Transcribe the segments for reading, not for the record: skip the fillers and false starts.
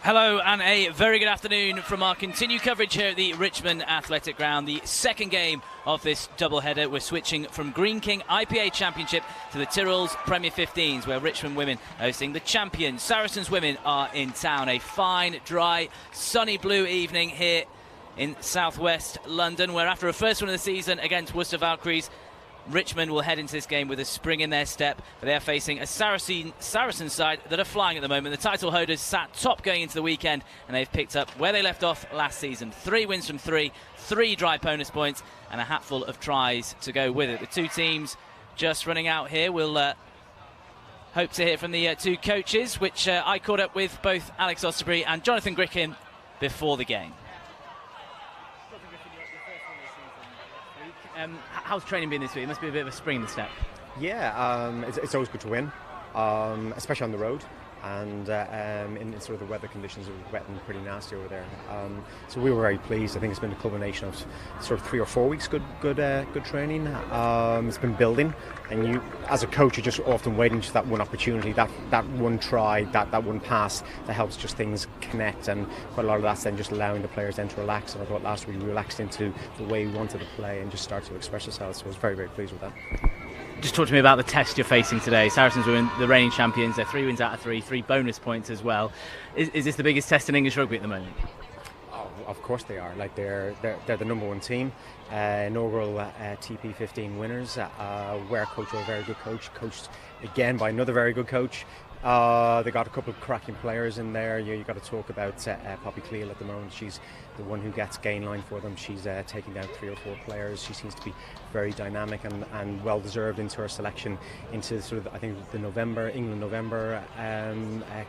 Hello and a very good afternoon from our continued coverage here at the Richmond Athletic Ground. The second game of this doubleheader. We're switching from Green King IPA Championship to the Tyrrells Premier 15s, where Richmond Women are hosting the champions. Saracens Women are in town. A fine, dry, sunny blue evening here in southwest London, where after a first win of the season against Worcester Valkyries, Richmond will head into this game with a spring in their step, but they are facing a Saracen side that are flying at the moment. The title holders sat top going into the weekend, and they've picked up where they left off last season. 3 wins from 3 dry bonus points, and a hatful of tries to go with it. The two teams just running out here. We'll hope to hear from the two coaches, which I caught up with both Alex Osterbury and Jonathan Griffin before the game. How's training been this week? It must be a bit of a spring in the step. Yeah, it's always good to win, especially on the road. And in sort of the weather conditions, it was wet and pretty nasty over there. So we were very pleased. I think it's been a culmination of sort of 3 or 4 weeks good training. It's been building, and you, as a coach, you're just often waiting for that one opportunity, that one try, that one pass that helps just things connect. And quite a lot of that's then just allowing the players then to relax. And I thought last week we relaxed into the way we wanted to play and just start to express ourselves. So I was very, very pleased with that. Just talk to me about the test you're facing today. Saracens were the reigning champions. They're 3 wins out of 3 bonus points as well. Is this the biggest test in English rugby at the moment? Oh, of course they are. Like they're the number one team, inaugural TP 15 winners. Where coach, a very good coach, coached again by another very good coach. They got a couple of cracking players in there. You got to talk about Poppy Cleal at the moment. She's the one who gets gain line for them. She's taking down 3 or 4 players. She seems to be very dynamic and well deserved into her selection into sort of, I think, the England November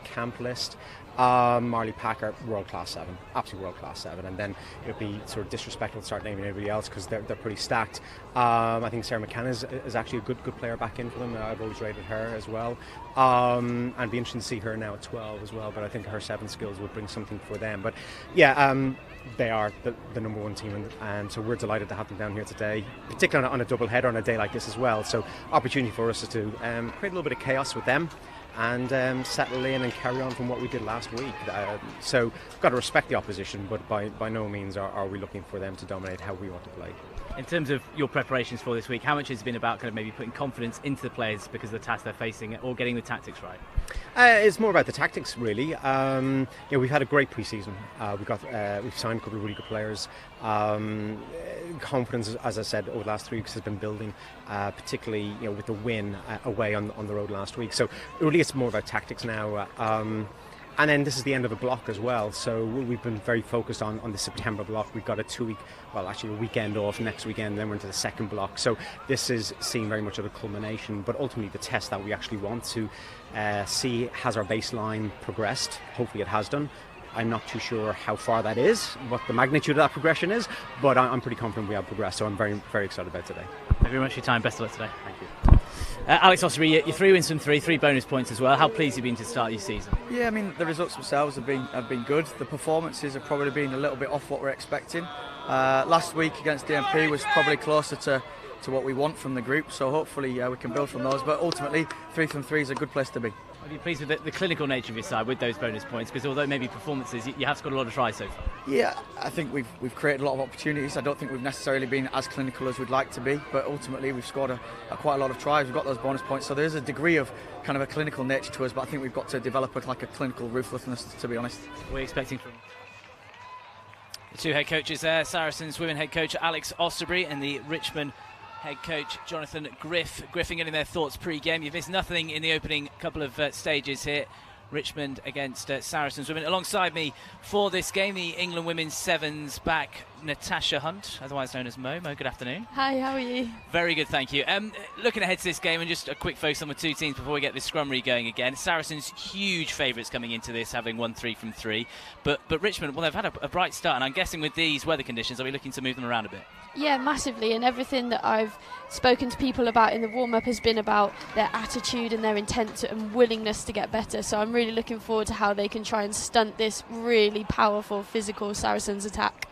camp list. Marley Packer, world class 7, absolutely world class 7, and then it would be sort of disrespectful to start naming everybody else because they're pretty stacked. I think Sarah McKenna is actually a good player back in for them. I've always rated her as well, and it'd be interesting to see her now at 12 as well. But I think her 7 skills would bring something for them. But yeah, they are the number one team, and so we're delighted to have them down here today, particularly on a double header on a day like this as well. So opportunity for us to create a little bit of chaos with them and settle in and carry on from what we did last week. So we've got to respect the opposition, but by no means are we looking for them to dominate how we want to play. In terms of your preparations for this week, how much has it been about kind of maybe putting confidence into the players because of the task they're facing, or getting the tactics right? It's more about the tactics, really. We've had a great pre-season. We've signed a couple of really good players. Confidence, as I said, over the last 3 weeks has been building, particularly with the win away on the road last week. So really, it's more about tactics now. And then this is the end of a block as well, so we've been very focused on the September block. We've got a weekend off next weekend, then we're into the second block. So this is seen very much of a culmination, but ultimately the test that we actually want to see, has our baseline progressed? Hopefully it has done. I'm not too sure how far that is, what the magnitude of that progression is, but I'm pretty confident we have progressed, so I'm very, very excited about today. Thank you very much for your time. Best of luck today. Thank you. Alex Osterbury, your 3 wins from 3 bonus points as well. How pleased have you been to start your season? Yeah, I mean, the results themselves have been good. The performances have probably been a little bit off what we're expecting. Last week against DMP was probably closer to what we want from the group, so hopefully we can build from those. But ultimately, 3 from 3 is a good place to be. Are you pleased with the clinical nature of your side with those bonus points? Because although maybe performances, you have scored a lot of tries so far. Yeah, I think we've created a lot of opportunities. I don't think we've necessarily been as clinical as we'd like to be, but ultimately we've scored quite a lot of tries. We've got those bonus points, so there is a degree of kind of a clinical nature to us, but I think we've got to develop a clinical ruthlessness, to be honest. What are you expecting from the 2 head coaches there? Saracens Women head coach Alex Osterbury and the Richmond head coach Jonathan Griffin getting their thoughts pre-game. You've missed nothing in the opening couple of stages here. Richmond against Saracens Women. Alongside me for this game, the England Women's Sevens back, Natasha Hunt, otherwise known as Mo. Mo, good afternoon. Hi, how are you? Very good, thank you. Looking ahead to this game, and just a quick focus on the two teams before we get this scrum going again. Saracens, huge favourites coming into this, having won 3 from 3. But Richmond, well, they've had a bright start, and I'm guessing with these weather conditions, are we looking to move them around a bit? Yeah, massively, and everything that I've spoken to people about in the warm-up has been about their attitude and their intent and willingness to get better. So I'm really looking forward to how they can try and stunt this really powerful, physical Saracens attack.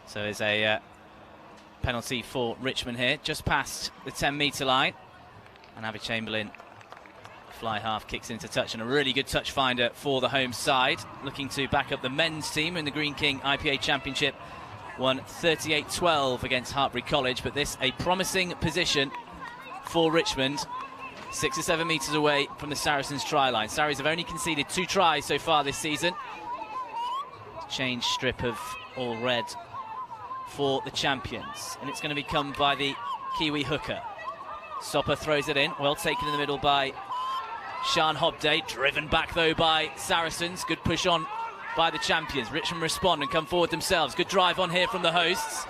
So there's a penalty for Richmond here, just past the 10-metre line. And Abby Chamberlain Fly half kicks into touch, and a really good touch finder for the home side, looking to back up the men's team in the Greene King IPA Championship. Won 38-12 against Hartbury College, but this a promising position for Richmond, 6 or 7 metres away from the Saracens try line. Saracens have only conceded 2 tries so far this season. Change strip of all red for the champions, and it's going to be come by the Kiwi hooker. Sopper throws it in, well taken in the middle by Sian Hobday, driven back though by Saracens. Good push on by the champions. Richmond respond and come forward themselves. Good drive on here from the hosts.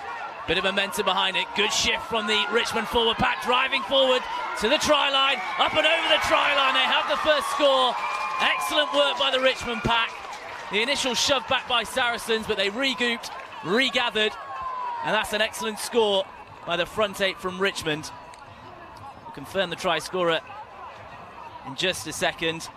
Bit of momentum behind it. Good shift from the Richmond forward pack, driving forward to the try line, up and over the try line. They have the first score. Excellent work by the Richmond pack. The initial shove back by Saracens, but they regrouped, regathered, and that's an excellent score by the front 8 from Richmond. We'll confirm the try scorer in just a second.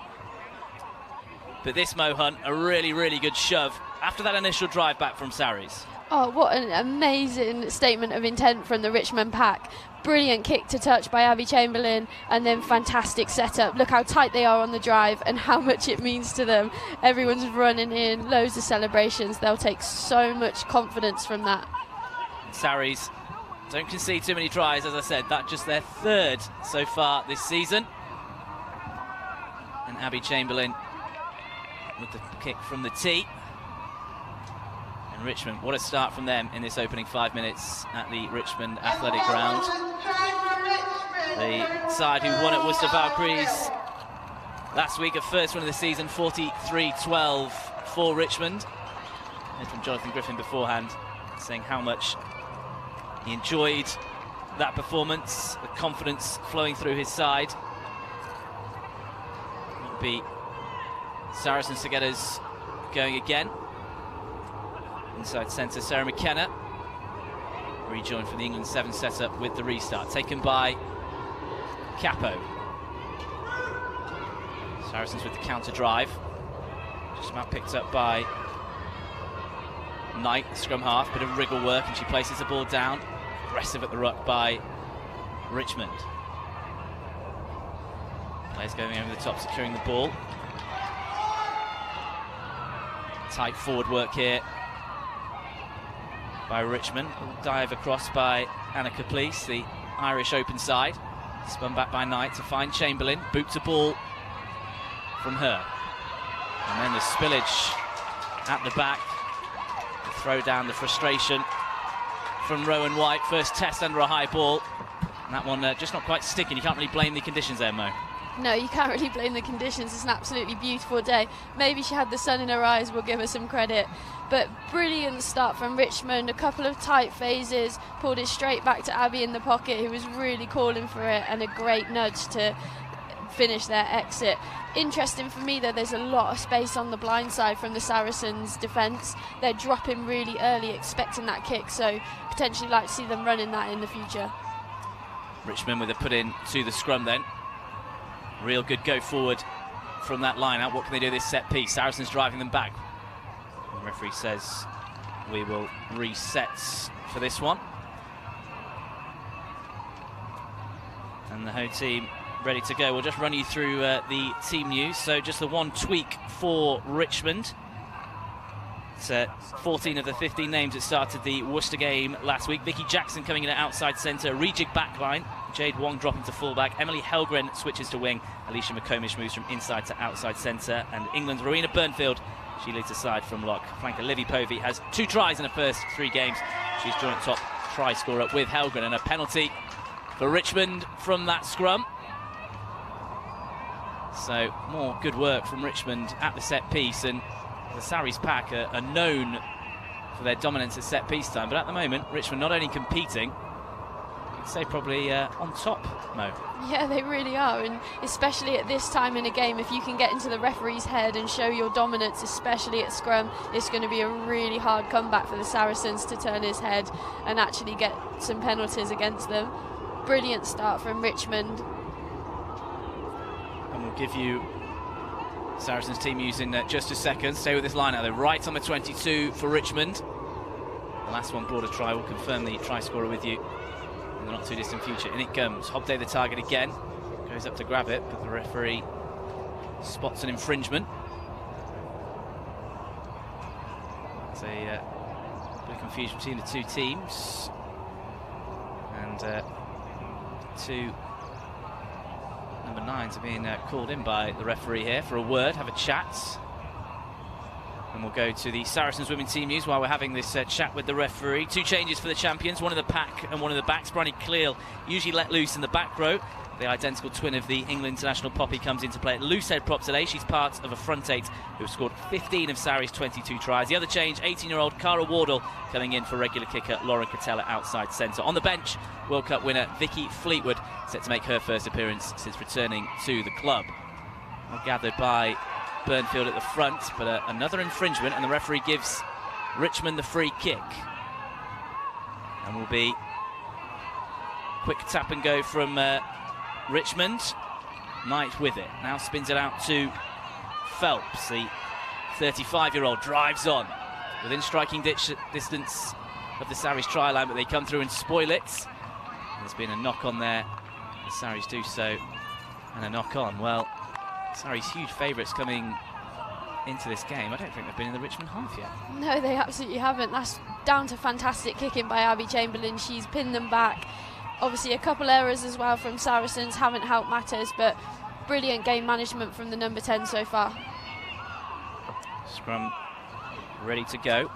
But this, Mo Hunt, a really, really good shove after that initial drive back from Sarries. Oh, what an amazing statement of intent from the Richmond pack. Brilliant kick to touch by Abby Chamberlain, and then fantastic setup. Look how tight they are on the drive and how much it means to them. Everyone's running in, loads of celebrations. They'll take so much confidence from that. Sarries don't concede too many tries, as I said. That's just their 3rd so far this season. And Abby Chamberlain with the kick from the tee. And Richmond, what a start from them in this opening 5 minutes at the Richmond Athletic Ground. The side who won at Worcester Valkyries last week, a first win of the season, 43-12 for Richmond. And from Jonathan Griffin beforehand, saying how much he enjoyed that performance, the confidence flowing through his side. It'll be Saracens to get us going again. Inside centre, Sarah McKenna. Rejoined from the England 7 setup with the restart. Taken by Capo. Saracens with the counter drive. Just about picked up by Knight, scrum half. Bit of wriggle work, and she places the ball down. Aggressive at the ruck by Richmond. Players going over the top, securing the ball. Tight forward work here by Richmond. Dive across by Anna Caplice, the Irish open side. Spun back by Knight to find Chamberlain. Boots a ball from her. And then the spillage at the back. The throw down, the frustration from Rowan White. First test under a high ball. And that one just not quite sticking. You can't really blame the conditions there, Mo. No, you can't really blame the conditions. It's an absolutely beautiful day. Maybe she had the sun in her eyes, we'll give her some credit. But brilliant start from Richmond. A couple of tight phases, pulled it straight back to Abby in the pocket, who was really calling for it, and a great nudge to finish their exit. Interesting for me though, there's a lot of space on the blind side from the Saracens defence. They're dropping really early, expecting that kick, so potentially like to see them running that in the future. Richmond with a put in to the scrum then. Real good go forward from that line out. What can they do this set piece? Saracens driving them back. The referee says we will reset for this one. And the home team ready to go. We'll just run you through the team news. So just the one tweak for Richmond. It's 14 of the 15 names that started the Worcester game last week. Vicky Jackson coming in at outside centre, rejig backline. Jade Wong dropping to fullback. Emily Helgren switches to wing. Alicia McComish moves from inside to outside centre. And England's Rowena Burnfield, she leads aside from lock. Flanker Livy Povey has 2 tries in the first 3 games. She's joint top try scorer with Helgren, and a penalty for Richmond from that scrum. So more good work from Richmond at the set piece, and the Sarries pack are known for their dominance at set piece time, but at the moment Richmond not only competing, I'd say probably on top, Mo. Yeah, they really are, and especially at this time in a game, if you can get into the referee's head and show your dominance, especially at scrum, it's going to be a really hard comeback for the Saracens to turn his head and actually get some penalties against them. Brilliant start from Richmond. And we'll give you Saracens team using just a second. Stay with this line now. They're right on the 22 for Richmond. The last one brought a try. We'll confirm the try scorer with you in the not too distant future. In it comes. Hobday the target again. Goes up to grab it, but the referee spots an infringement. There's a bit of confusion between the two teams, and two number 9s are being called in by the referee here for a word, have a chat. And we'll go to the Saracens women team news while we're having this chat with the referee. 2 changes for the champions, one in the pack and one in the backs. Bryony Cleal usually let loose in the back row. The identical twin of the England international Poppy comes into play at loosehead prop today. She's part of a front 8 who have scored 15 of Sarri's 22 tries. The other change, 18-year-old Cara Wardle coming in for regular kicker Lauren Catella outside centre. On the bench, World Cup winner Vicky Fleetwood, set to make her first appearance since returning to the club. Well gathered by Burnfield at the front, but another infringement, and the referee gives Richmond the free kick. And will be quick tap and go from Richmond. Knight with it, now spins it out to Phelps. The 35-year-old drives on within striking distance of the Sarries try line, but they come through and spoil it. And there's been a knock on there, the Sarries do so, and a knock on. Well, Sarries huge favourites coming into this game. I don't think they've been in the Richmond half yet. No, they absolutely haven't. That's down to fantastic kicking by Abby Chamberlain. She's pinned them back. Obviously a couple errors as well from Saracens haven't helped matters, but brilliant game management from the number 10 so far. Scrum ready to go.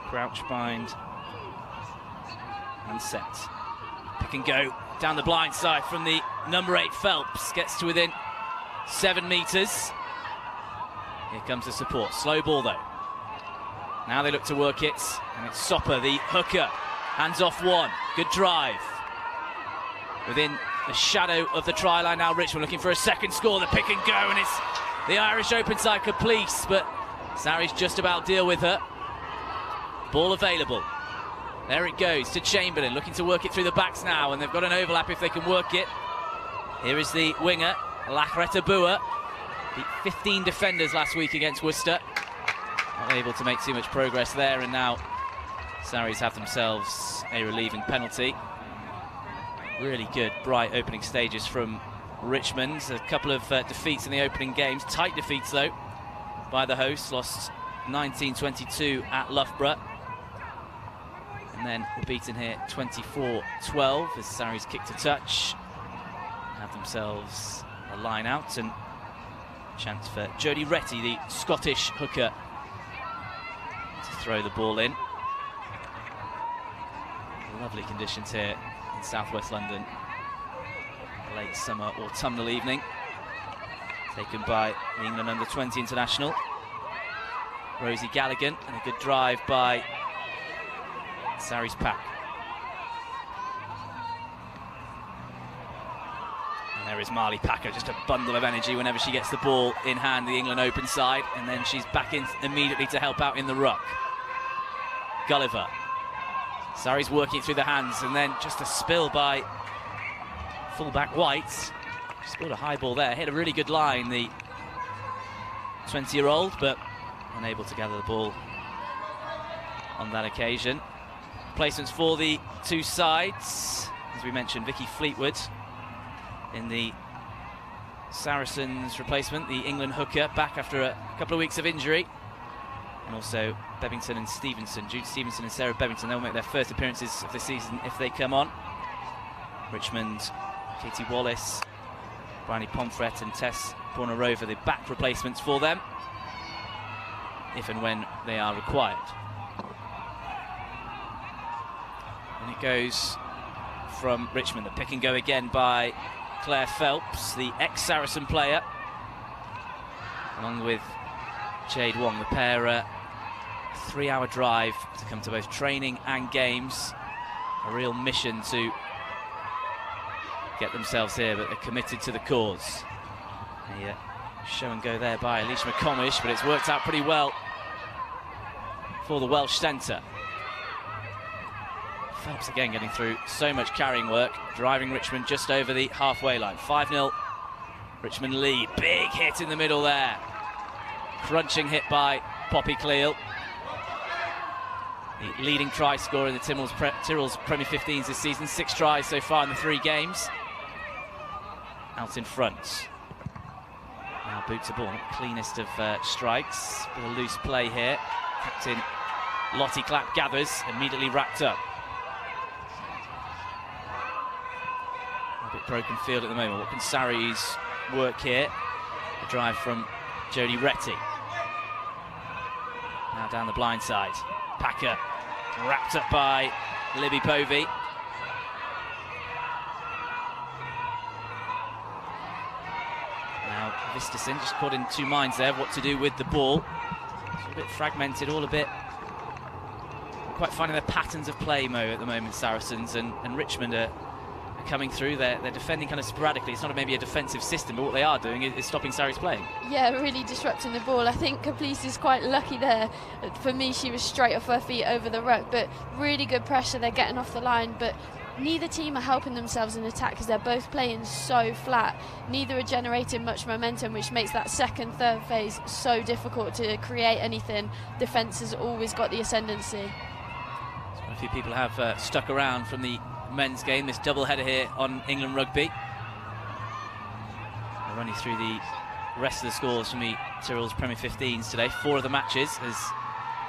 Crouch, bind and set. Pick and go down the blind side from the number 8 Phelps. Gets to within 7 metres. Here comes the support. Slow ball though. Now they look to work it, and it's Sopper, the hooker. Hands off one. Good drive. Within the shadow of the try line now, Richmond looking for a second score. The pick and go, and it's the Irish open side Caplice, but Sarries just about deal with her. Ball available. There it goes to Chamberlain, looking to work it through the backs now, and they've got an overlap if they can work it. Here is the winger, Lachreta Bua. Beat 15 defenders last week against Worcester. Not able to make too much progress there, and now Sarries have themselves a relieving penalty. Really good, bright opening stages from Richmond. A couple of defeats in the opening games. Tight defeats, though, by the hosts. Lost 19-22 at Loughborough. And then were beaten here 24-12 as Sarries kicked a touch. Have themselves a line out, and chance for Jodie Retty, the Scottish hooker, to throw the ball in. Lovely conditions here in southwest London. Late summer, autumnal evening. Taken by the England under-20 international, Rosie Galligan, and a good drive by Sarries pack. And there is Marley Packer, just a bundle of energy whenever she gets the ball in hand, the England open side, and then she's back in immediately to help out in the ruck. Gulliver. Sarries working through the hands, and then just a spill by fullback White. She spilled a high ball there, hit a really good line, the 20-year-old, but unable to gather the ball on that occasion. Placements for the two sides. As we mentioned, Vicky Fleetwood in the Saracens replacement, the England hooker, back after a couple of weeks of injury. And also Bebbington and Stevenson, Jude Stevenson and Sarah Bebbington, they'll make their first appearances of the season if they come on. Richmond, Katie Wallace, Bryony Pomfret and Tess Borna-Rover, the back replacements for them, if and when they are required. And it goes from Richmond, the pick and go again by Claire Phelps, the ex-Saracen player, along with Jade Wong. The pair, a 3-hour drive to come to both training and games. A real mission to get themselves here, but they're committed to the cause. A show and go there by Alicia McComish, but it's worked out pretty well for the Welsh centre. Phelps again getting through so much carrying work, driving Richmond just over the halfway line. 5-0 Richmond lead. Big hit in the middle there. Crunching hit by Poppy Cleal. The leading try scorer in the Tyrrells Premier 15s this season. 6 tries so far in the 3 games. Out in front. Now boots the ball, not the cleanest of strikes. Bit of loose play here. Captain Lottie Clapp gathers, immediately wrapped up. A bit broken field at the moment. What can Sarries work here? A drive from Jodie Retty. Now down the blind side. Packer wrapped up by Libby Povey. Now Vistison just caught in two minds there what to do with the ball. It's a bit fragmented, all a bit quite finding their patterns of play, Mo, at the moment, Saracens, and Richmond are coming through. They're defending kind of sporadically. It's not maybe a defensive system, but what they are doing is stopping Sarries playing. Yeah, really disrupting the ball. I think Caplice is quite lucky there. For me, she was straight off her feet over the ruck, but really good pressure. They're getting off the line, but neither team are helping themselves in attack because they're both playing so flat. Neither are generating much momentum, which makes that second, third phase so difficult to create anything. Defence has always got the ascendancy. A few people have stuck around from the men's game, this double header here on England Rugby. I'll run you through the rest of the scores from the Tyrrells Premier 15s today. 4 of the matches as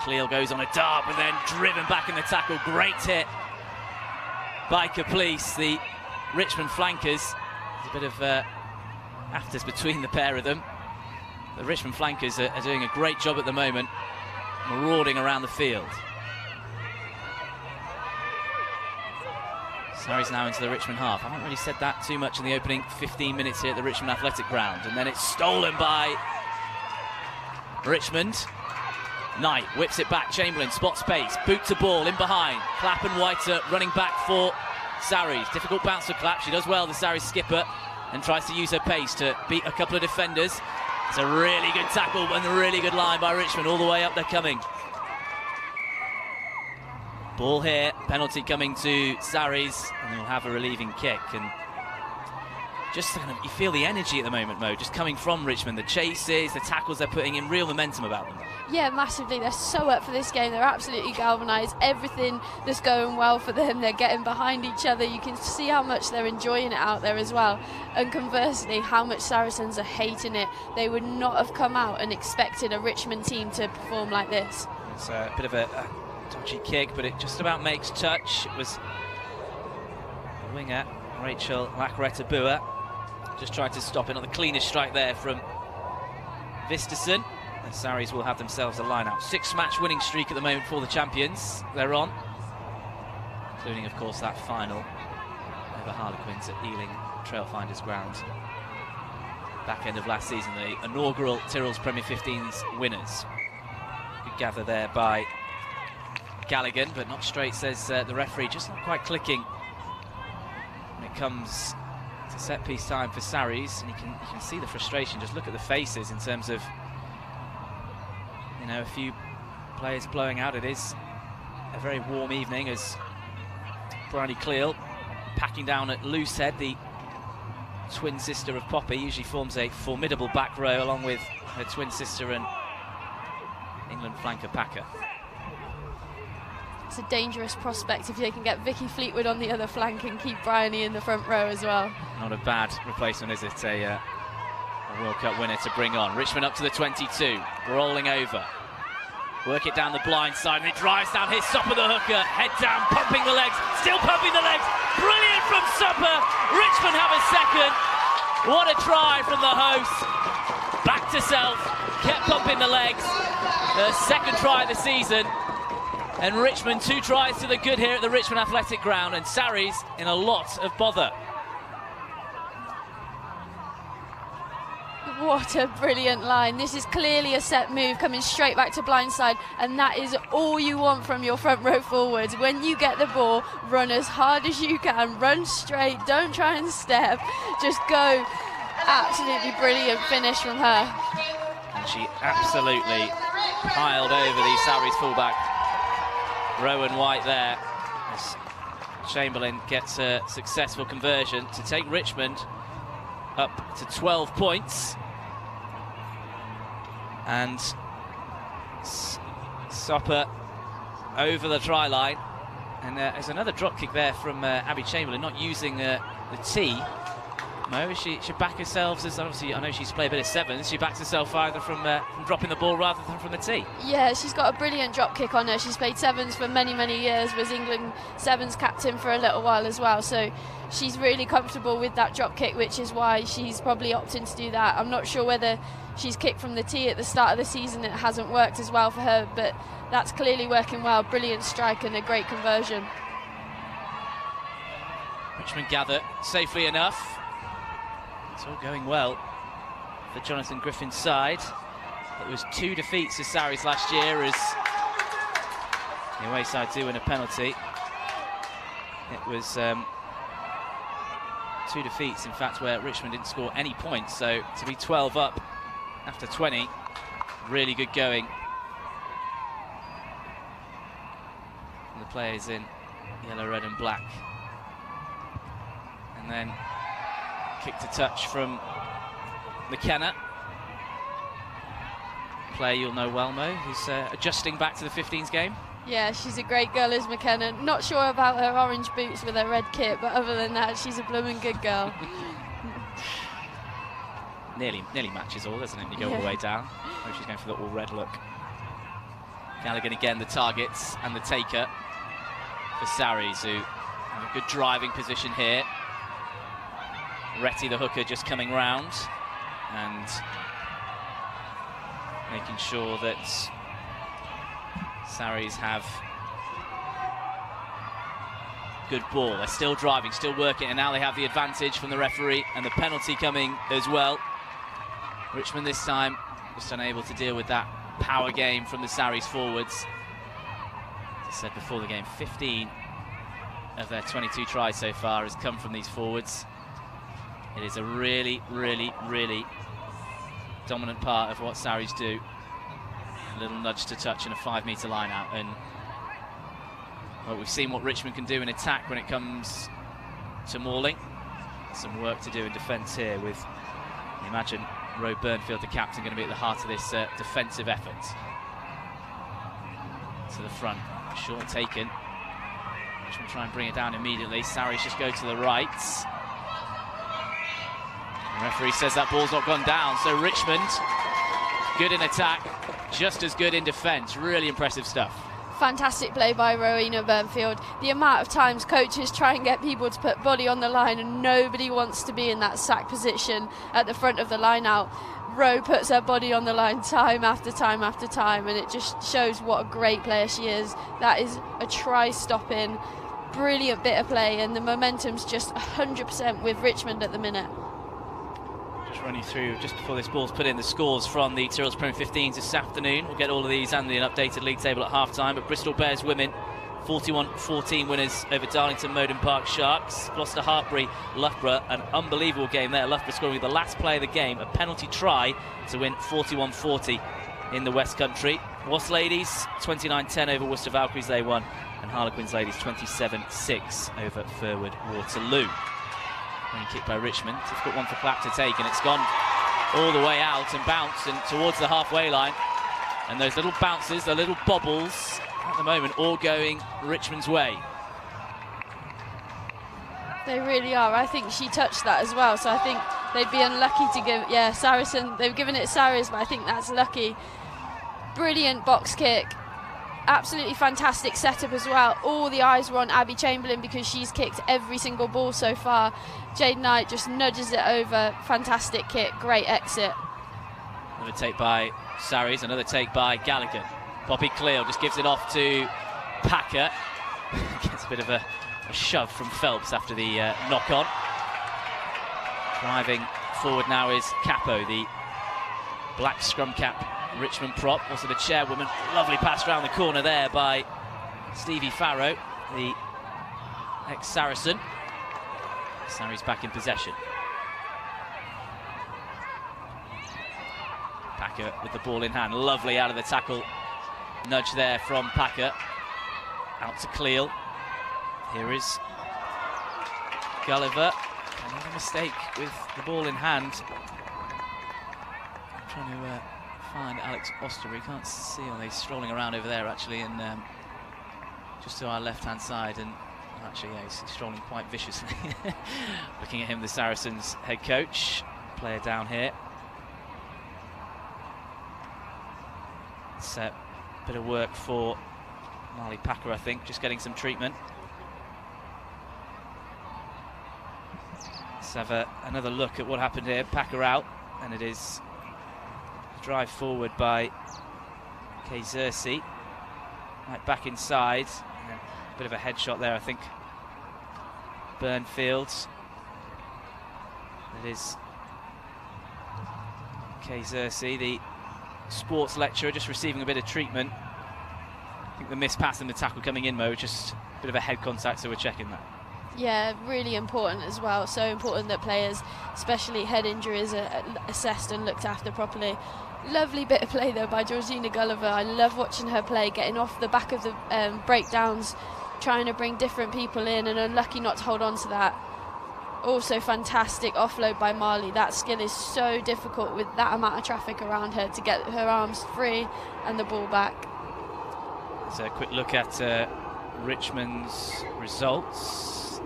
Cleel goes on a dart but then driven back in the tackle. Great hit by Caplice, the Richmond flankers. There's a bit of afters between the pair of them. The Richmond flankers are doing a great job at the moment, marauding around the field. Sarries now into the Richmond half. I haven't really said that too much in the opening 15 minutes here at the Richmond Athletic Ground. And then it's stolen by Richmond. Knight whips it back. Chamberlain spots pace. Boot to ball in behind. Clapp and Whiter running back for Sarries. Difficult bounce for Clapp. She does well, the Sarries skipper, and tries to use her pace to beat a couple of defenders. It's a really good tackle and a really good line by Richmond. All the way up they're coming. Ball here, penalty coming to Sarries, and they'll have a relieving kick. And just kind of, you feel the energy at the moment, Mo, just coming from Richmond. The chases, the tackles they're putting in, real momentum about them. Yeah, massively. They're so up for this game. They're absolutely galvanised. Everything that's going well for them, they're getting behind each other. You can see how much they're enjoying it out there as well. And conversely, how much Saracens are hating it. They would not have come out and expected a Richmond team to perform like this. It's a bit of a dodgy kick, but it just about makes touch. It was the winger, Rachel Lakreta-Bua, just tried to stop it. Not the cleanest strike there from Vistison. And Sarries will have themselves a line-out. 6-match winning streak at the moment for the champions. They're on, including, of course, that final over Harlequins at Ealing Trailfinders Ground. Back end of last season, the inaugural Tyrrells Premier 15s winners. Good gather there by Galligan, but not straight, says the referee. Just not quite clicking when it comes to set-piece time for Sarries, and you can see the frustration. Just look at the faces in terms of, you know, a few players blowing out. It is a very warm evening as Bryony Cleel, packing down at Loosehead, the twin sister of Poppy, usually forms a formidable back row along with her twin sister and England flanker Packer. It's a dangerous prospect if they can get Vicky Fleetwood on the other flank and keep Bryony in the front row as well. Not a bad replacement, is it? A World Cup winner to bring on. Richmond up to the 22, rolling over. Work it down the blind side, and it drives down his Supper the hooker. Head down, pumping the legs, still pumping the legs. Brilliant from Supper. Richmond have a second. What a try from the host. Back to self, kept pumping the legs. Her second try of the season. And Richmond 2 tries to the good here at the Richmond Athletic Ground, and Sarries in a lot of bother. What a brilliant line. This is clearly a set move coming straight back to blindside, and that is all you want from your front row forwards. When you get the ball, run as hard as you can, run straight, don't try and step, just go. Absolutely brilliant finish from her. And she absolutely piled over the Sarries fullback, Rowan White, there, as Chamberlain gets a successful conversion to take Richmond up to 12 points. And Supper over the try line, and there's another drop kick there from Abby Chamberlain, not using the tee, Mo, she back herself, as obviously I know she's played a bit of sevens, she backs herself either from dropping the ball rather than from the tee. Yeah, she's got a brilliant drop kick on her. She's played sevens for many, many years, was England sevens captain for a little while as well. So she's really comfortable with that drop kick, which is why she's probably opting to do that. I'm not sure whether she's kicked from the tee at the start of the season. It hasn't worked as well for her, but that's clearly working well. Brilliant strike and a great conversion. Richmond gather safely enough. It's all going well for Jonathan Griffin's side. It was 2 defeats to Saracens last year as the away side do win a penalty. It was 2 defeats, in fact, where Richmond didn't score any points. So to be 12 up after 20, really good going. And the players in yellow, red and black. And then kick to touch from McKenna. Player you'll know well, Mo, who's adjusting back to the 15s game. Yeah, she's a great girl, is McKenna. Not sure about her orange boots with her red kit, but other than that, she's a blooming good girl. nearly matches all, doesn't it? You go all the way down. Oh, she's going for the all red look. Gallagher again, the targets and the taker for Saracens, who have a good driving position here. Retty, the hooker, just coming round and making sure that Saracens have good ball. They're still driving, still working, and now they have the advantage from the referee and the penalty coming as well. Richmond this time just unable to deal with that power game from the Saracens forwards. As I said before the game, 15 of their 22 tries so far has come from these forwards. It is a really, really, really dominant part of what Saracens do. A little nudge to touch and a 5-metre line out, and well, we've seen what Richmond can do in attack when it comes to mauling. Some work to do in defence here with, imagine, Roe Burnfield, the captain, going to be at the heart of this defensive effort. To the front, short taken. Richmond try and bring it down immediately. Saracens just go to the right. The referee says that ball's not gone down, so Richmond, good in attack, just as good in defence. Really impressive stuff. Fantastic play by Rowena Burnfield. The amount of times coaches try and get people to put body on the line and nobody wants to be in that sack position at the front of the line out. Rowe puts her body on the line time after time after time, and it just shows what a great player she is. That is a try-stopping, brilliant bit of play, and the momentum's just 100% with Richmond at the minute. Just running through, just before this ball's put in, the scores from the Tyrrells Premier 15s this afternoon. We'll get all of these and the updated league table at half-time. But Bristol Bears women, 41-14 winners over Darlington Moden Park Sharks. Gloucester Hartbury, Loughborough, an unbelievable game there. Loughborough scoring with the last play of the game, a penalty try to win 41-40 in the West Country. Wasps ladies, 29-10 over Worcester Valkyries, they won. And Harlequins ladies, 27-6 over Furwood Waterloo. Running kick by Richmond, difficult one for Clapp to take, and it's gone all the way out and bounced and towards the halfway line. And those little bounces, the little bobbles, at the moment, all going Richmond's way. They really are. I think she touched that as well, so I think they'd be unlucky to give, yeah, Saracen, they've given it Saracens, but I think that's lucky. Brilliant box kick. Absolutely fantastic setup as well. All the eyes were on Abby Chamberlain because she's kicked every single ball so far. Jade Knight just nudges it over. Fantastic kick, great exit. Another take by Saracens, another take by Gallagher. Poppy Cleo just gives it off to Packer. Gets a bit of a shove from Phelps after the knock-on. Driving forward now is Capo, the black scrum cap Richmond prop, also the chairwoman. Lovely pass round the corner there by Stevie Farrow, the ex-Saracen. Sarri's back in possession. Packer with the ball in hand, lovely out of the tackle. Nudge there from Packer. Out to Cleal. Here is Gulliver. Another mistake with the ball in hand. I'm trying to find Alex Oster. We can't see him. He's strolling around over there actually, and just to our left-hand side. And Actually, yeah, he's strolling quite viciously. Looking at him, the Saracens head coach. Player down here. It's a bit of work for Marley Packer, I think, just getting some treatment. Let's have another look at what happened here. Packer out, and it is a drive forward by Xerxes. Right back inside. A bit of a headshot there, I think. Burnfield. It is Xerxes, the sports lecturer, just receiving a bit of treatment. I think the missed pass and the tackle coming in, Mo, just a bit of a head contact, so we're checking that. Yeah, really important as well. So important that players, especially head injuries, are assessed and looked after properly. Lovely bit of play though by Georgina Gulliver. I love watching her play, getting off the back of the breakdowns, trying to bring different people in, and unlucky not to hold on to that. Also fantastic offload by Marley. That skill is so difficult with that amount of traffic around her to get her arms free and the ball back. So a quick look at Richmond's results.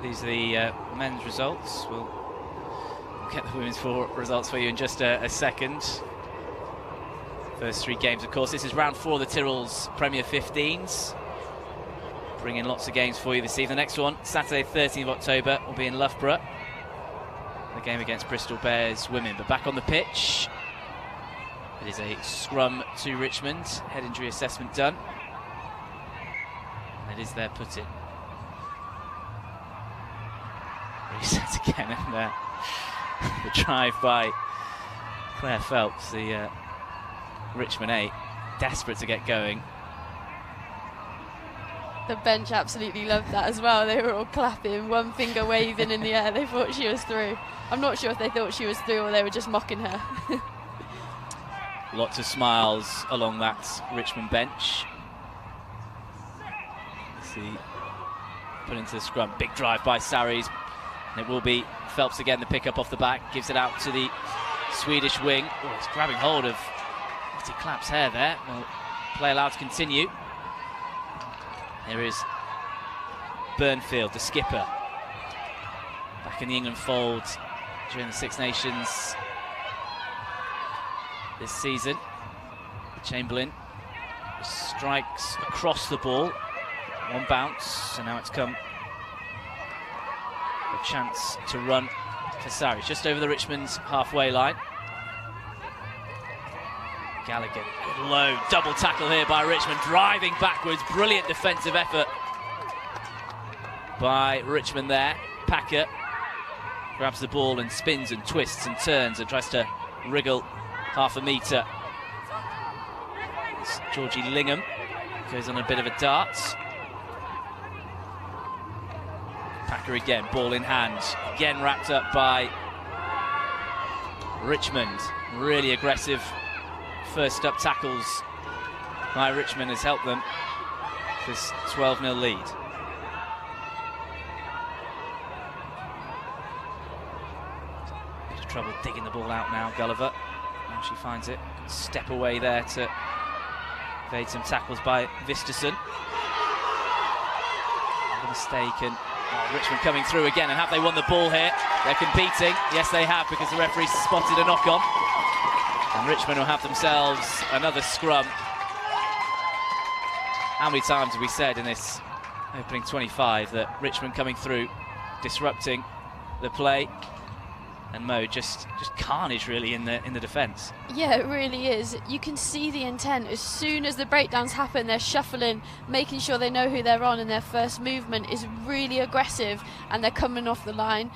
These are the men's results. We'll get the women's results for you in just a second. First 3 games, of course. This is round 4 of the Tyrrells Premier 15s. Bringing lots of games for you this evening. The next one, Saturday 13th of October, will be in Loughborough. The game against Bristol Bears Women. But back on the pitch, it is a scrum to Richmond. Head injury assessment done. And it is their put-in. Reset again, and the drive by Claire Phelps, the Richmond 8, desperate to get going. The bench absolutely loved that as well. They were all clapping, one finger waving in the air. They thought she was through. I'm not sure if they thought she was through or they were just mocking her. Lots of smiles along that Richmond bench. See, put into the scrum. Big drive by Saracens. And it will be Phelps again, the pick-up off the back. Gives it out to the Swedish wing. Oh, it's grabbing hold of Betty Clapp's hair there. Well, play allowed to continue. Here is Burnfield, the skipper. Back in the England fold during the Six Nations this season. Chamberlain strikes across the ball. One bounce, so now it's come a chance to run for Sarac, just over the Richmond's halfway line. Gallagher, good low, double tackle here by Richmond, driving backwards, brilliant defensive effort by Richmond there. Packer grabs the ball and spins and twists and turns and tries to wriggle half a metre. It's Georgie Lingham, goes on a bit of a dart. Packer again, ball in hand, again wrapped up by Richmond. Really aggressive first up tackles by Richmond has helped them this 12-0 lead. Bit of trouble digging the ball out now, Gulliver. Now she finds it, step away there to evade some tackles by Visterson. A mistake, and Richmond coming through again, and have they won the ball here? They're competing. Yes, they have, because the referee's spotted a knock-on. And Richmond will have themselves another scrum. How many times have we said in this opening 25 that Richmond coming through, disrupting the play, and Mo just carnage really in the defence. Yeah, it really is. You can see the intent. As soon as the breakdowns happen, they're shuffling, making sure they know who they're on, and their first movement is really aggressive, and they're coming off the line.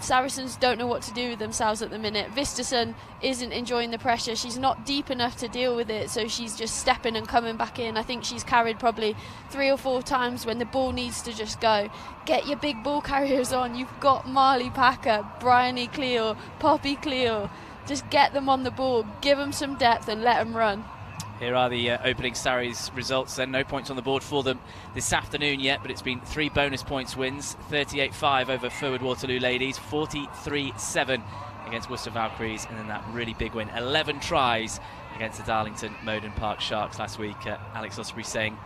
Saracens don't know what to do with themselves at the minute. Visterson isn't enjoying the pressure. She's not deep enough to deal with it, so she's just stepping and coming back in. I think she's carried probably 3 or 4 times when the ball needs to just go. Get your big ball carriers on. You've got Marley Packer, Bryony Cleo, Poppy Cleo. Just get them on the ball, give them some depth and let them run. Here are the opening Sarries results then. No points on the board for them this afternoon yet, but it's been 3 bonus points wins. 38-5 over Forward Waterloo Ladies, 43-7 against Worcester Valkyries, and then that really big win. 11 tries against the Darlington Moden Park Sharks last week. Alex Osprey saying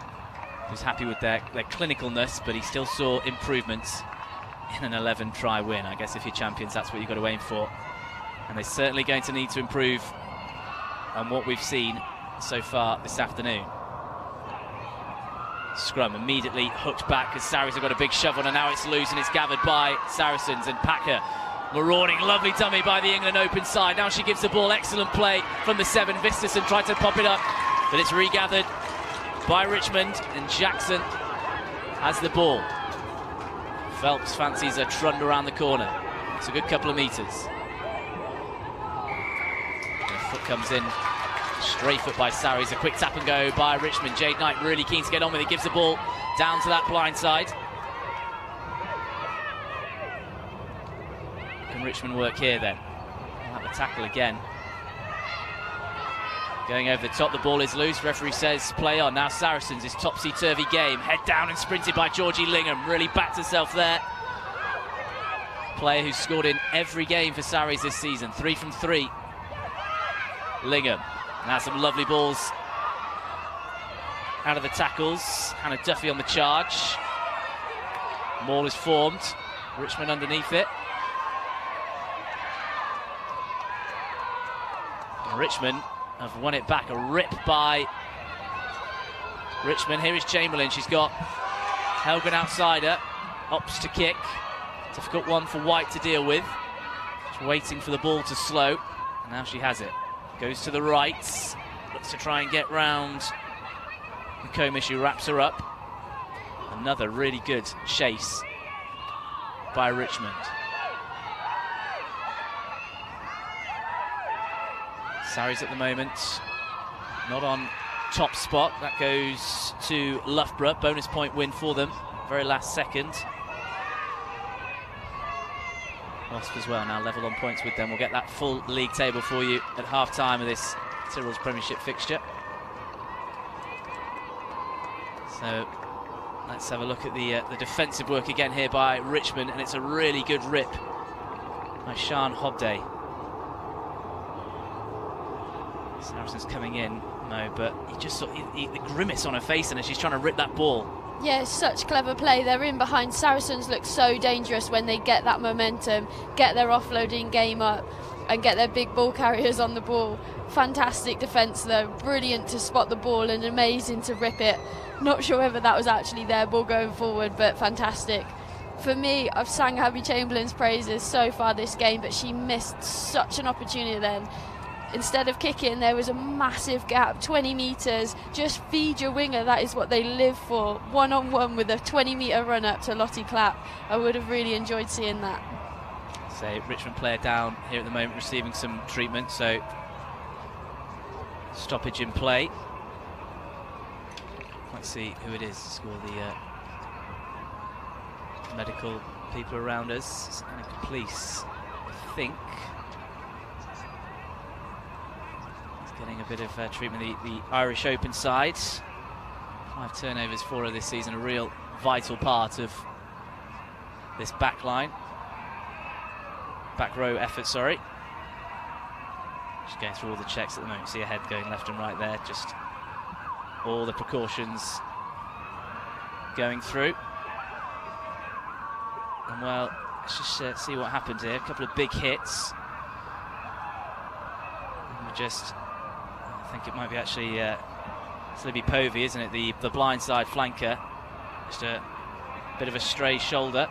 was happy with their clinicalness, but he still saw improvements in an 11-try win. I guess if you're champions, that's what you've got to aim for. And they're certainly going to need to improve on what we've seen so far this afternoon. Scrum immediately hooked back as Saracens have got a big shove on, and now it's loose and it's gathered by Saracens, and Packer marauding. Lovely dummy by the England Open side. Now she gives the ball. Excellent play from the 7. Vistison tried to pop it up, but it's regathered by Richmond, and Jackson has the ball. Phelps fancies a trund around the corner. It's a good couple of metres. The foot comes in. Stray foot by Sarries, a quick tap and go by Richmond. Jade Knight really keen to get on with it, gives the ball down to that blind side. Can Richmond work here then? They'll have a tackle again. Going over the top, the ball is loose. Referee says play on. Now Saracens, is topsy-turvy game. Head down and sprinted by Georgie Lingham. Really backed herself there. Player who's scored in every game for Sarries this season. 3 from 3. Lingham. Now some lovely balls out of the tackles. Hannah Duffy on the charge. Maul is formed. Richmond underneath it. And Richmond have won it back. A rip by Richmond. Here is Chamberlain. She's got Helgen outside her. Opts to kick. Difficult one for White to deal with. She's waiting for the ball to slow. And now she has it. Goes to the right, looks to try and get round McComish, who wraps her up. Another really good chase by Richmond. Sarries at the moment not on top spot. That goes to Loughborough. Bonus point win for them, very last second. Wasp as well, now level on points with them. We'll get that full league table for you at half-time of this Tyrrells Premiership fixture. So let's have a look at the defensive work again here by Richmond, and it's a really good rip by Sian Hobday. Saracens coming in, no, but you just saw the grimace on her face, and she's trying to rip that ball. Yeah, such clever play. They're in behind. Saracens look so dangerous when they get that momentum, get their offloading game up, and get their big ball carriers on the ball. Fantastic defence though. Brilliant to spot the ball and amazing to rip it. Not sure whether that was actually their ball going forward, but fantastic. For me, I've sang Abby Chamberlain's praises so far this game, but she missed such an opportunity then. Instead of kicking, there was a massive gap, 20 metres. Just feed your winger, that is what they live for. One-on-one with a 20-metre run-up to Lottie Clapp. I would have really enjoyed seeing that. So Richmond player down here at the moment, receiving some treatment, so stoppage in play. Let's see who it is to score the medical people around us. And police, I think. Getting a bit of treatment, the Irish Open side. 5 turnovers for her this season, a real vital part of this back line. Back row effort, sorry. Just going through all the checks at the moment. See her head going left and right there. Just all the precautions going through. And well, let's just see what happens here. A couple of big hits. And we're just... I think it might be actually Libby Povey, isn't it? The blindside flanker. Just a bit of a stray shoulder.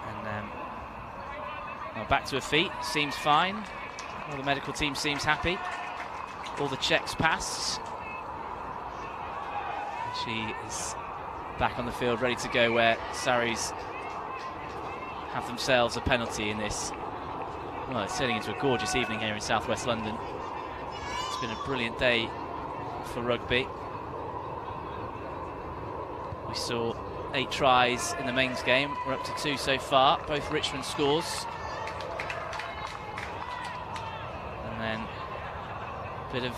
And well, back to her feet. Seems fine. All the medical team seems happy. All the checks passed. And she is back on the field, ready to go, where Sarries have themselves a penalty in this. Well, it's turning into a gorgeous evening here in southwest London. It's been a brilliant day for rugby. We saw 8 tries in the men's game. We're up to 2 so far, both Richmond scores. And then a bit of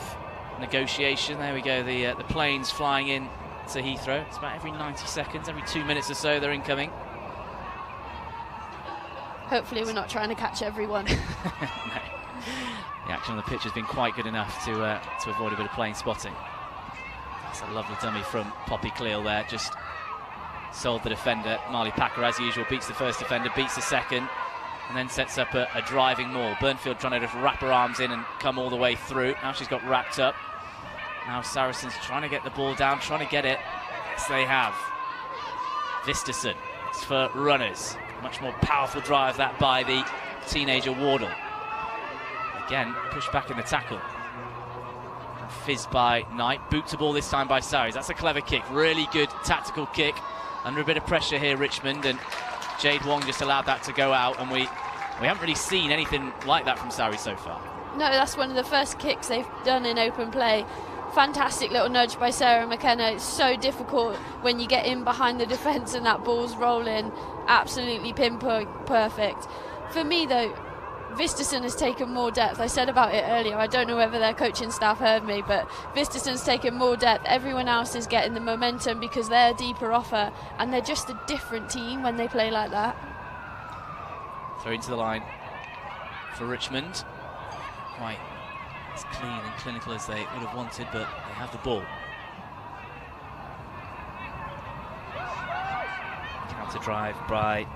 negotiation. There we go, the planes flying in to Heathrow. It's about every 90 seconds, every 2 minutes or so they're incoming. Hopefully we're not trying to catch everyone. No. The action on the pitch has been quite good enough to avoid a bit of plane spotting. That's a lovely dummy from Poppy Cleal there, just sold the defender. Marley Packer, as usual, beats the first defender, beats the second, and then sets up a driving maul. Burnfield trying to just wrap her arms in and come all the way through. Now she's got wrapped up. Now Saracens trying to get the ball down, trying to get it. Yes, they have. Visterson, it's for runners. Much more powerful drive that by the teenager Wardle. Again, pushed back in the tackle. Fizzed by Knight, boot to ball this time by Sarries. That's a clever kick, really good tactical kick. Under a bit of pressure here, Richmond, and Jade Wong just allowed that to go out, and we haven't really seen anything like that from Sarries so far. No, that's one of the first kicks they've done in open play. Fantastic little nudge by Sarah McKenna. It's so difficult when you get in behind the defence and that ball's rolling. Absolutely pinpoint perfect. For me though, Visterson has taken more depth. I said about it earlier, I don't know whether their coaching staff heard me, but Visterson's taken more depth. Everyone else is getting the momentum because they're deeper off her, and they're just a different team when they play like that. Throw into the line for Richmond. Quite as clean and clinical as they would have wanted, but they have the ball. Counter drive by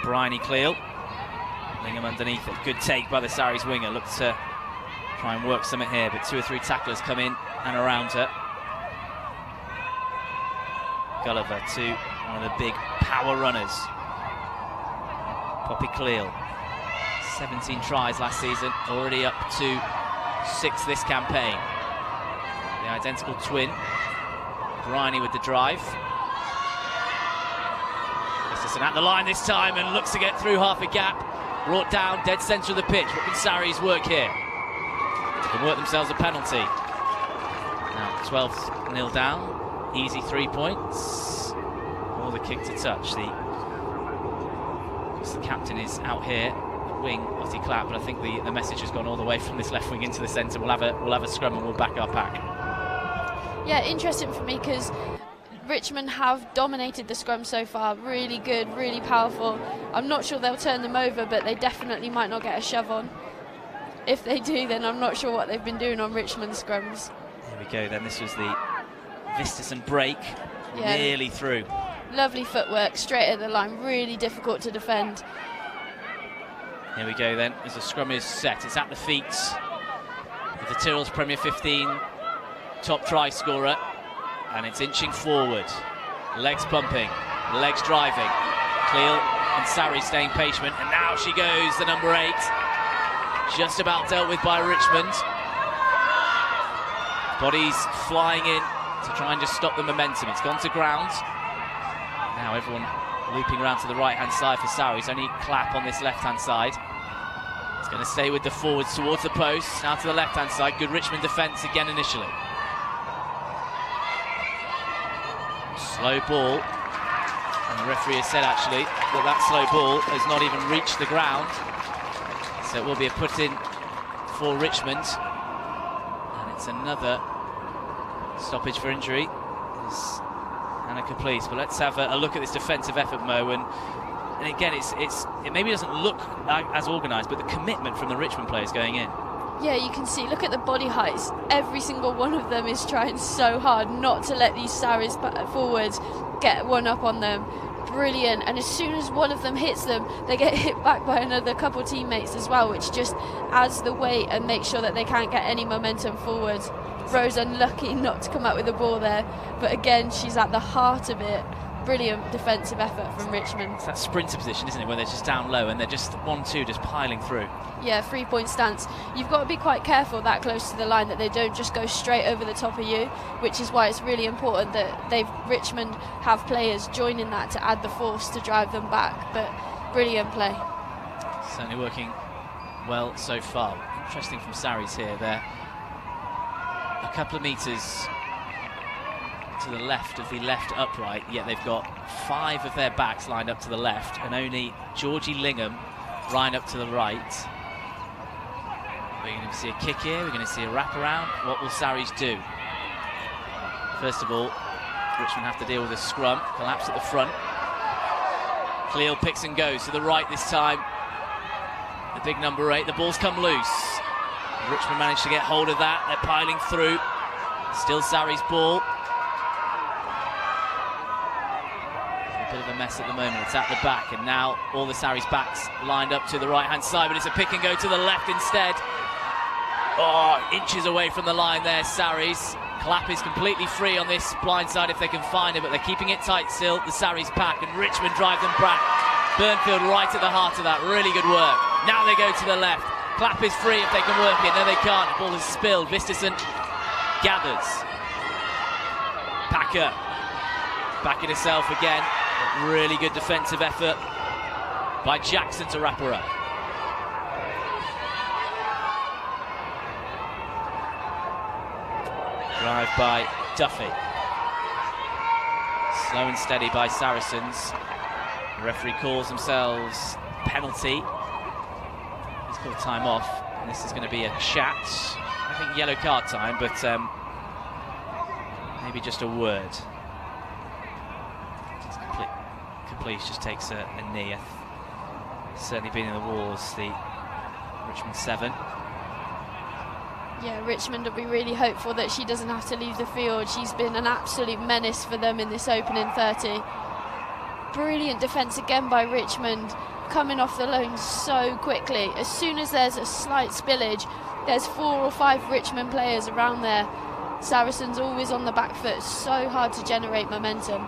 Bryony Cleal. Lingham underneath it. Good take by the Sarries winger. Looked to try and work something here, but 2 or 3 tacklers come in and around her. Gulliver to one of the big power runners. Poppy Cleal. 17 tries last season, already up to 6 this campaign. The identical twin. Bryony with the drive. Visterson at the line this time and looks to get through half a gap. Brought down, dead centre of the pitch. What can Sarries work here? They can work themselves a penalty. Now 12-0 down. Easy 3 points. Or the kick to touch. The captain is out here. Wing, Lottie Clapp, but I think the message has gone all the way from this left wing into the centre. We'll have a scrum and we'll back our pack. Yeah, interesting for me because Richmond have dominated the scrum so far. Really good, really powerful. I'm not sure they'll turn them over, but they definitely might not get a shove on. If they do, then I'm not sure what they've been doing on Richmond's scrums. Here we go then. This was the Visterson break. Yeah. Nearly through. Lovely footwork, straight at the line. Really difficult to defend. Here we go then, as the scrum is set. It's at the feet of the Tyrrells Premier 15 top try scorer, and it's inching forward. Legs pumping, legs driving. Cleal and Sarries staying patient, and now she goes, the number 8. Just about dealt with by Richmond. Bodies flying in to try and just stop the momentum. It's gone to ground. Now everyone looping around to the right-hand side for Sarries. Only Clapp on this left-hand side. It's going to stay with the forwards towards the post. Now to the left-hand side. Good Richmond defence again initially. Slow ball. And the referee has said actually that slow ball has not even reached the ground. So it will be a put-in for Richmond. And it's another stoppage for injury. Annika, please. But let's have a look at this defensive effort, Mo. And again, it maybe doesn't look as organised, but the commitment from the Richmond players going in. Yeah, you can see, look at the body heights. Every single one of them is trying so hard not to let these Sarries forwards get one up on them. Brilliant. And as soon as one of them hits them, they get hit back by another couple teammates as well, which just adds the weight and makes sure that they can't get any momentum forwards. Rose unlucky not to come out with the ball there, but again, she's at the heart of it. Brilliant defensive effort from Richmond. It's that sprinter position, isn't it, where they're just down low and they're just 1-2 just piling through. Yeah, 3-point stance. You've got to be quite careful that close to the line that they don't just go straight over the top of you, which is why it's really important that Richmond have players joining that to add the force to drive them back. But brilliant play. Certainly working well so far. Interesting from Sarries here. They're a couple of metres to the left of the left upright, yet they've got 5 of their backs lined up to the left and only Georgie Lingham lined up to the right. We're going to see a kick here, we're going to see a wraparound. What will Sarries do? First of all, Richmond have to deal with a scrum, collapse at the front. Cleal picks and goes to the right this time. The big number 8, the ball's come loose. Richmond managed to get hold of that, they're piling through. Still Sarri's ball. A bit of a mess at the moment. It's at the back, and now all the Sarri's backs lined up to the right-hand side, but it's a pick and go to the left instead. Oh, inches away from the line there, Sarri's. Clapp is completely free on this blind side if they can find it, but they're keeping it tight still, the Sarri's pack, and Richmond drive them back. Burnfield right at the heart of that. Really good work. Now they go to the left. Clapp is free if they can work it. No, they can't. The ball is spilled. Vistison gathers. Packer backing herself again. Really good defensive effort by Jackson to wrap her up. Drive by Duffy. Slow and steady by Saracens. The referee calls themselves penalty. He's called time off, and this is going to be a chat. I think yellow card time, but maybe just a word. Caplice just takes a knee. Certainly been in the wars, the Richmond 7. Yeah, Richmond will be really hopeful that she doesn't have to leave the field. She's been an absolute menace for them in this opening 30. Brilliant defence again by Richmond, coming off the loan so quickly. As soon as there's a slight spillage, there's 4 or 5 Richmond players around there. Saracens always on the back foot, so hard to generate momentum.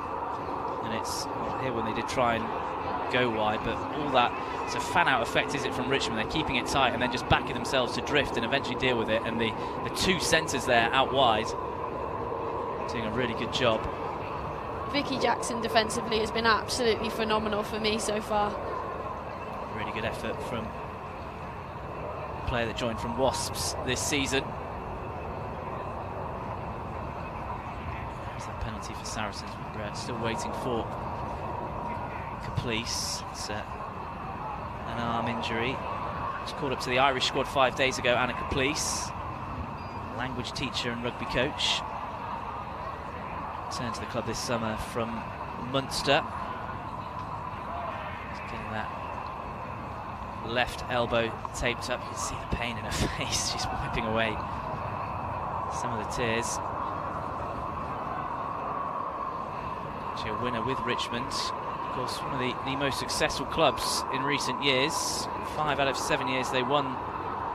And it's here when they did try and go wide, but all that, it's a fan-out effect, is it, from Richmond? They're keeping it tight and then just backing themselves to drift and eventually deal with it, and the 2 centres there out wide doing a really good job. Vicky Jackson defensively has been absolutely phenomenal for me so far. Really good effort from a player that joined from Wasps this season. There's that penalty for Saracens. We're still waiting for Caplice. It's an arm injury. Was called up to the Irish squad 5 days ago. Anna Caplice, language teacher and rugby coach, returned to the club this summer from Munster. Just getting that left elbow taped up. You can see the pain in her face. She's wiping away some of the tears. Actually a winner with Richmond. Of course, one of the most successful clubs in recent years. 5 out of 7 years they won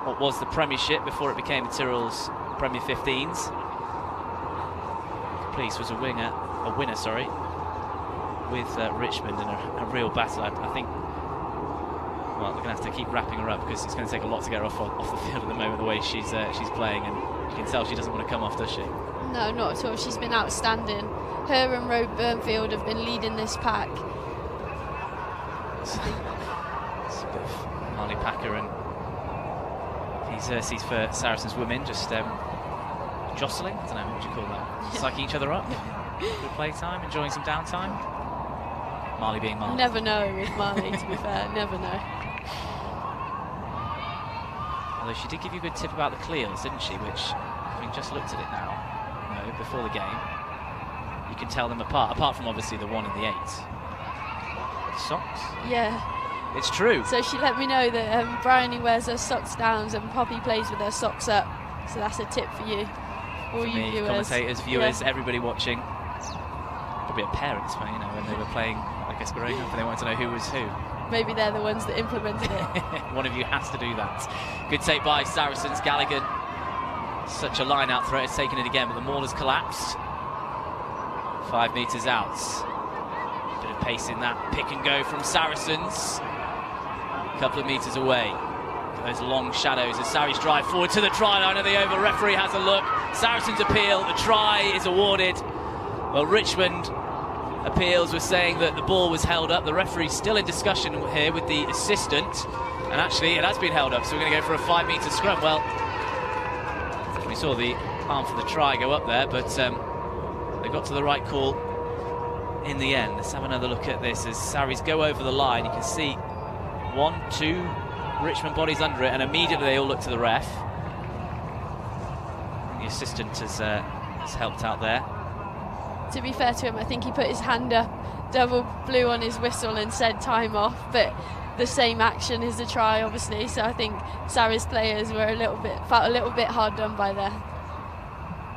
what was the Premiership before it became the Tyrrells Premier 15s. Caplice was a winner, with Richmond in a real battle. I think, well, we're going to have to keep wrapping her up because it's going to take a lot to get her off the field at the moment, the way she's playing, and you can tell she doesn't want to come off, does she? No, not at all. She's been outstanding. Her and Roe Burnfield have been leading this pack. It's a bit of Marley Packer and these jerseys for Saracens Women just jostling. I don't know, what would you call that? Psyching each other up? Good playtime, enjoying some downtime. Marley being Marley. Never know with Marley, to be fair. Never know. Although she did give you a good tip about the Cleals, didn't she? Which, having just looked at it now, before the game, you can tell them apart from obviously the 1 and the 8. Socks? Yeah. It's true. So she let me know that Bryony wears her socks down and Poppy plays with her socks up. So that's a tip for you. All you viewers. Commentators, viewers, everybody watching. Probably at parents, when they were playing, I guess, growing up, and they wanted to know who was who. Maybe they're the ones that implemented it. One of you has to do that. Good take by Saracens. Gallagher, such a line-out threat, has taken it again, but the maul has collapsed. 5 metres out. Bit of pace in that pick and go from Saracens. A couple of metres away. Those long shadows as Sarries drive forward to the try line of the over. Referee has a look. Saracens appeal. The try is awarded. Well, Richmond appeals was saying that the ball was held up. The referee's still in discussion here with the assistant. And actually, it has been held up, so we're going to go for a 5-metre scrum. Well, we saw the arm for the try go up there, but they got to the right call in the end. Let's have another look at this as Sarries go over the line. You can see 1, 2 Richmond bodies under it, and immediately they all look to the ref. And the assistant has helped out there. To be fair to him, I think he put his hand up, double blew on his whistle and said time off, but the same action is a try, obviously, so I think Sarries players were felt a little bit hard done by there.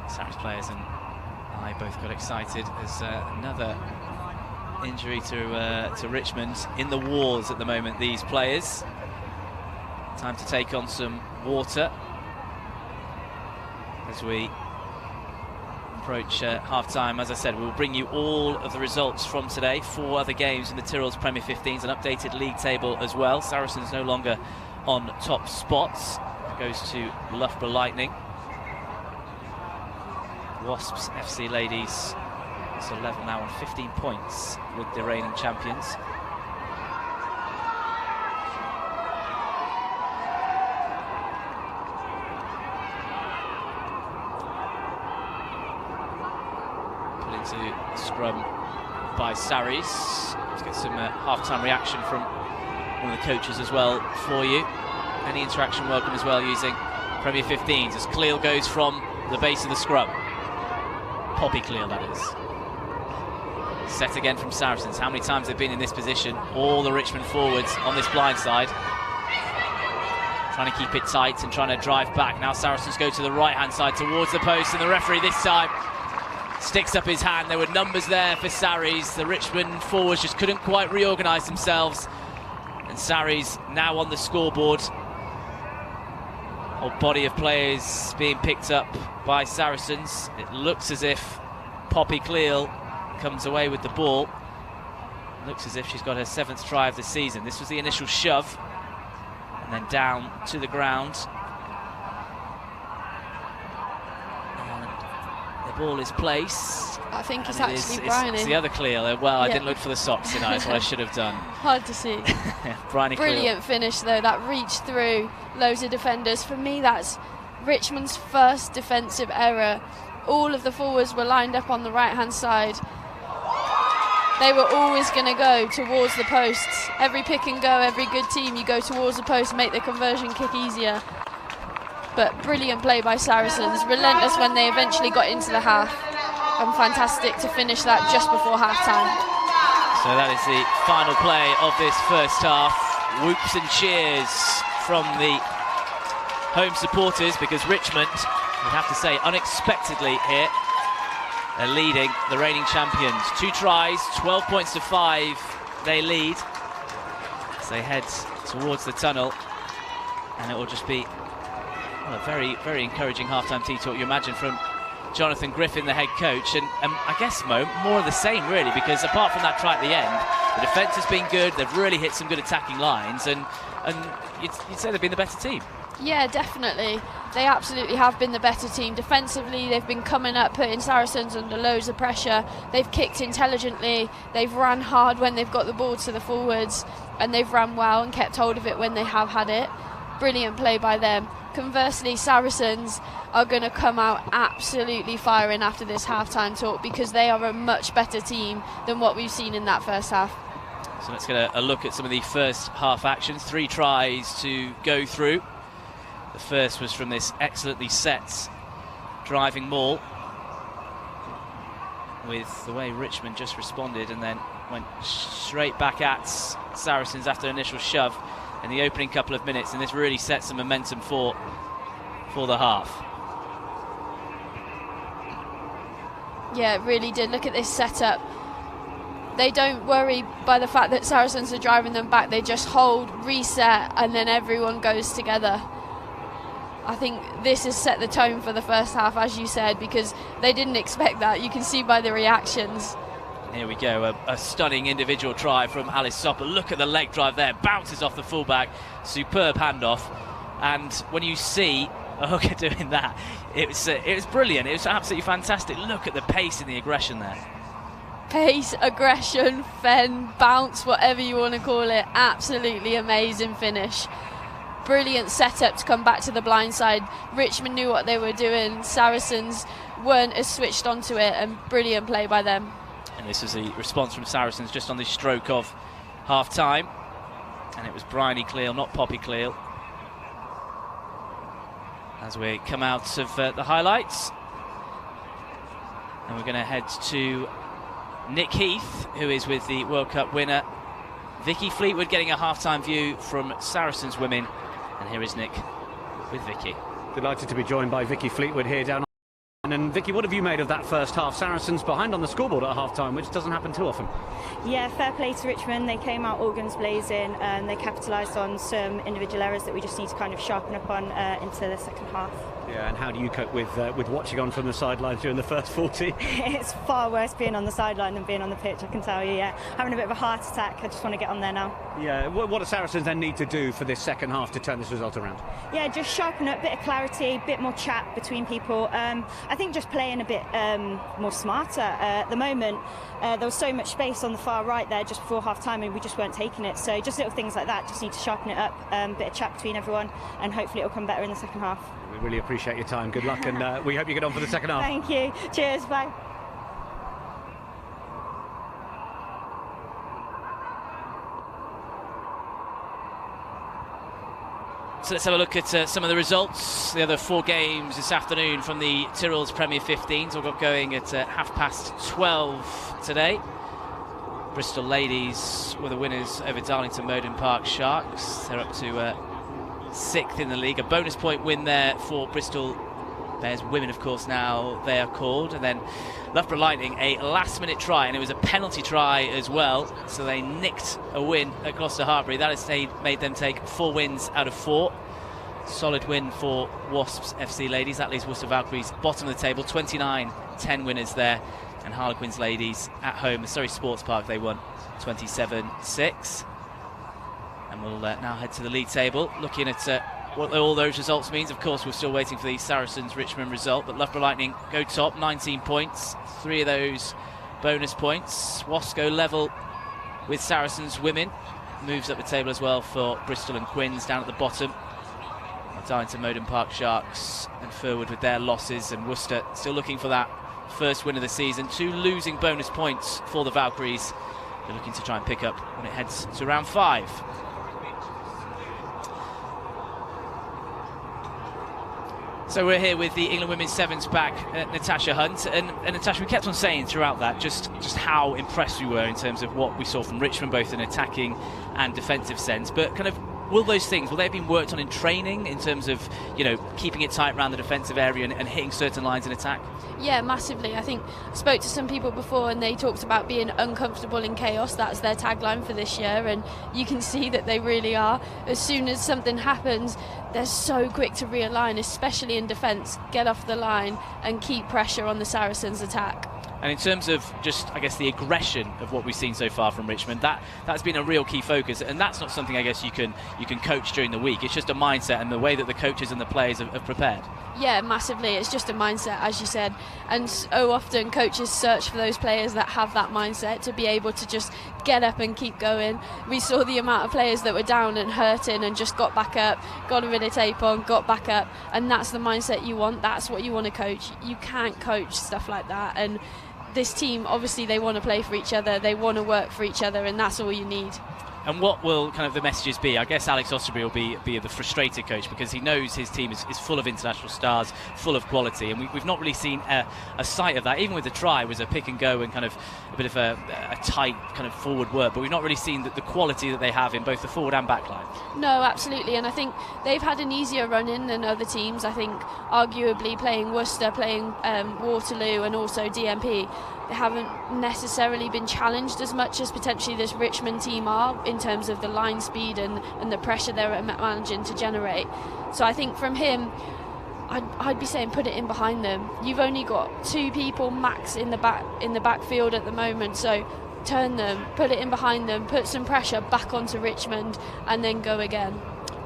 Sarac players and I both got excited as another injury to Richmond in the wars at the moment, these players. Time to take on some water as we approach half-time. As I said, we'll bring you all of the results from today. 4 other games in the Tyrrells Premier 15s, an updated league table as well. Saracens no longer on top spots. It goes to Loughborough Lightning. Wasps FC Ladies, it's 11 now on 15 points with the reigning champions. Put into scrum by Saracens. Let's get some half-time reaction from one of the coaches as well for you. Any interaction welcome as well using Premier 15s as Cleal goes from the base of the scrum. Poppy Cleal, that is. Set again from Saracens. How many times they've been in this position? All the Richmond forwards on this blind side. Trying to keep it tight and trying to drive back. Now Saracens go to the right-hand side towards the post, and the referee this time sticks up his hand. There were numbers there for Saracens. The Richmond forwards just couldn't quite reorganise themselves. And Saracens now on the scoreboard. Whole body of players being picked up by Saracens. It looks as if Poppy Cleal comes away with the ball. Looks as if she's got her 7th try of the season. This was the initial shove, and then down to the ground. And the ball is placed. I think it's actually Bryony. It's the other Cleal. Well, I didn't look for the socks tonight. That's what I should have done. Hard to see. Bryony Brilliant finish though, that reach through loads of defenders. For me, that's Richmond's first defensive error. All of the forwards were lined up on the right-hand side. They were always going to go towards the posts. Every pick and go, every good team, you go towards the post, make the conversion kick easier. But brilliant play by Saracens, relentless when they eventually got into the half, and fantastic to finish that just before half-time. So that is the final play of this first half. Whoops and cheers from the home supporters, because Richmond, we have to say, unexpectedly here, they're leading the reigning champions. 2 tries, 12 points to 5, they lead as they head towards the tunnel, and it will just be a very, very encouraging half-time tea talk, you imagine, from Jonathan Griffin, the head coach, and I guess, Mo, more of the same really, because apart from that try at the end, the defence has been good. They've really hit some good attacking lines, and you'd say they've been the better team. Yeah, definitely. They absolutely have been the better team. Defensively, they've been coming up, putting Saracens under loads of pressure. They've kicked intelligently. They've ran hard when they've got the ball to the forwards, and they've ran well and kept hold of it when they have had it. Brilliant play by them. Conversely, Saracens are going to come out absolutely firing after this half-time talk, because they are a much better team than what we've seen in that first half. So let's get a look at some of the first half actions. 3 tries to go through. The first was from this excellently set driving maul, with the way Richmond just responded and then went straight back at Saracens after initial shove in the opening couple of minutes, and this really set some momentum for the half. Yeah, it really did. Look at this setup. They don't worry by the fact that Saracens are driving them back. They just hold, reset, and then everyone goes together. I think this has set the tone for the first half, as you said, because they didn't expect that. You can see by the reactions. Here we go, a stunning individual try from Alice Sopper. Look at the leg drive there, bounces off the fullback, superb handoff. And when you see a hooker doing that, it was brilliant. It was absolutely fantastic. Look at the pace and the aggression there. Pace, aggression, fend, bounce, whatever you want to call it. Absolutely amazing finish. Brilliant setup to come back to the blind side. Richmond knew what they were doing. Saracens weren't as switched onto it, and brilliant play by them. And this was the response from Saracens just on the stroke of half-time. And it was Bryony Cleal, not Poppy Cleal. As we come out of the highlights. And we're going to head to Nick Heath, who is with the World Cup winner Vicky Fleetwood, getting a half-time view from Saracens Women. And here is Nick with Vicky. Delighted to be joined by Vicky Fleetwood here down And Vicky, what have you made of that first half? Saracens behind on the scoreboard at half-time, which doesn't happen too often. Yeah, fair play to Richmond. They came out all guns blazing and they capitalised on some individual errors that we just need to kind of sharpen up on into the second half. Yeah, and how do you cope with watching on from the sidelines during the first 40? It's far worse being on the sideline than being on the pitch, I can tell you, yeah. Having a bit of a heart attack, I just want to get on there now. Yeah, what do Saracens then need to do for this second half to turn this result around? Yeah, just sharpen up, bit of clarity, bit more chat between people. I think just playing a bit more smarter. At the moment, there was so much space on the far right there just before half-time and we just weren't taking it. So just little things like that, just need to sharpen it up, bit of chat between everyone, and hopefully it'll come better in the second half. We really appreciate your time. Good luck, and we hope you get on for the second half. Thank you. Cheers, bye. So let's have a look at some of the results. The other 4 games this afternoon from the Tyrrells Premier 15s all got going at 12:30 today. Bristol Ladies were the winners over Darlington Moden Park Sharks. They're up to 6th in the league. A bonus point win there for Bristol Bears Women, of course, now they are called. And then Loughborough Lightning, a last-minute try, and it was a penalty try as well. So they nicked a win at Gloucester Hartbury. That has made them take 4 wins out of 4. Solid win for Wasps FC Ladies. That leaves Worcester Valkyries bottom of the table, 29-10 winners there. And Harlequins Ladies at home, the Surrey Sports Park, they won 27-6. And we'll now head to the league table, looking at what all those results means. Of course, we're still waiting for the Saracens-Richmond result, but Loughborough Lightning go top, 19 points, 3 of those bonus points. Wasps go level with Saracens Women, moves up the table as well for Bristol and Quins down at the bottom. Darlington Moden Park Sharks and Furwood with their losses, and Worcester still looking for that first win of the season. 2 losing bonus points for the Valkyries. They're looking to try and pick up when it heads to round 5. So we're here with the England Women's Sevens back, Natasha Hunt, and Natasha, we kept on saying throughout that just how impressed we were in terms of what we saw from Richmond, both in attacking and defensive sense. But kind of, will they have been worked on in training in terms of, you know, keeping it tight around the defensive area and hitting certain lines in attack? Yeah, massively. I think I spoke to some people before and they talked about being uncomfortable in chaos. That's their tagline for this year, and you can see that they really are. As soon as something happens, they're so quick to realign, especially in defence, get off the line and keep pressure on the Saracens' attack. And in terms of just, I guess, the aggression of what we've seen so far from Richmond, that's been a real key focus, and that's not something I guess you can coach during the week. It's just a mindset and the way that the coaches and the players have prepared. Yeah, massively. It's just a mindset, as you said, and so often coaches search for those players that have that mindset to be able to just get up and keep going. We saw the amount of players that were down and hurting and just got back up, got a bit of tape on, got back up, and that's the mindset you want. That's what you want to coach. You can't coach stuff like that, and this team, obviously, they want to play for each other, they want to work for each other, and that's all you need. And what will kind of the messages be? I guess Alex Osterbury will be the frustrated coach, because he knows his team is full of international stars, full of quality, and we've not really seen a sight of that. Even with the try, it was a pick and go and kind of a bit of a tight kind of forward work, but we've not really seen the quality that they have in both the forward and back line. No, absolutely, and I think they've had an easier run in than other teams. I think arguably playing Worcester, playing Waterloo and also DMP, they haven't necessarily been challenged as much as potentially this Richmond team are in terms of the line speed and the pressure they're managing to generate. So I think from him, I'd be saying put it in behind them. You've only got 2 people max in the backfield at the moment, so turn them, put it in behind them, put some pressure back onto Richmond, and then go again.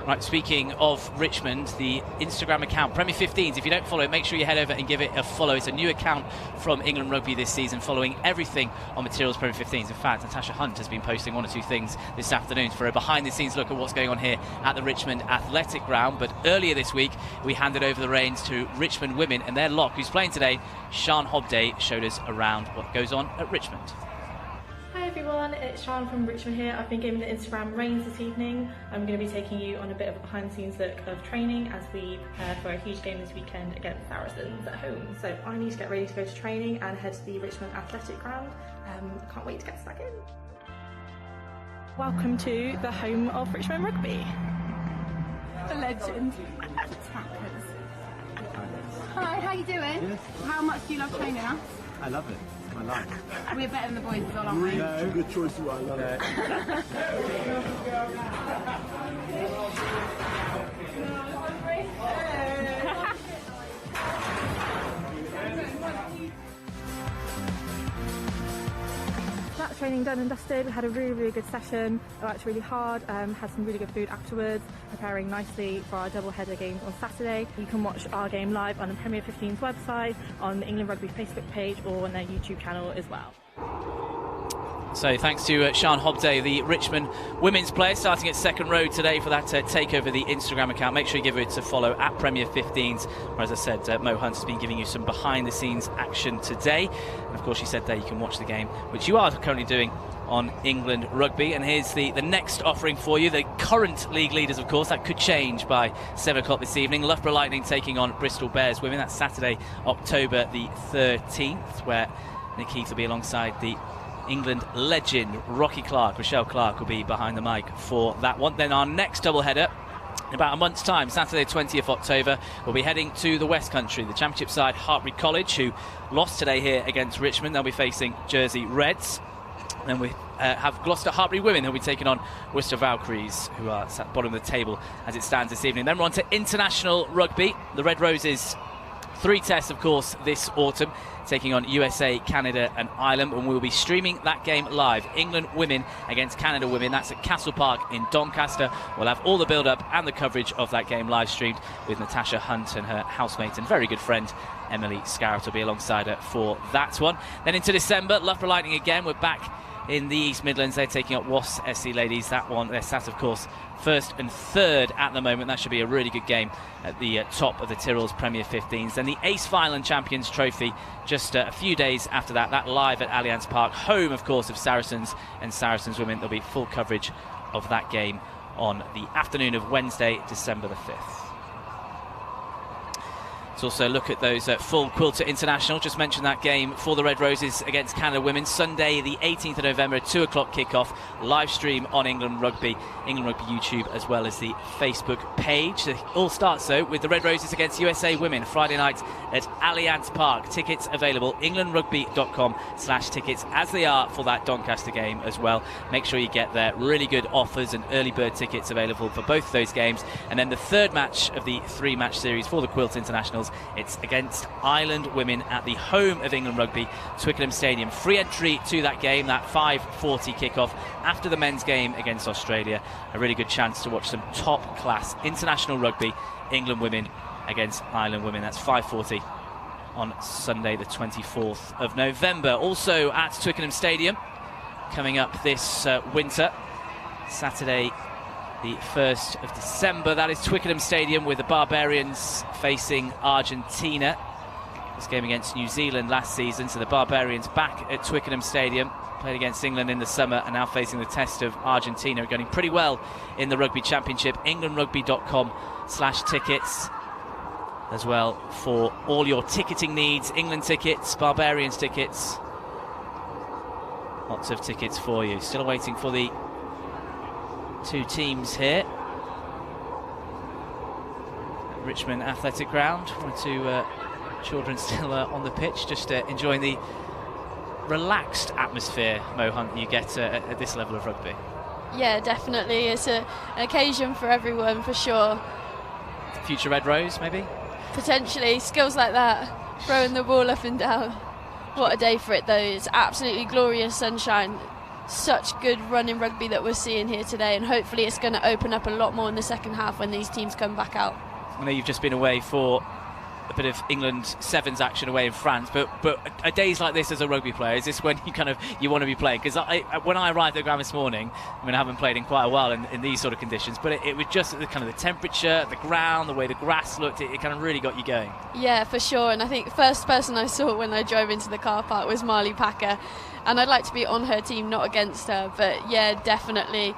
Right, speaking of Richmond, the Instagram account, Premier 15s, if you don't follow it, make sure you head over and give it a follow. It's a new account from England Rugby this season, following everything on Tyrrells Premier 15s. In fact, Natasha Hunt has been posting 1 or 2 things this afternoon for a behind-the-scenes look at what's going on here at the Richmond Athletic Ground. But earlier this week, we handed over the reins to Richmond Women, and their lock, who's playing today, Sian Hobday, showed us around what goes on at Richmond. Hi everyone, it's Sian from Richmond here. I've been given the Instagram reins this evening. I'm going to be taking you on a bit of a behind the scenes look of training as we prepare for a huge game this weekend against Saracens at home. So I need to get ready to go to training and head to the Richmond Athletic Ground. Can't wait to get stuck in. Welcome to the home of Richmond Rugby. A legend. Hi, how you doing? How much do you love training us? I love it. It's my life. We're better than the boys as well, aren't we? No. Good choice, I love it. That training done and dusted. We had a really good session. I worked really hard, had some really good food afterwards, preparing nicely for our double header games on Saturday. You can watch our game live on the Premier 15's website, on the England Rugby Facebook page, or on their YouTube channel as well. So thanks to Sian Hobday, the Richmond Women's player, starting at second row today for that takeover the Instagram account. Make sure you give it a follow at Premier 15s, where, as I said, Mo Hunt has been giving you some behind-the-scenes action today. And of course, she said there you can watch the game, which you are currently doing on England Rugby. And here's the next offering for you. The current league leaders, of course, that could change by 7 o'clock this evening. Loughborough Lightning taking on Bristol Bears Women. That's Saturday, October the 13th, where Nick Heath will be alongside the England legend Rocky Clark. Rochelle Clark will be behind the mic for that one. Then our next doubleheader in about a month's time, Saturday 20th October, we'll be heading to the West Country. The Championship side Hartbury College, who lost today here against Richmond, they'll be facing Jersey Reds. Then we have Gloucester Hartbury Women, who'll be taking on Worcester Valkyries, who are at the bottom of the table as it stands this evening. Then we're on to international rugby. The Red Roses, 3 tests, of course, this autumn, taking on USA, Canada and Ireland, and we'll be streaming that game live. England Women against Canada Women. That's at Castle Park in Doncaster. We'll have all the build-up and the coverage of that game live streamed with Natasha Hunt and her housemate and very good friend Emily Scarrett will be alongside her for that one. Then into December, Loughborough Lightning again. We're back in the East Midlands. They're taking up Wasps SC Ladies. That one, they're sat, of course, first and third at the moment. That should be a really good game at the top of the Tyrrells Premier 15s. Then the Ace Fireland Champions Trophy just a few days after that. That live at Allianz Park, home, of course, of Saracens and Saracens Women. There'll be full coverage of that game on the afternoon of Wednesday, December the 5th. Let's also look at those full Quilter International. Just mentioned that game for the Red Roses against Canada Women. Sunday the 18th of November, at 2 o'clock kickoff. Live stream on England Rugby YouTube, as well as the Facebook page. It all starts, though, with the Red Roses against USA Women, Friday night at Allianz Park. Tickets available, englandrugby.com/tickets, as they are for that Doncaster game as well. Make sure you get there. Really good offers and early bird tickets available for both of those games. And then the third match of the 3-match series for the Quilter Internationals, it's against Ireland Women at the home of England Rugby, Twickenham Stadium. Free entry to that game, that 5:40 kickoff after the men's game against Australia. A really good chance to watch some top-class international rugby. England Women against Ireland Women. That's 5:40 on Sunday the 24th of November. Also at Twickenham Stadium, coming up this winter, Saturday the 1st of December. That is Twickenham Stadium, with the Barbarians facing Argentina. This game against New Zealand last season, so the Barbarians back at Twickenham Stadium. Played against England in the summer and now facing the test of Argentina. Going pretty well in the Rugby Championship. englandrugby.com/tickets as well for all your ticketing needs. England tickets, Barbarians tickets. Lots of tickets for you. Still waiting for the 2 teams here at Richmond Athletic Ground. 1 or 2 children still on the pitch, just enjoying the relaxed atmosphere, Mo Hunt, you get at this level of rugby. Yeah, definitely. It's an occasion for everyone, for sure. Future Red Rose, maybe? Potentially. Skills like that, throwing the ball up and down. What a day for it, though. It's absolutely glorious sunshine. Such good running rugby that we're seeing here today, and hopefully it's going to open up a lot more in the second half when these teams come back out. I know you've just been away for a bit of England Sevens action away in France, but a days like this as a rugby player, is this when you want to be playing? Because when I arrived at the ground this morning, I mean, I haven't played in quite a while in these sort of conditions, but it was just the kind of the temperature, the ground, the way the grass looked, it kind of really got you going. Yeah, for sure. And I think the first person I saw when I drove into the car park was Marley Packer, and I'd like to be on her team, not against her. But yeah, definitely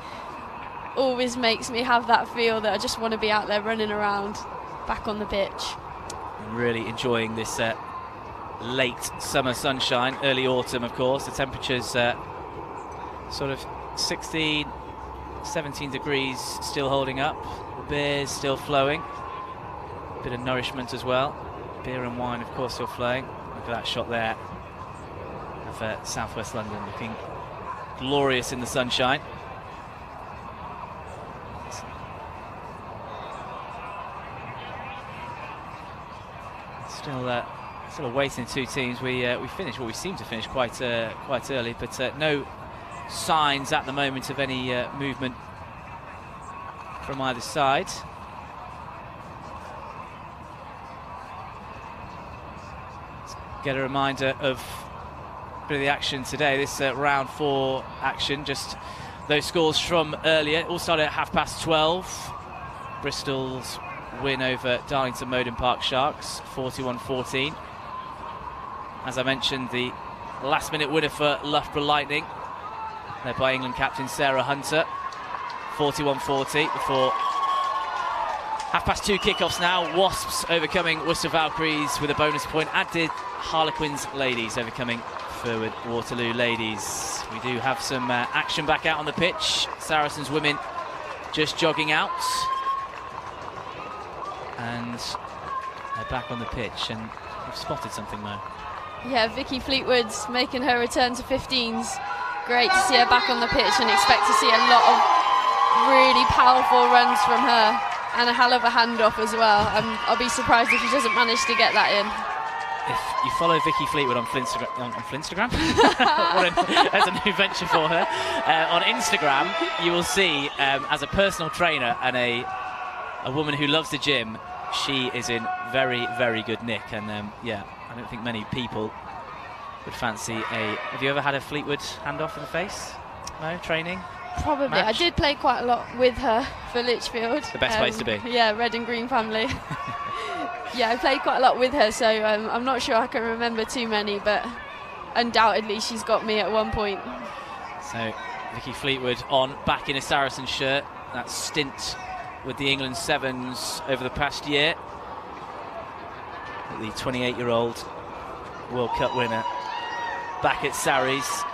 always makes me have that feel that I just want to be out there running around back on the pitch. I'm really enjoying this late summer sunshine, early autumn, of course. The temperatures sort of 16, 17 degrees, still holding up. The beer's still flowing. A bit of nourishment as well. Beer and wine, of course, still flowing. Look at that shot there of southwest London, looking glorious in the sunshine. Still awaiting two teams. We finished, well, we seem to finish quite early, but no signs at the moment of any movement from either side. Let's get a reminder of a bit of the action today. This round 4 action, just those scores from earlier. It all started at 12:30. Bristol's win over Darlington Moden Park Sharks, 41-14. As I mentioned, the last-minute winner for Loughborough Lightning, led by England captain Sarah Hunter, 41-40. Before 2:30 kickoffs now, Wasps overcoming Worcester Valkyries with a bonus point, as did Harlequins Ladies overcoming Furwood Waterloo Ladies. We do have some action back out on the pitch. Saracens Women just jogging out. And they're back on the pitch, and we've spotted something though. Yeah, Vicky Fleetwood's making her return to 15s. Great to see her back on the pitch, and expect to see a lot of really powerful runs from her, and a hell of a handoff as well. I'll be surprised if she doesn't manage to get that in. If you follow Vicky Fleetwood on Flinstagram, there's a new venture for her. On Instagram, you will see as a personal trainer and a woman who loves the gym, she is in very, very good nick. And yeah, I don't think many people would fancy a... Have you ever had a Fleetwood handoff in the face? No? Training? Probably. Match? I did play quite a lot with her for Lichfield. The best place to be. Yeah, red and green family. Yeah, I played quite a lot with her, so I'm not sure I can remember too many, but undoubtedly she's got me at one point. So Vicky Fleetwood back in a Saracen shirt. That stint with the England Sevens over the past year. The 28-year-old World Cup winner back at Sarries,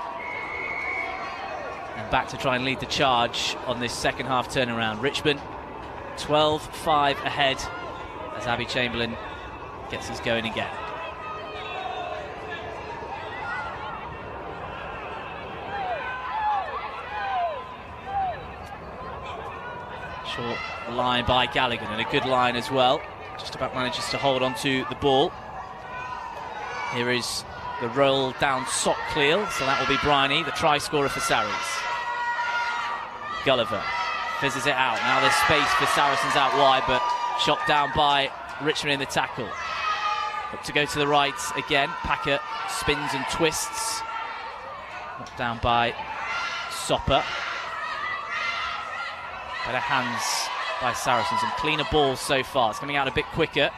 and back to try and lead the charge on this second half turnaround. Richmond 12-5 ahead as Abby Chamberlain gets us going again. Short line by Gallagher, and a good line as well. Just about manages to hold on to the ball. Here is the roll down sock cleal, so that will be Bryony, the try scorer for Sarries. Gulliver fizzes it out. Now there's space for Saracens out wide, but shot down by Richmond in the tackle. Look to go to the right again. Packer spins and twists. Knocked down by Sopper. Better hands by Saracens and cleaner balls so far. It's coming out a bit quicker.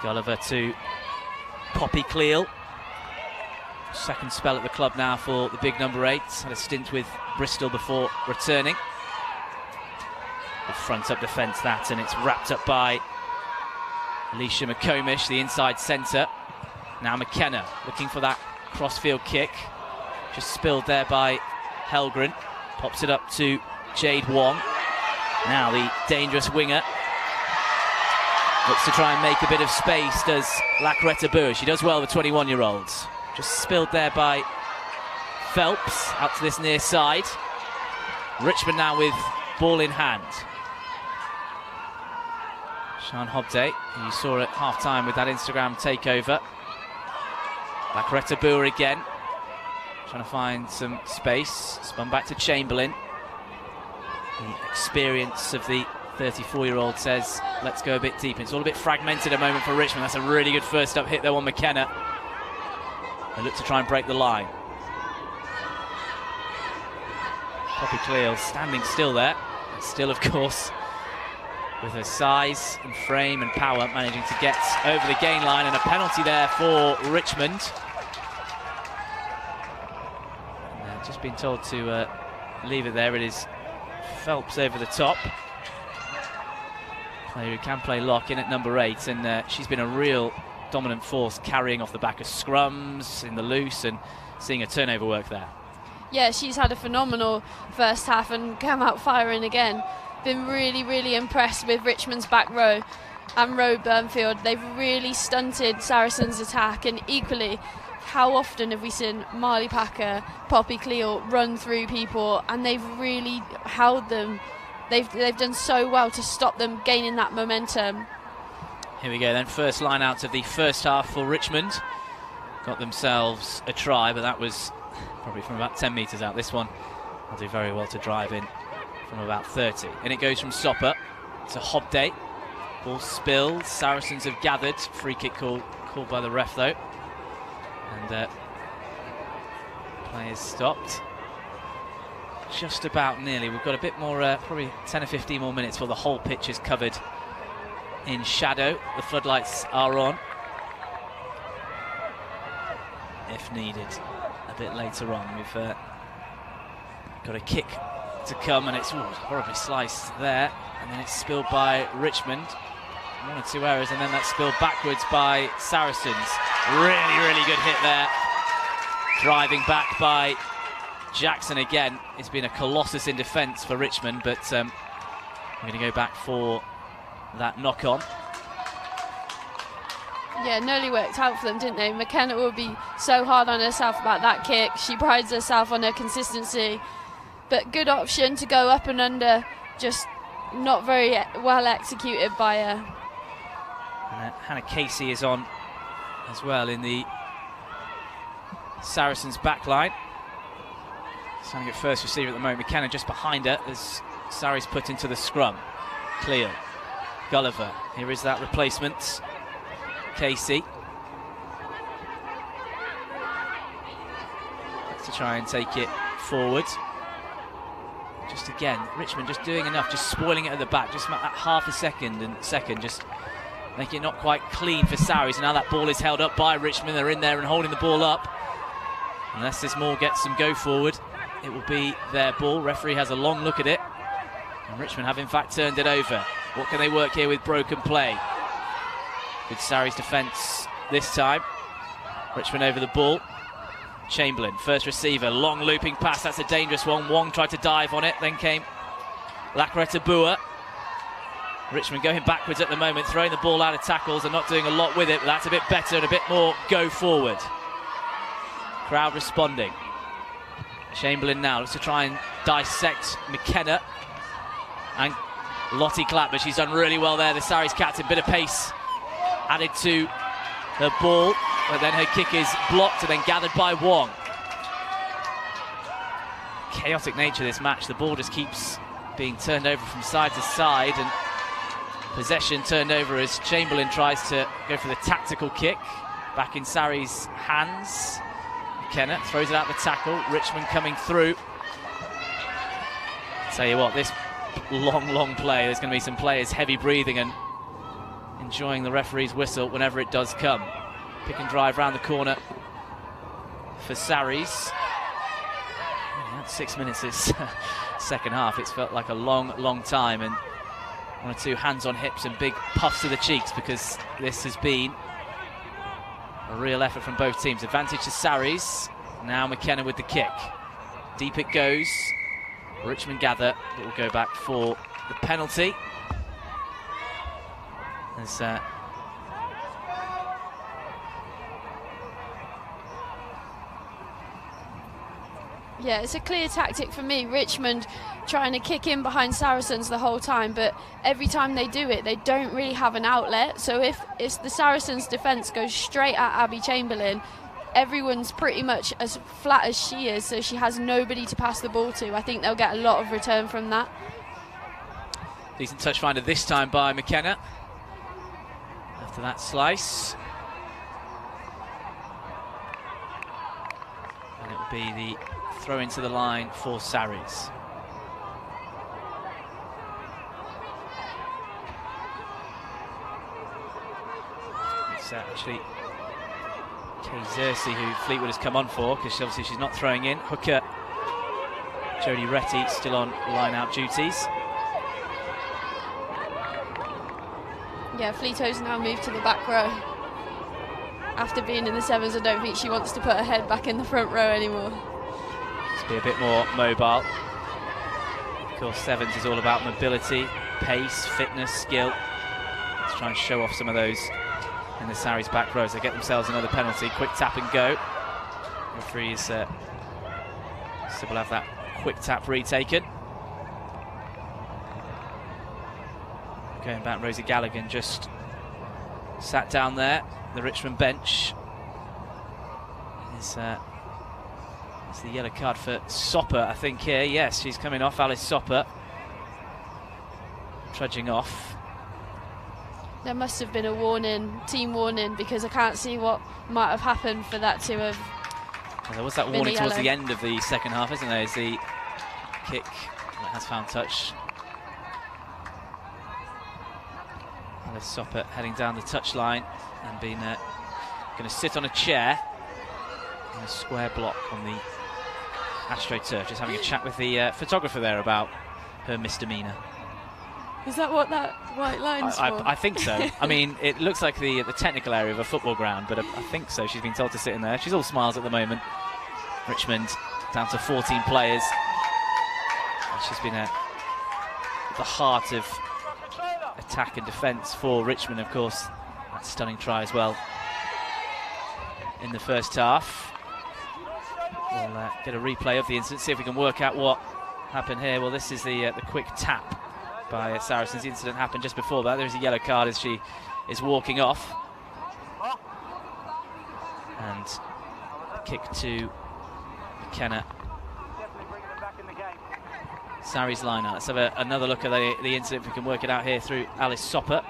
Gulliver to Poppy Cleal. Second spell at the club now for the big number 8. Had a stint with Bristol before returning. The front up defence that, and it's wrapped up by Alicia McComish, the inside centre. Now McKenna looking for that crossfield kick. Just spilled there by Helgren. Pops it up to Jade Wong. Now the dangerous winger looks to try and make a bit of space, does Lacretta Boer. She does well with 21-year-olds. Just spilled there by Phelps out to this near side. Richmond now with ball in hand. Sian Hobday, who you saw at half-time with that Instagram takeover. Lacretta Boer again, trying to find some space. Spun back to Chamberlain. The experience of the 34-year-old says, let's go a bit deeper. It's all a bit fragmented at the moment for Richmond. That's a really good first up hit there on McKenna. They look to try and break the line. Poppy Cleal standing still there. Still, of course, with her size and frame and power, managing to get over the gain line, and a penalty there for Richmond. And, just been told to leave it there. It is Phelps over the top. Player who can play lock in at number 8, and she's been a real dominant force, carrying off the back of scrums in the loose and seeing a turnover work there. Yeah, she's had a phenomenal first half and come out firing again. been really, really impressed with Richmond's back row and Roe Burnfield. They've really stunted Saracens' attack, and equally, how often have we seen Marley Packer, Poppy Cleal run through people, and they've really held them. They've done so well to stop them gaining that momentum. Here we go then, first line out of the first half for Richmond. Got themselves a try, but that was probably from about 10 metres out. This one will do very well to drive in from about 30. And it goes from stopper to Hobday. Ball spilled, Saracens have gathered. Free kick called by the ref though. And players stopped. Just about nearly. We've got a bit more, probably 10 or 15 more minutes before the whole pitch is covered in shadow. The floodlights are on, if needed, a bit later on. We've got a kick to come, and it's horribly sliced there, and then it's spilled by Richmond. 1 or 2 errors, and then that's spilled backwards by Saracens. Really, really good hit there. Driving back by Jackson again. It's been a colossus in defence for Richmond, but we're going to go back for that knock-on. Yeah, nearly worked out for them, didn't they? McKenna will be so hard on herself about that kick. She prides herself on her consistency, but good option to go up and under, just not very well executed by her. And Hannah Casey is on as well in the Saracens back line. Standing at first receiver at the moment. McKenna just behind her as Sarri's put into the scrum. Cleo, Gulliver, here is that replacement. Casey. To try and take it forward. Just again, Richmond just doing enough, just spoiling it at the back, just about that half a second and just making it not quite clean for Sarries. And now that ball is held up by Richmond. They're in there and holding the ball up. Unless this Moore gets some go forward, it will be their ball. Referee has a long look at it. And Richmond have in fact turned it over. What can they work here with broken play? Good Sarries defence this time. Richmond over the ball. Chamberlain, first receiver, long looping pass, that's a dangerous one. Wong tried to dive on it, then came Lakreta Bua. Richmond going backwards at the moment, throwing the ball out of tackles and not doing a lot with it, but that's a bit better and a bit more go forward. Crowd responding. Chamberlain now looks to try and dissect McKenna and Lottie Clapper. She's done really well there, the Sarries captain. Bit of pace added to her ball, but then her kick is blocked and then gathered by Wong. Chaotic nature of this match. The ball just keeps being turned over from side to side, and possession turned over as Chamberlain tries to go for the tactical kick. Back in Sarri's hands. McKenna throws it out the tackle. Richmond coming through. Tell you what, this long play, there's going to be some players heavy breathing and enjoying the referee's whistle whenever it does come. Pick and drive round the corner for Sarries. 6 minutes this second half. It's felt like a long time, and 1 or 2 hands on hips and big puffs to the cheeks, because this has been a real effort from both teams. Advantage to Sarries. Now McKenna with the kick. Deep it goes. Richmond gather, but will go back for the penalty. As yeah, it's a clear tactic for me. Richmond trying to kick in behind Saracens the whole time, but every time they do it, they don't really have an outlet. So if it's the Saracens' defence goes straight at Abby Chamberlain, everyone's pretty much as flat as she is, so she has nobody to pass the ball to. I think they'll get a lot of return from that. Decent touch finder this time by McKenna. After that slice. And it will be the throw into the line for Sarries. It's actually Kay Xerxes who Fleetwood has come on for, because obviously she's not throwing in. Hooker, Jodie Retty still on line-out duties. Yeah, Fleeto's now moved to the back row. After being in the sevens, I don't think she wants to put her head back in the front row anymore. Be a bit more mobile. course, sevens is all about mobility, pace, fitness, skill. Let's try and show off some of those in the Sarries back rows. They get themselves another penalty. Quick tap and go. Referees still will have that quick tap retaken. Going back, Rosie Gallagher just sat down there. The Richmond bench. It's the yellow card for Soper, I think, here. Yes, she's coming off, Alice Soper. Trudging off. There must have been a warning, team warning, because I can't see what might have happened for that to have. Well, there was that warning towards the end of the second half, isn't there? As the kick has found touch. Alice Soper heading down the touchline and being going to sit on a chair in a square block on the AstroTurf, just having a chat with the photographer there about her misdemeanour. Is that what that white line's for? I think so. I mean, it looks like the technical area of a football ground, but I think so. She's been told to sit in there. She's all smiles at the moment. Richmond down to 14 players. And she's been at the heart of attack and defence for Richmond, of course. That stunning try as well in the first half. We'll get a replay of the incident, see if we can work out what happened here. Well, this is the quick tap by Saracens. The incident happened just before that. There's a yellow card as she is walking off. And a kick to McKenna. Sarries line out. Let's have another look at the incident, if we can work it out here through Alice Soper.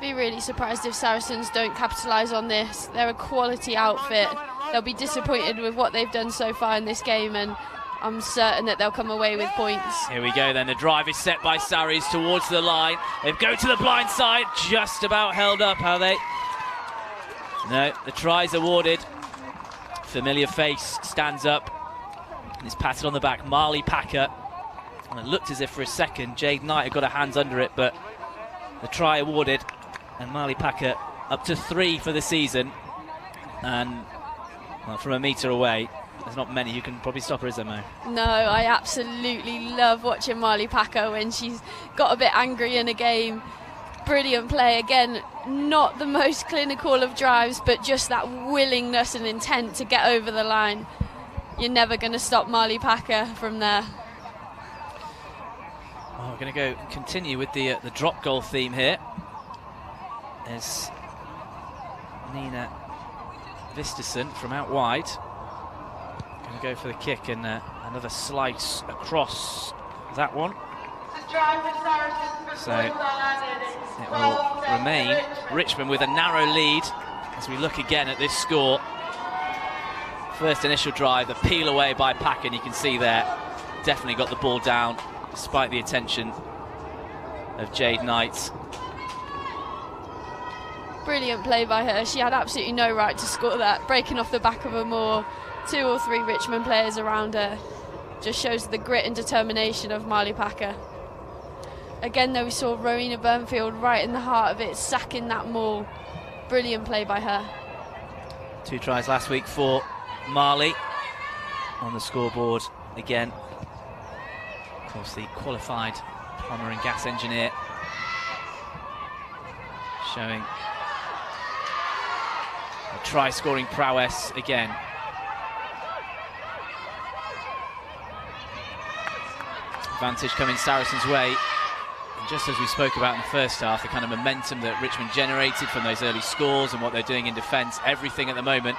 Be really surprised if Saracens don't capitalise on this. They're a quality outfit. They'll be disappointed with what they've done so far in this game, and I'm certain that they'll come away with points. Here we go then, the drive is set by Sarries towards the line. They go to the blind side, just about held up, are they? No, the try's awarded. Familiar face stands up and is patted on the back. Marley Packer. And it looked as if for a second Jade Knight had got her hands under it, but the try awarded, and Marley Packer up to 3 for the season. And well, from a metre away, there's not many who can probably stop her, is there, Mo? No, I absolutely love watching Marley Packer when she's got a bit angry in a game. Brilliant play. Again, not the most clinical of drives, but just that willingness and intent to get over the line. You're never going to stop Marley Packer from there. Well, we're going to continue with the drop goal theme here. There's Nina Visterson from out wide. Going to go for the kick, and another slice across that one. So it will remain Richmond with a narrow lead as we look again at this score. First initial drive, the peel away by Packer, and you can see there, definitely got the ball down despite the attention of Jade Knight. Brilliant play by her. She had absolutely no right to score that, breaking off the back of her more. 2 or 3 Richmond players around her. Just shows the grit and determination of Marley Packer. Again, though, we saw Rowena Burnfield right in the heart of it, sacking that maul. Brilliant play by her. 2 tries last week for Marley on the scoreboard again. Of course, the qualified plumber and gas engineer showing a try-scoring prowess again. Advantage coming Saracens' way. And just as we spoke about in the first half, the kind of momentum that Richmond generated from those early scores and what they're doing in defence, everything at the moment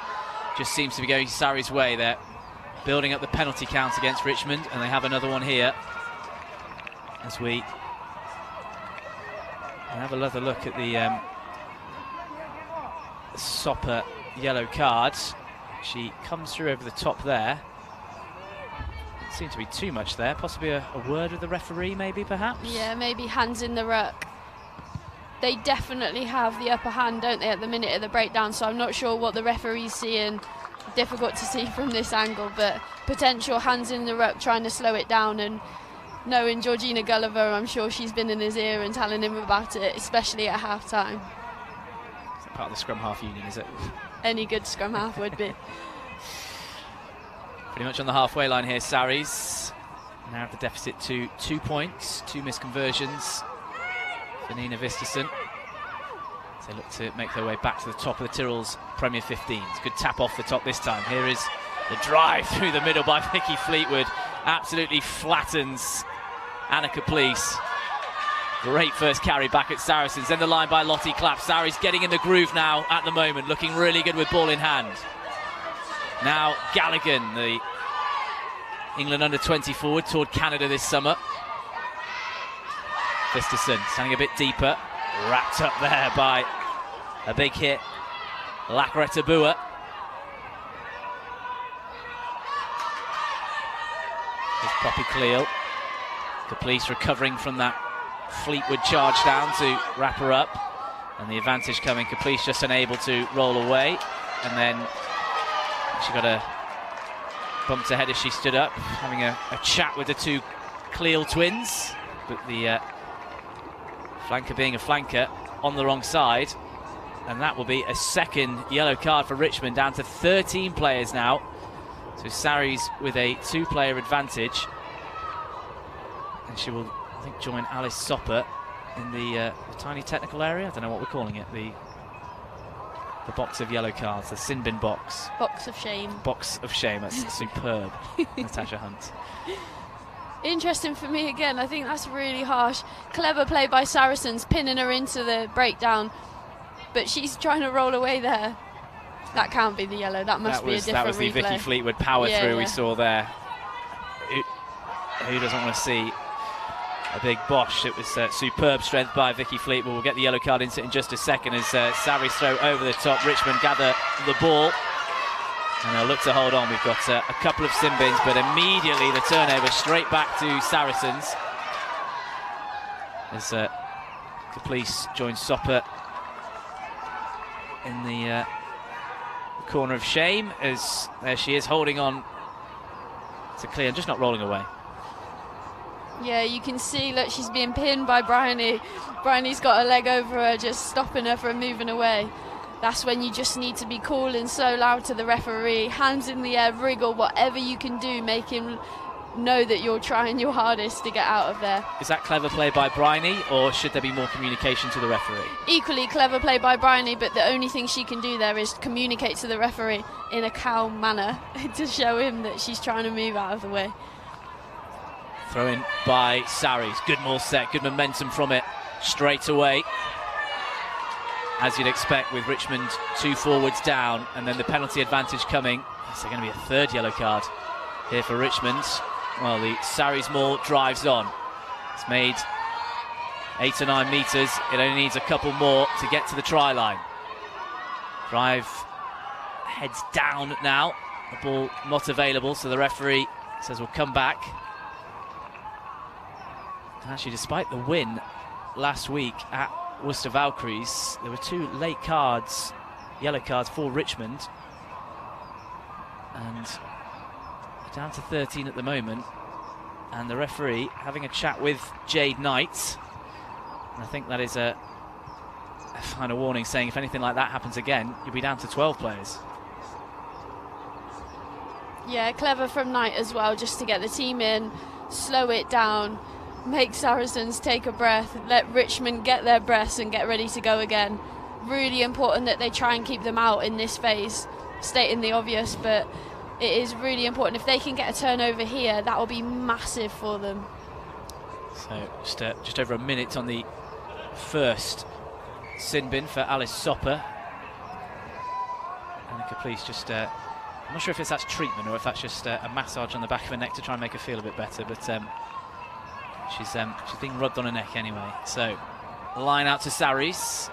just seems to be going Sarries' way. They're building up the penalty count against Richmond, and they have another one here. As we have another look at the Soper yellow card. She comes through over the top there. Didn't seem to be too much there. Possibly a word with the referee, maybe, perhaps? Yeah, maybe hands in the ruck. They definitely have the upper hand, don't they, at the minute of the breakdown, so I'm not sure what the referee's seeing. Difficult to see from this angle, but potential hands in the ruck, trying to slow it down. And knowing Georgina Gulliver, I'm sure she's been in his ear and telling him about it, especially at half-time. Is that part of the scrum half union, is it? Any good scrum half would be. Pretty much on the halfway line here, Sarries. Now at the deficit to 2 points, 2 missed conversions for Nina Vistesen. They look to make their way back to the top of the Tyrrells Premier 15s. Good tap off the top this time. Here is the drive through the middle by Vicky Fleetwood. Absolutely flattens Anna Caplice. Great first carry back at Saracens. Then the line by Lottie Clapp. Sarries getting in the groove now at the moment, looking really good with ball in hand. Now Galligan, the England under-20 forward, toured Canada this summer. Vistesen standing a bit deeper. Wrapped up there by a big hit. Lakreta Bua. Here's Poppy Cleal. Caplice recovering from that Fleetwood charge down to wrap her up. And the advantage coming. Caplice just unable to roll away. And then she got a bumped her head as she stood up, having a chat with the two Cleal twins. But the flanker being a flanker on the wrong side, and that will be a second yellow card for Richmond, down to 13 players now. So Sarries with a 2-player advantage, and she will, I think, join Alice Sopper in the tiny technical area. I don't know what we're calling it, the box of yellow cards, the sin bin box. Box of shame. Box of shame, that's superb. Natasha Hunt. Interesting for me again. I think that's really harsh. Clever play by Saracens, pinning her into the breakdown, but she's trying to roll away there. That can't be the yellow. That must be a different That was the replay. Vicky Fleetwood power through we saw there. Who doesn't want to see a big bosh? It was superb strength by Vicky Fleetwood. We'll get the yellow card into it in just a second as Sarries throw over the top. Richmond gather the ball. And they'll look to hold on. We've got a couple of sin bins, but immediately the turnover straight back to Saracens. As Caplice joins Sopper in the corner of shame, as there she is holding on to Clear and just not rolling away. Yeah, you can see that she's being pinned by Bryony. Bryony's got a leg over her, just stopping her from moving away. That's when you just need to be calling so loud to the referee, hands in the air, wriggle, whatever you can do, make him know that you're trying your hardest to get out of there. Is that clever play by Bryony, or should there be more communication to the referee? Equally clever play by Bryony, but the only thing she can do there is communicate to the referee in a calm manner to show him that she's trying to move out of the way. Throw in by Sarries. Good maul set, good momentum from it straight away. As you'd expect with Richmond 2 forwards down, and then the penalty advantage coming. Is there going to be a third yellow card here for Richmond? Well, the Sarries maul drives on. It's made 8 or 9 metres. It only needs a couple more to get to the try line. Drive heads down now. The ball not available, so the referee says we'll come back. Actually, despite the win last week at Worcester Valkyries, there were 2 late cards, yellow cards for Richmond, and down to 13 at the moment, and the referee having a chat with Jade Knight, and I think that is a final warning saying if anything like that happens again, you'll be down to 12 players. Yeah, clever from Knight as well, just to get the team in, slow it down, make Saracens take a breath, let Richmond get their breaths and get ready to go again. Really important that they try and keep them out in this phase, stating the obvious, but it is really important. If they can get a turnover here, that will be massive for them. So just over a minute on the first sin bin for Alice Sopper. And Caplice just, I'm not sure if that's treatment or if that's just a massage on the back of her neck to try and make her feel a bit better, but she's being rubbed on her neck anyway. So, line out to Sarries.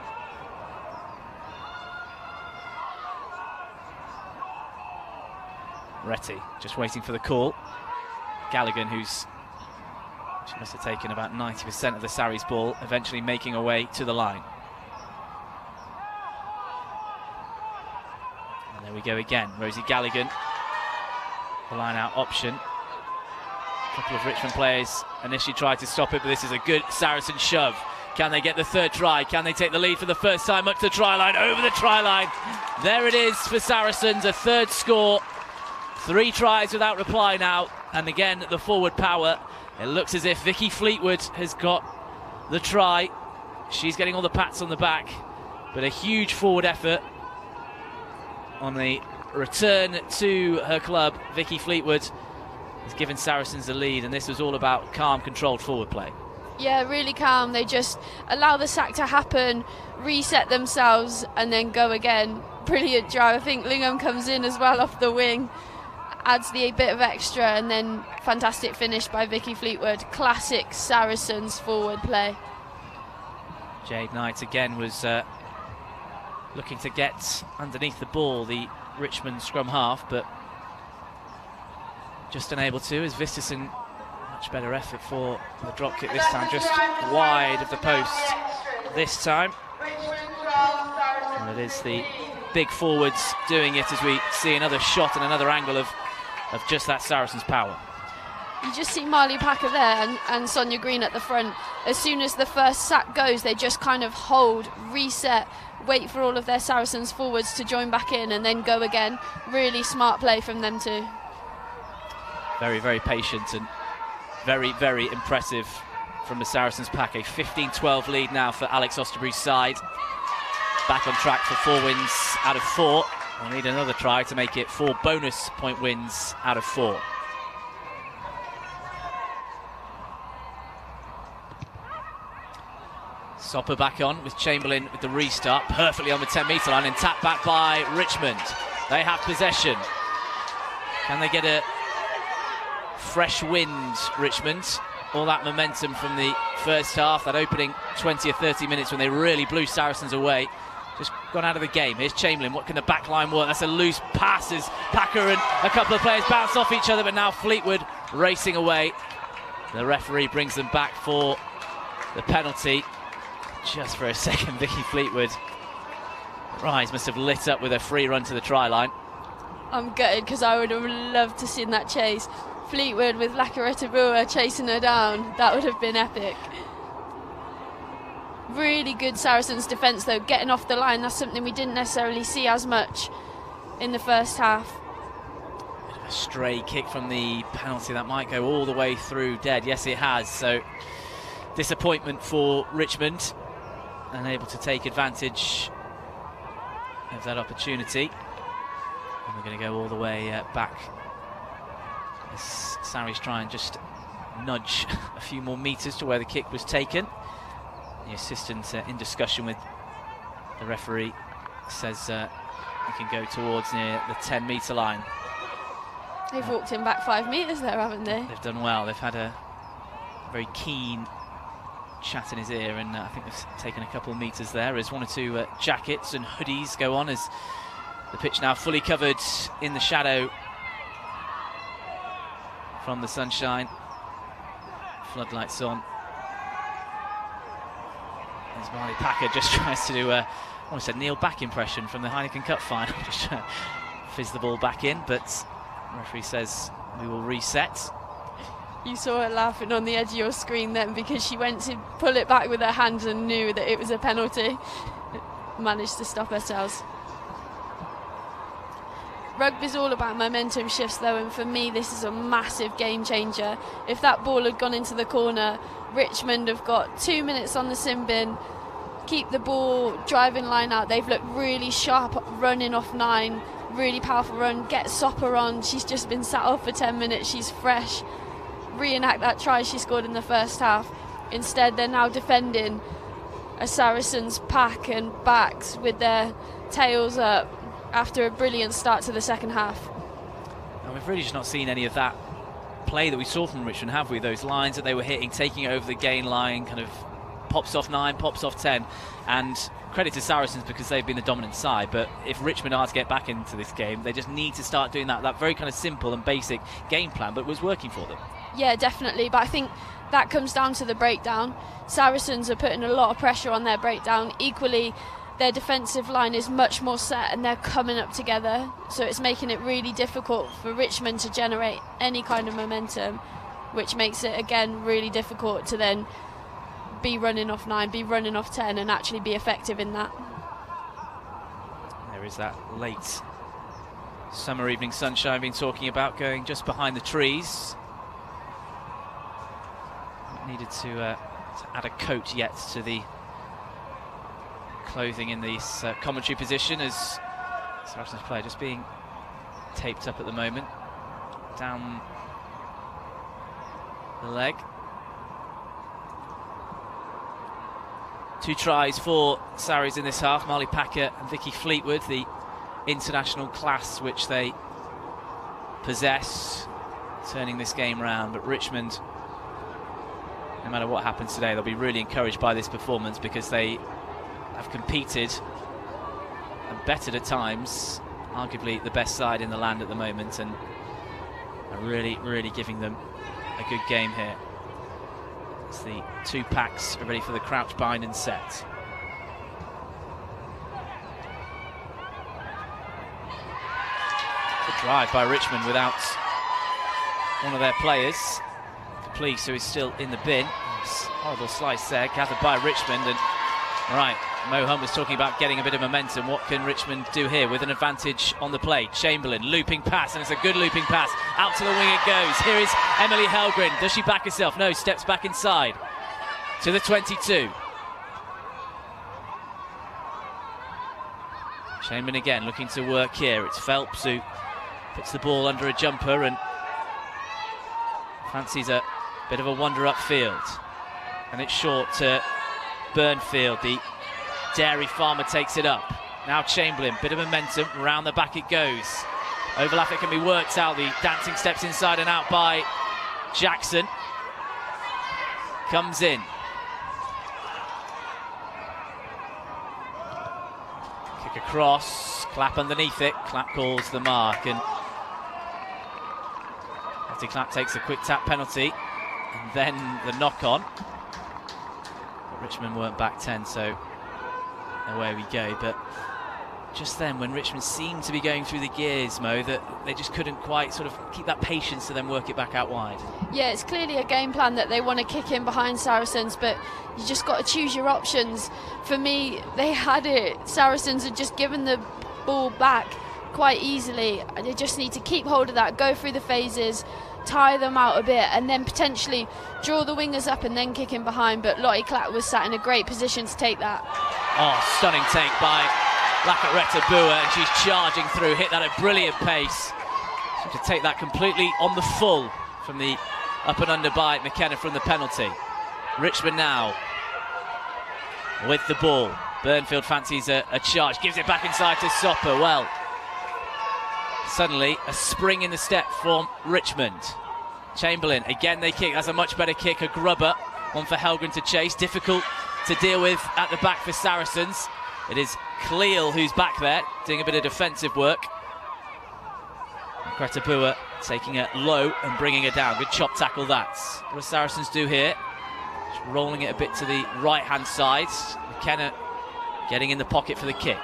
Retty just waiting for the call. Galligan, she must have taken about 90% of the Sarries ball, eventually making her way to the line. And there we go again. Rosie Galligan, the line out option. A couple of Richmond players initially tried to stop it, but this is a good Saracen shove. Can they get the third try? Can they take the lead for the first time up to the try line? Over the try line. There it is for Saracens, a third score 3 tries without reply now, and again the forward power. It looks as if Vicky Fleetwood has got the try. She's getting all the pats on the back, but a huge forward effort on the return to her club. Vicky Fleetwood has given Saracens the lead, and this was all about calm, controlled forward play. Yeah, really calm. They just allow the sack to happen, reset themselves, and then go again. Brilliant drive. I think Lingham comes in as well off the wing, adds the bit of extra, and then fantastic finish by Vicky Fleetwood. Classic Saracens forward play. Jade Knight again was looking to get underneath the ball, the Richmond scrum half, but just unable to, as Visterson, much better effort for the drop kick this time, just wide of the post this time. And it is the big forwards doing it, as we see another shot and another angle of just that Saracens power. You just see Marley Packer there and Sonia Green at the front. As soon as the first sack goes, they just kind of hold, reset, wait for all of their Saracens forwards to join back in and then go again. Really smart play from them too. Very, very patient and very, very impressive from the Saracens pack. A 15-12 lead now for Alex Osterbury's side. Back on track for 4 wins out of 4. We'll need another try to make it 4 bonus point wins out of 4. Sopper back on with Chamberlain with the restart, perfectly on the 10-metre line and tapped back by Richmond. They have possession. Can they get a fresh wind, Richmond? All that momentum from the first half, that opening 20 or 30 minutes when they really blew Saracens away, just gone out of the game. Here's Chamberlain, what can the back line work? That's a loose pass as Packer and a couple of players bounce off each other, but now Fleetwood racing away. The referee brings them back for the penalty. Just for a second, Vicky Fleetwood, Rise must have lit up with a free run to the try line. I'm gutted because I would have loved to see that chase. Fleetwood with Lakaretabua chasing her down. That would have been epic. Really good Saracens defence though, getting off the line. That's something we didn't necessarily see as much in the first half. Bit of a stray kick from the penalty that might go all the way through dead. Yes, it has. So disappointment for Richmond, unable to take advantage of that opportunity. And we're going to go all the way back as Sarries try and just nudge a few more metres to where the kick was taken. The assistant in discussion with the referee says we can go towards near the 10-metre line. They've walked him back 5 metres there, haven't they? They've done well. They've had a very keen chat in his ear, and I think they've taken a couple of metres there as 1 or 2 jackets and hoodies go on as the pitch now fully covered in the shadow from the sunshine. Floodlights on. As Marley Packer just tries to do almost a Neil Back impression from the Heineken Cup final. Just trying to fizz the ball back in, but the referee says we will reset. You saw her laughing on the edge of your screen then because she went to pull it back with her hands and knew that it was a penalty. Managed to stop herself. Rugby's all about momentum shifts though, and for me this is a massive game changer. If that ball had gone into the corner, Richmond have got 2 minutes on the sin bin, keep the ball, driving line out. They've looked really sharp running off 9, really powerful run, get Sopper on. She's just been sat off for 10 minutes, she's fresh. Reenact that try she scored in the first half. Instead they're now defending a Saracens pack and backs with their tails up after a brilliant start to the second half. And we've really just not seen any of that play that we saw from Richmond, have we? Those lines that they were hitting, taking over the gain line, kind of pops off 9, pops off 10, and credit to Saracens because they've been the dominant side, but if Richmond are to get back into this game, they just need to start doing that very kind of simple and basic game plan, but was working for them. Yeah, definitely, but I think that comes down to the breakdown. Saracens are putting a lot of pressure on their breakdown. Equally, their defensive line is much more set and they're coming up together, so it's making it really difficult for Richmond to generate any kind of momentum, which makes it again really difficult to then be running off 9, be running off 10 and actually be effective in that. There is that late Summer evening sunshine been talking about, going just behind the trees. Not needed to add a coat yet to the clothing in this commentary position, as Saracens player just being taped up at the moment, down the leg. 2 tries for Sarries in this half. Marley Packer and Vicky Fleetwood, the international class which they possess, turning this game round. But Richmond, no matter what happens today, they'll be really encouraged by this performance, because they have competed and bettered at times, arguably the best side in the land at the moment, and are really giving them a good game here. As the 2 packs are ready for the crouch, bind and set. Good drive by Richmond without one of their players. Police, who is still in the bin. Horrible slice there, gathered by Richmond. And right, Mo Hunt was talking about getting a bit of momentum. What can Richmond do here with an advantage on the play? Chamberlain, looping pass, and it's a good looping pass. Out to the wing it goes. Here is Emily Helgren. Does she back herself? No, steps back inside to the 22. Chamberlain again looking to work here. It's Phelps who puts the ball under a jumper and fancies a bit of a wander upfield. And it's short to Burnfield. The dairy farmer takes it up. Now Chamberlain, bit of momentum, round the back it goes. Overlap, it can be worked out. The dancing steps inside and out by Jackson. Comes in. Kick across, Clapp underneath it. Clapp calls the mark, and after Clapp takes a quick tap penalty, and then the knock on. But Richmond weren't back 10, so away we go. But just then, when Richmond seemed to be going through the gears, Mo, that they just couldn't quite sort of keep that patience to then work it back out wide. Yeah, it's clearly a game plan that they want to kick in behind Saracens, but you just got to choose your options. For me, they had it. Saracens had just given the ball back quite easily. They just need to keep hold of that, go through the phases, tire them out a bit, and then potentially draw the wingers up and then kick in behind. But Lottie Clapp was sat in a great position to take that. Oh, stunning take by Lakareta Bua, and she's charging through, hit that at brilliant pace. So to take that completely on the full from the up and under by McKenna from the penalty. Richmond now with the ball. Burnfield fancies a charge, gives it back inside to Sopper. Well, suddenly a spring in the step from Richmond. Chamberlain, again they kick, that's a much better kick, a grubber, one for Helgren to chase, difficult to deal with at the back for Saracens. It is Cleal who's back there, doing a bit of defensive work. Kretabua taking it low and bringing it down. Good chop tackle that. What do Saracens do here? Just rolling it a bit to the right-hand side. McKenna getting in the pocket for the kick.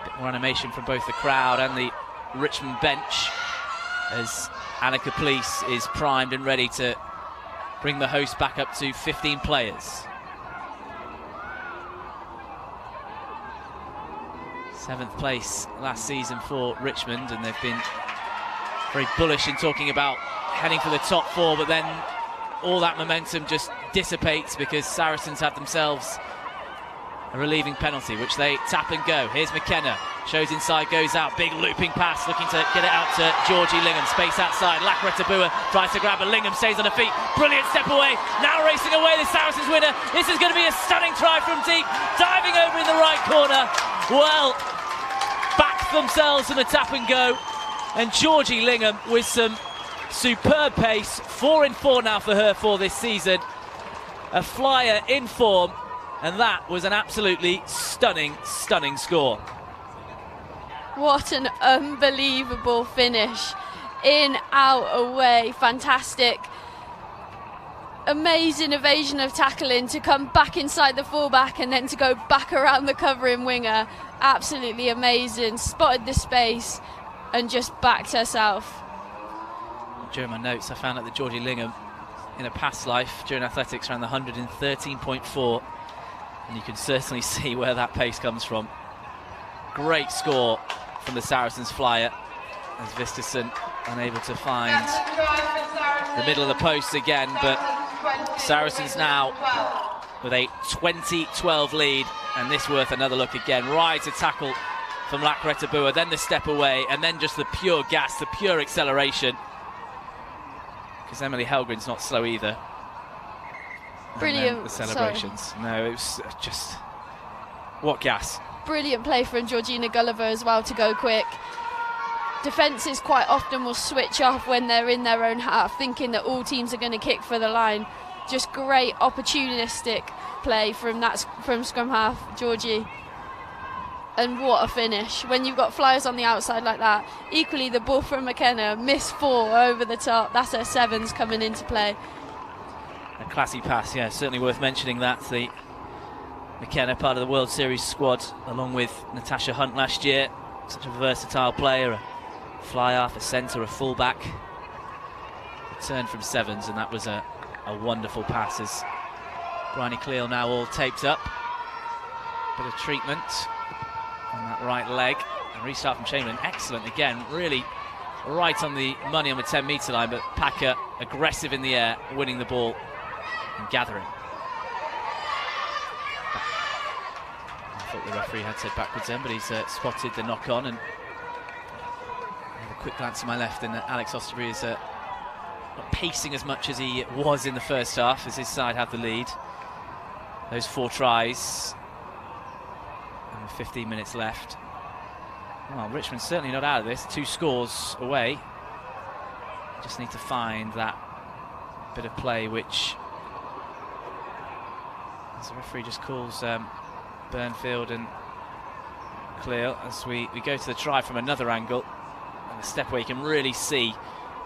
Bit more animation from both the crowd and the Richmond bench as Annika Police is primed and ready to bring the host back up to 15 players. 7th place last season for Richmond, and they've been very bullish in talking about heading for the top 4, but then all that momentum just dissipates because Saracens have themselves a relieving penalty, which they tap and go. Here's McKenna, shows inside, goes out, big looping pass, looking to get it out to Georgie Lingham, space outside, Lakareta tries to grab it, Lingham stays on her feet, brilliant step away, now racing away, the Saracens winner. This is going to be a stunning try from deep, diving over in the right corner. Well, back themselves from the tap and go, and Georgie Lingham with some superb pace, 4 in 4 now for her for this season, a flyer in form. And that was an absolutely stunning score. What an unbelievable finish. In, out, away, fantastic. Amazing evasion of tackling to come back inside the fullback and then to go back around the covering winger. Absolutely amazing. Spotted the space and just backed herself. During my notes, I found out that Georgie Lingham, in a past life during athletics, ran the 113.4. And you can certainly see where that pace comes from. Great score from the Saracens flyer, as Vistison unable to find the middle of the post again, but Saracens now with a 20-12 lead, and this worth another look again. Right to tackle from Lakretabua, then the step away, and then just the pure gas, the pure acceleration, because Emily Helgren's not slow either. Brilliant. The celebrations. Sorry. No, it was just, what gas. Brilliant play from Georgina Gulliver as well to go quick. Defences quite often will switch off when they're in their own half, thinking that all teams are going to kick for the line. Just great opportunistic play from scrum half Georgie. And what a finish when you've got flyers on the outside like that. Equally, the ball from McKenna, miss 4 over the top. That's her sevens coming into play. A classy pass, yeah, certainly worth mentioning that. The McKenna, part of the World Series squad, along with Natasha Hunt last year. Such a versatile player, a fly half, a centre, a fullback. Returned from sevens, and that was a wonderful pass as Bryony Cleal now all taped up. Bit of treatment on that right leg. And restart from Chamberlain, excellent again, really right on the money on the 10-metre line, but Packer aggressive in the air, winning the ball and gathering. I thought the referee had said backwards then, but he's spotted the knock on. And I have a quick glance to my left, and Alex Osterbury is not pacing as much as he was in the first half, as his side had the lead. Those 4 tries, and with 15 minutes left. Well, Richmond's certainly not out of this. 2 scores away. Just need to find that bit of play, which, as the referee just calls Burnfield and Clear, as we go to the try from another angle, and the step where you can really see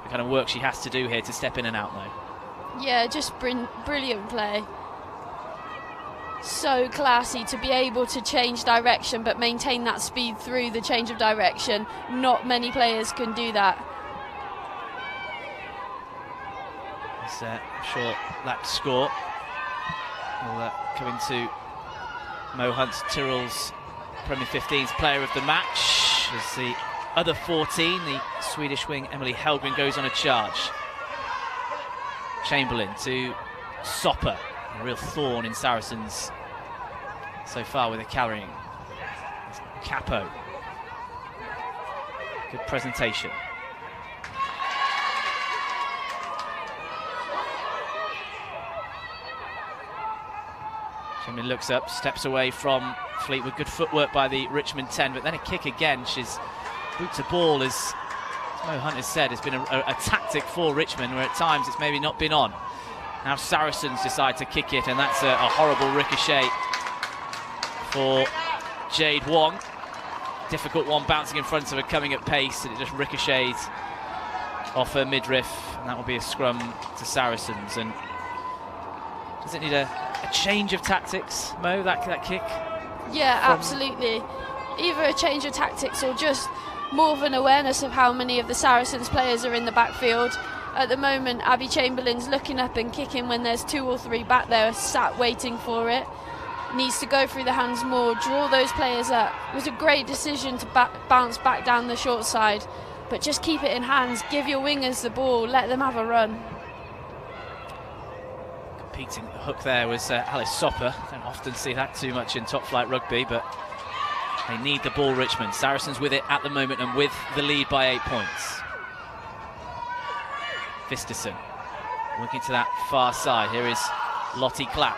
the kind of work she has to do here to step in and out now. Yeah, just brilliant play. So classy to be able to change direction but maintain that speed through the change of direction. Not many players can do that. It's short lap score. We'll come into Mo Hunt's Tyrrells Premier 15's player of the match, as the other 14, the Swedish wing Emily Helgren, goes on a charge. Chamberlain to Sopper, a real thorn in Saracens so far with the carrying. Capo. Good presentation. Chamberlain looks up, steps away from Fleetwood. Good footwork by the Richmond 10, but then a kick again. She's boot to ball, as Mo Hunt has said, has been a tactic for Richmond, where at times it's maybe not been on. Now Saracens decide to kick it, and that's a horrible ricochet for Jade Wong. Difficult one, bouncing in front of her, coming at pace, and it just ricochets off her midriff, and that will be a scrum to Saracens. And does it need a change of tactics, Mo, that kick? Yeah, absolutely. Either a change of tactics or just more of an awareness of how many of the Saracens players are in the backfield. At the moment, Abby Chamberlain's looking up and kicking when there's 2 or 3 back there sat waiting for it. Needs to go through the hands more, draw those players up. It was a great decision to bounce back down the short side, but just keep it in hands, give your wingers the ball, let them have a run. Competing the hook there was Alice Sopper. Don't often see that too much in top flight rugby, but they need the ball, Richmond. Saracens with it at the moment and with the lead by 8 points. Vistison working to that far side. Here is Lottie Clapp.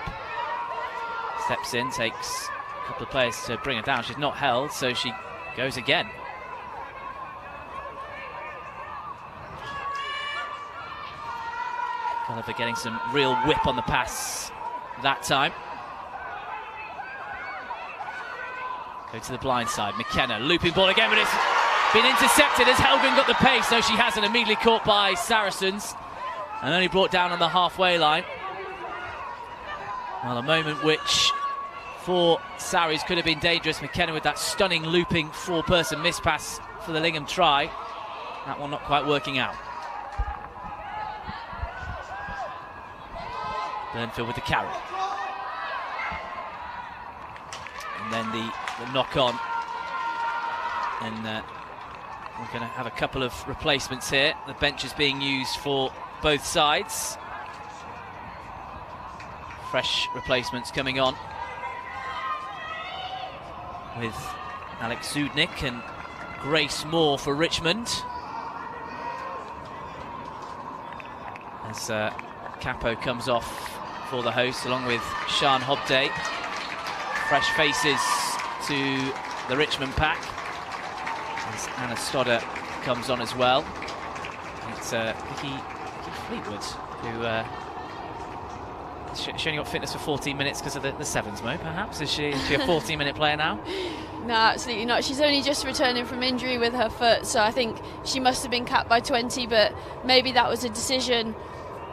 Steps in, takes a couple of players to bring her down. She's not held, so she goes again. Gulliver getting some real whip on the pass that time. Go to the blind side. McKenna, looping ball again, but it's been intercepted as Helgren got the pace. No, she hasn't. Immediately caught by Saracens and only brought down on the halfway line. Well, a moment which for Saris could have been dangerous. McKenna with that stunning looping 4-person miss pass for the Lingham try. That one not quite working out. Burnfield with the carry. And then the knock on. And we're going to have a couple of replacements here. The bench is being used for both sides. Fresh replacements coming on with Alex Zudnik and Grace Moore for Richmond. As Capo comes off for the host along with Sian Hobday. Fresh faces to the Richmond pack. As Anna Stodder comes on as well. It's Vicky Fleetwood who she only got fitness for 14 minutes because of the sevens, Mo, perhaps? Is she a 14-minute player now? No, absolutely not. She's only just returning from injury with her foot, so I think she must have been capped by 20, but maybe that was a decision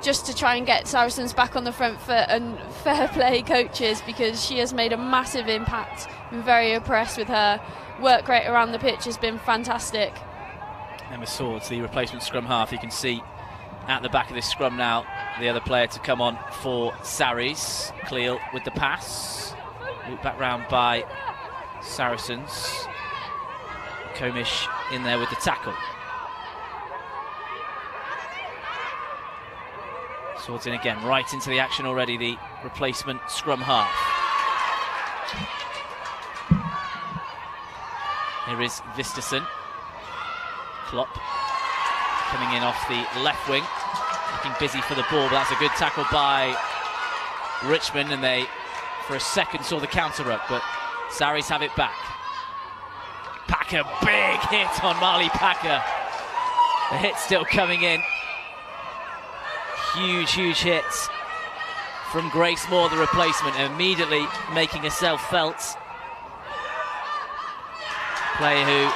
just to try and get Saracens back on the front foot, and fair play coaches, because she has made a massive impact. I'm very impressed with her. Work rate around the pitch has been fantastic. Emma Swords, the replacement scrum half, you can see at the back of this scrum now, the other player to come on for Sarries. Cleel with the pass. Looped back round by Saracens. Comish in there with the tackle. Swords in again, right into the action already, the replacement scrum half. Here is Visterson. Klopp coming in off the left wing, looking busy for the ball, but that's a good tackle by Richmond, and they for a second saw the counter up, but Sarries have it back. Packer, big hit on Marley Packer. The hit still coming in. Huge hits from Grace Moore, the replacement, immediately making herself felt. Player who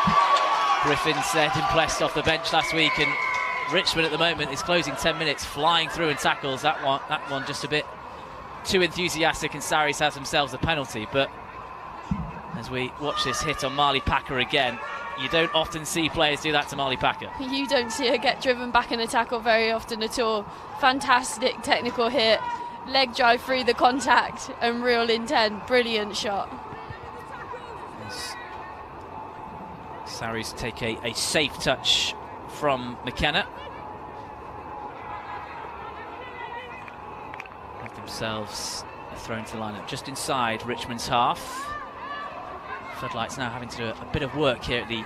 Griffin said impressed off the bench last week, and Richmond at the moment is closing 10 minutes, flying through and tackles. That one just a bit too enthusiastic, and Sarries has themselves a penalty. But as we watch this hit on Marley Packer again, you don't often see players do that to Marley Packer. You don't see her get driven back in a tackle very often at all. Fantastic technical hit, leg drive through the contact, and real intent. Brilliant shot. Yes. Sarries take a safe touch from McKenna. Have themselves thrown to the lineup just inside Richmond's half. Floodlights now having to do a bit of work here at the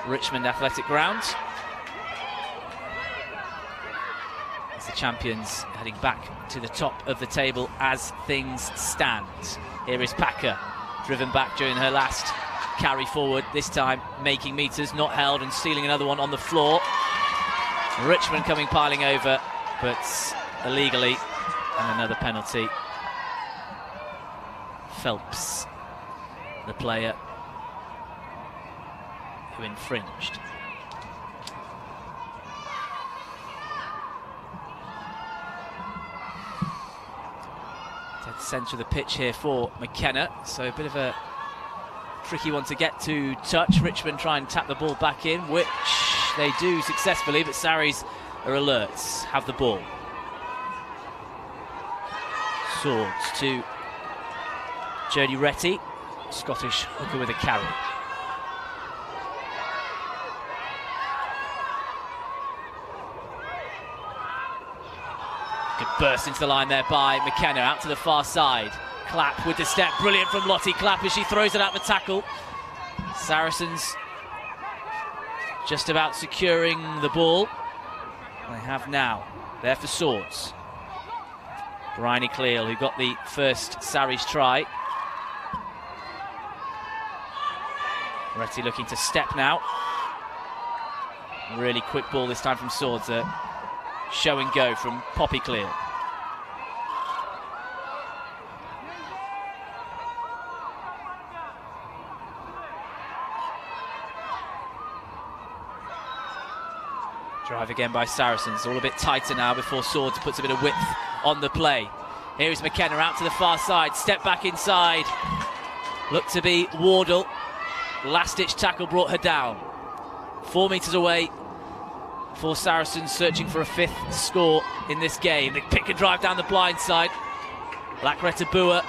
Richmond Athletic Ground. As the champions heading back to the top of the table as things stand. Here is Packer, driven back during her last carry forward, this time making meters, not held, and stealing another one on the floor. Richmond coming piling over, but illegally, and another penalty. Phelps, the player who infringed. Dead centre of the pitch here for McKenna, so a bit of a tricky one to get to touch. Richmond try and tap the ball back in, which they do successfully, but Sarries are alert, have the ball. Swords to Jodie Retty, Scottish hooker with a carry. Good burst into the line there by McKenna, out to the far side. Clapp with the step, brilliant from Lottie Clapp as she throws it out the tackle. Saracens just about securing the ball. They have now, there for Swords. Bryony Cleel, who got the first Sarries try. Retty looking to step now. Really quick ball this time from Swords. Show and go from Poppy Cleel. Drive again by Saracens, all a bit tighter now before Swords puts a bit of width on the play. Here is McKenna out to the far side, step back inside. Look to be Wardle. Last-ditch tackle brought her down. 4 meters away for Saracens, searching for a fifth score in this game. They pick and drive down the blind side. Lacreta Bua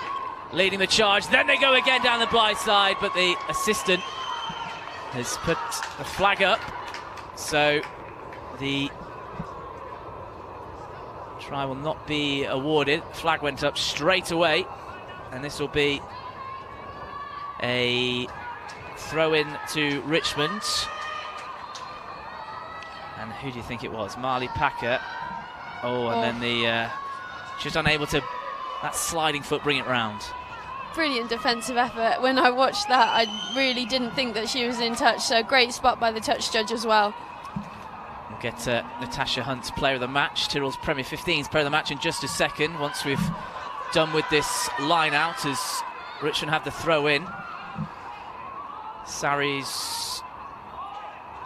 leading the charge. Then they go again down the blind side, but the assistant has put a flag up. So the try will not be awarded. Flag went up straight away, and this will be a throw-in to Richmond. And who do you think it was? Marley Packer. And then she was unable to, that sliding foot, bring it round. Brilliant defensive effort. When I watched that, I really didn't think that she was in touch, so great spot by the touch judge as well. We'll get Natasha Hunt's player of the match, Tyrrells Premier 15's player of the match in just a second, once we've done with this line out, as Richmond have the throw in. Saracens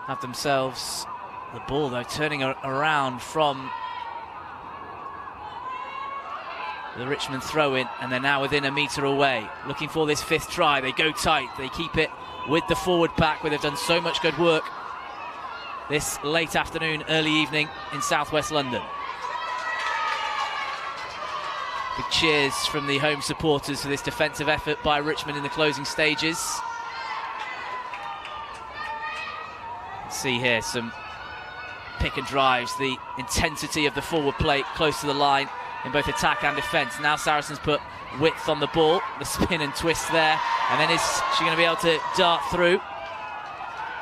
have themselves the ball, though, turning around from the Richmond throw in, and they're now within a metre away, looking for this 5th try. They go tight, they keep it with the forward pack, where they've done so much good work this late afternoon, early evening in southwest London. Big cheers from the home supporters for this defensive effort by Richmond in the closing stages. Let's see here some pick and drives, the intensity of the forward play close to the line in both attack and defence. Now Saracens put width on the ball, the spin and twist there, and then is she going to be able to dart through?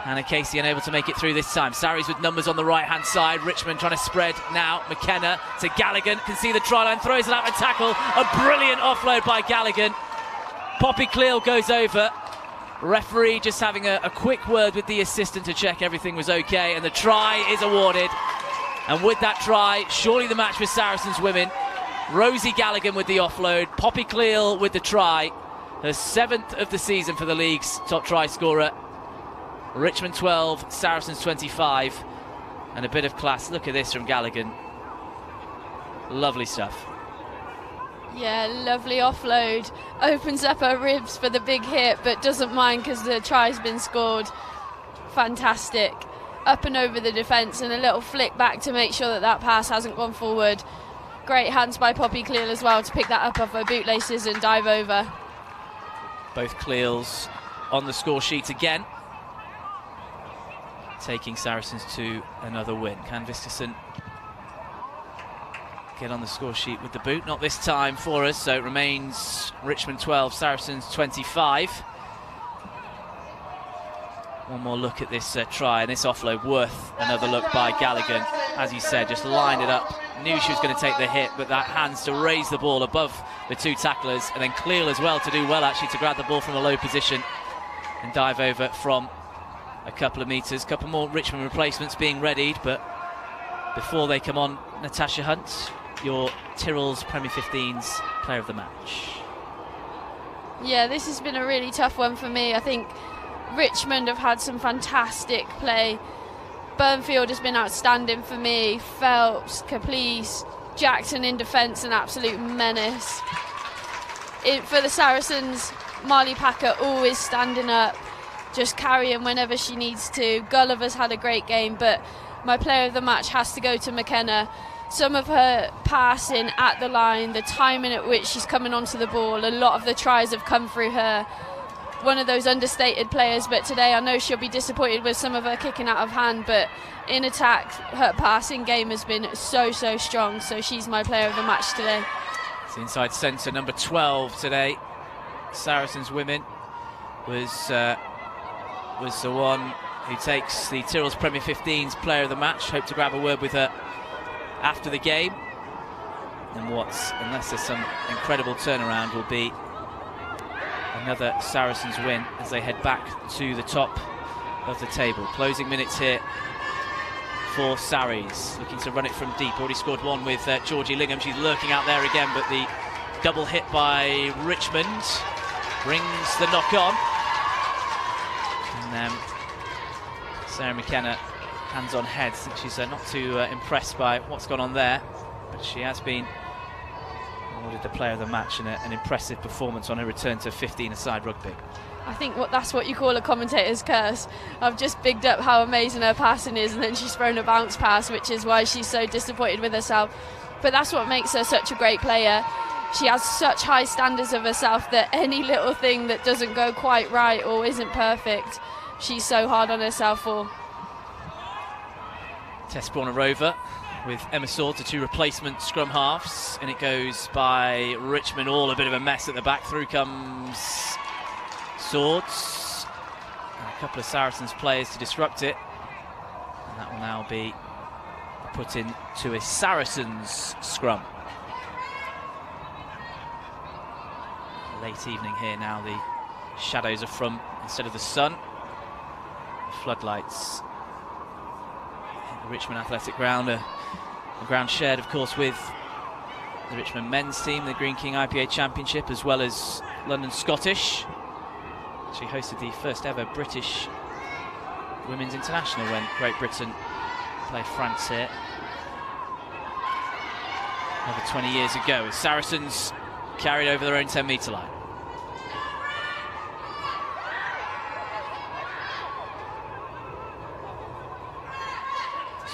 Hannah Casey unable to make it through this time. Sarries with numbers on the right hand side. Richmond trying to spread now. McKenna to Galligan, can see the try line, throws it out and tackle. A brilliant offload by Galligan. Poppy Cleal goes over. Referee just having a quick word with the assistant to check everything was okay, and the try is awarded. And with that try, surely the match for Saracens women. Rosie Galligan with the offload, Poppy Cleal with the try, her 7th of the season for the league's top try scorer. Richmond 12, Saracens 25, and a bit of class. Look at this from Galligan. Lovely stuff. Yeah, lovely offload. Opens up her ribs for the big hit, but doesn't mind because the try's been scored. Fantastic. Up and over the defence, and a little flick back to make sure that that pass hasn't gone forward. Great hands by Poppy Cleal as well to pick that up off her bootlaces and dive over. Both Cleals on the score sheet again, taking Saracens to another win. Can Visterson get on the score sheet with the boot? Not this time for us, so it remains Richmond 12, Saracens 25. One more look at this try, and this offload worth another look by Galligan. As you said, just lined it up, knew she was going to take the hit, but that hands to raise the ball above the 2 tacklers, and then Cleal as well to do well actually to grab the ball from a low position and dive over from a couple of metres. Couple more Richmond replacements being readied, but before they come on, Natasha Hunt, your Tyrrells Premier 15's player of the match. Yeah, this has been a really tough one for me. I think Richmond have had some fantastic play. Burnfield has been outstanding for me. Phelps, Caplice, Jackson in defence, an absolute menace. For the Saracens, Marley Packer always standing up, just carrying whenever she needs to. Gulliver's had a great game, but my player of the match has to go to McKenna. Some of her passing at the line, the timing at which she's coming onto the ball, a lot of the tries have come through her. One of those understated players, but today I know she'll be disappointed with some of her kicking out of hand, but in attack her passing game has been so strong, so she's my player of the match today. It's inside centre, number 12 today. Saracens women was the one who takes the Tyrrells Premier 15's player of the match. Hope to grab a word with her after the game, and unless there's some incredible turnaround, will be another Saracens win as they head back to the top of the table. Closing minutes here for Sarries, looking to run it from deep. Already scored one with Georgie Lingham. She's lurking out there again, but the double hit by Richmond brings the knock on. And Sarah McKenna, hands on head. I think she's not too impressed by what's gone on there, but she has been awarded the player of the match and an impressive performance on her return to 15-a-side rugby. I think that's what you call a commentator's curse. I've just bigged up how amazing her passing is, and then she's thrown a bounce pass, which is why she's so disappointed with herself. But that's what makes her such a great player. she has such high standards of herself that any little thing that doesn't go quite right or isn't perfect, she's so hard on herself for. Tess Borner-Rover with Emma Swords, the 2 replacement scrum halves, and it goes by Richmond, all a bit of a mess at the back. Through comes Swords, and a couple of Saracens players to disrupt it, and that will now be put into a Saracens scrum. Late evening here now, the shadows are from instead of the sun. The floodlights at the Richmond Athletic Ground, a ground shared of course with the Richmond men's team, the Green King IPA Championship, as well as London Scottish. She hosted the first ever British Women's International when Great Britain played France here over 20 years ago, as Saracens carried over their own 10-metre line.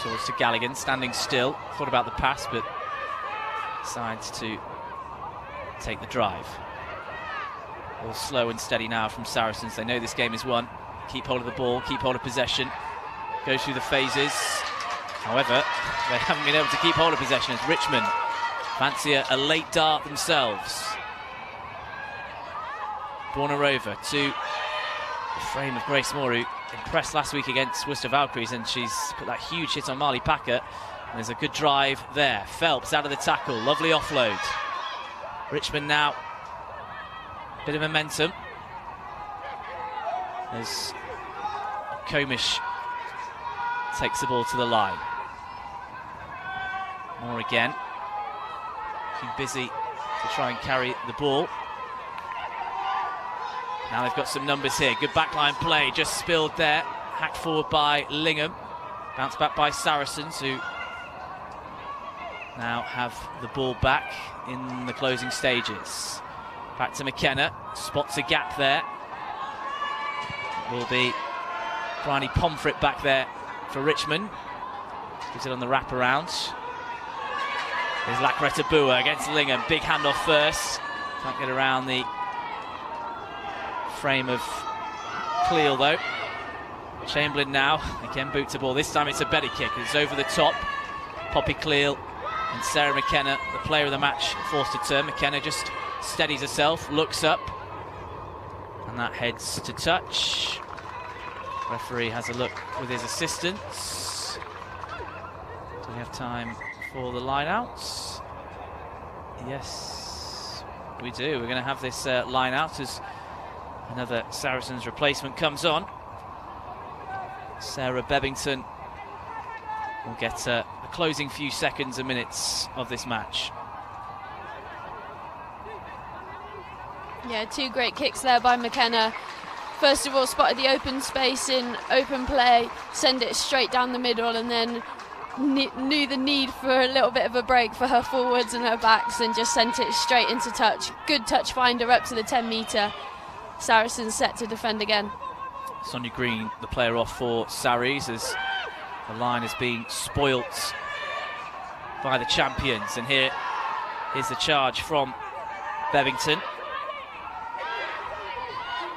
Swords to Galligan, standing still, thought about the pass but decides to take the drive. All slow and steady now from Saracens. They know this game is won. Keep hold of the ball, keep hold of possession, go through the phases. However, they haven't been able to keep hold of possession as Richmond fancy a late dart themselves. Borner-Rover to the frame of Grace Moore, who impressed last week against Worcester Valkyries, and she's put that huge hit on Marley Packer. And there's a good drive there. Phelps out of the tackle, lovely offload. Richmond now, bit of momentum as Comish takes the ball to the line. Moore again, too busy to try and carry the ball. Now they've got some numbers here. Good backline play, just spilled there. Hacked forward by Lingham. Bounced back by Saracens, who now have the ball back in the closing stages. Back to McKenna, spots a gap there. Will be Bryony Pomfret back there for Richmond. Gives it on the wraparound. There's Lacreta Bua against Lingham. Big handoff first. Can't get around the frame of Cleal though. Chamberlain now, again boots the ball. This time it's a better kick. It's over the top. Poppy Cleal and Sarah McKenna, the player of the match, forced to turn. McKenna just steadies herself, looks up, and that heads to touch. Referee has a look with his assistants. Do we have time for the line-outs? Yes, we do. We're going to have this line-out as another Saracens replacement comes on. Sarah Bebbington will get a closing few seconds and minutes of this match. Yeah, 2 great kicks there by McKenna. First of all, spotted the open space in open play, send it straight down the middle, and then knew the need for a little bit of a break for her forwards and her backs, and just sent it straight into touch. Good touch finder up to the 10-metre. Saracens set to defend again. Sonia Green, the player off for Sarries, as the line has been spoilt by the champions. And here's the charge from Bebbington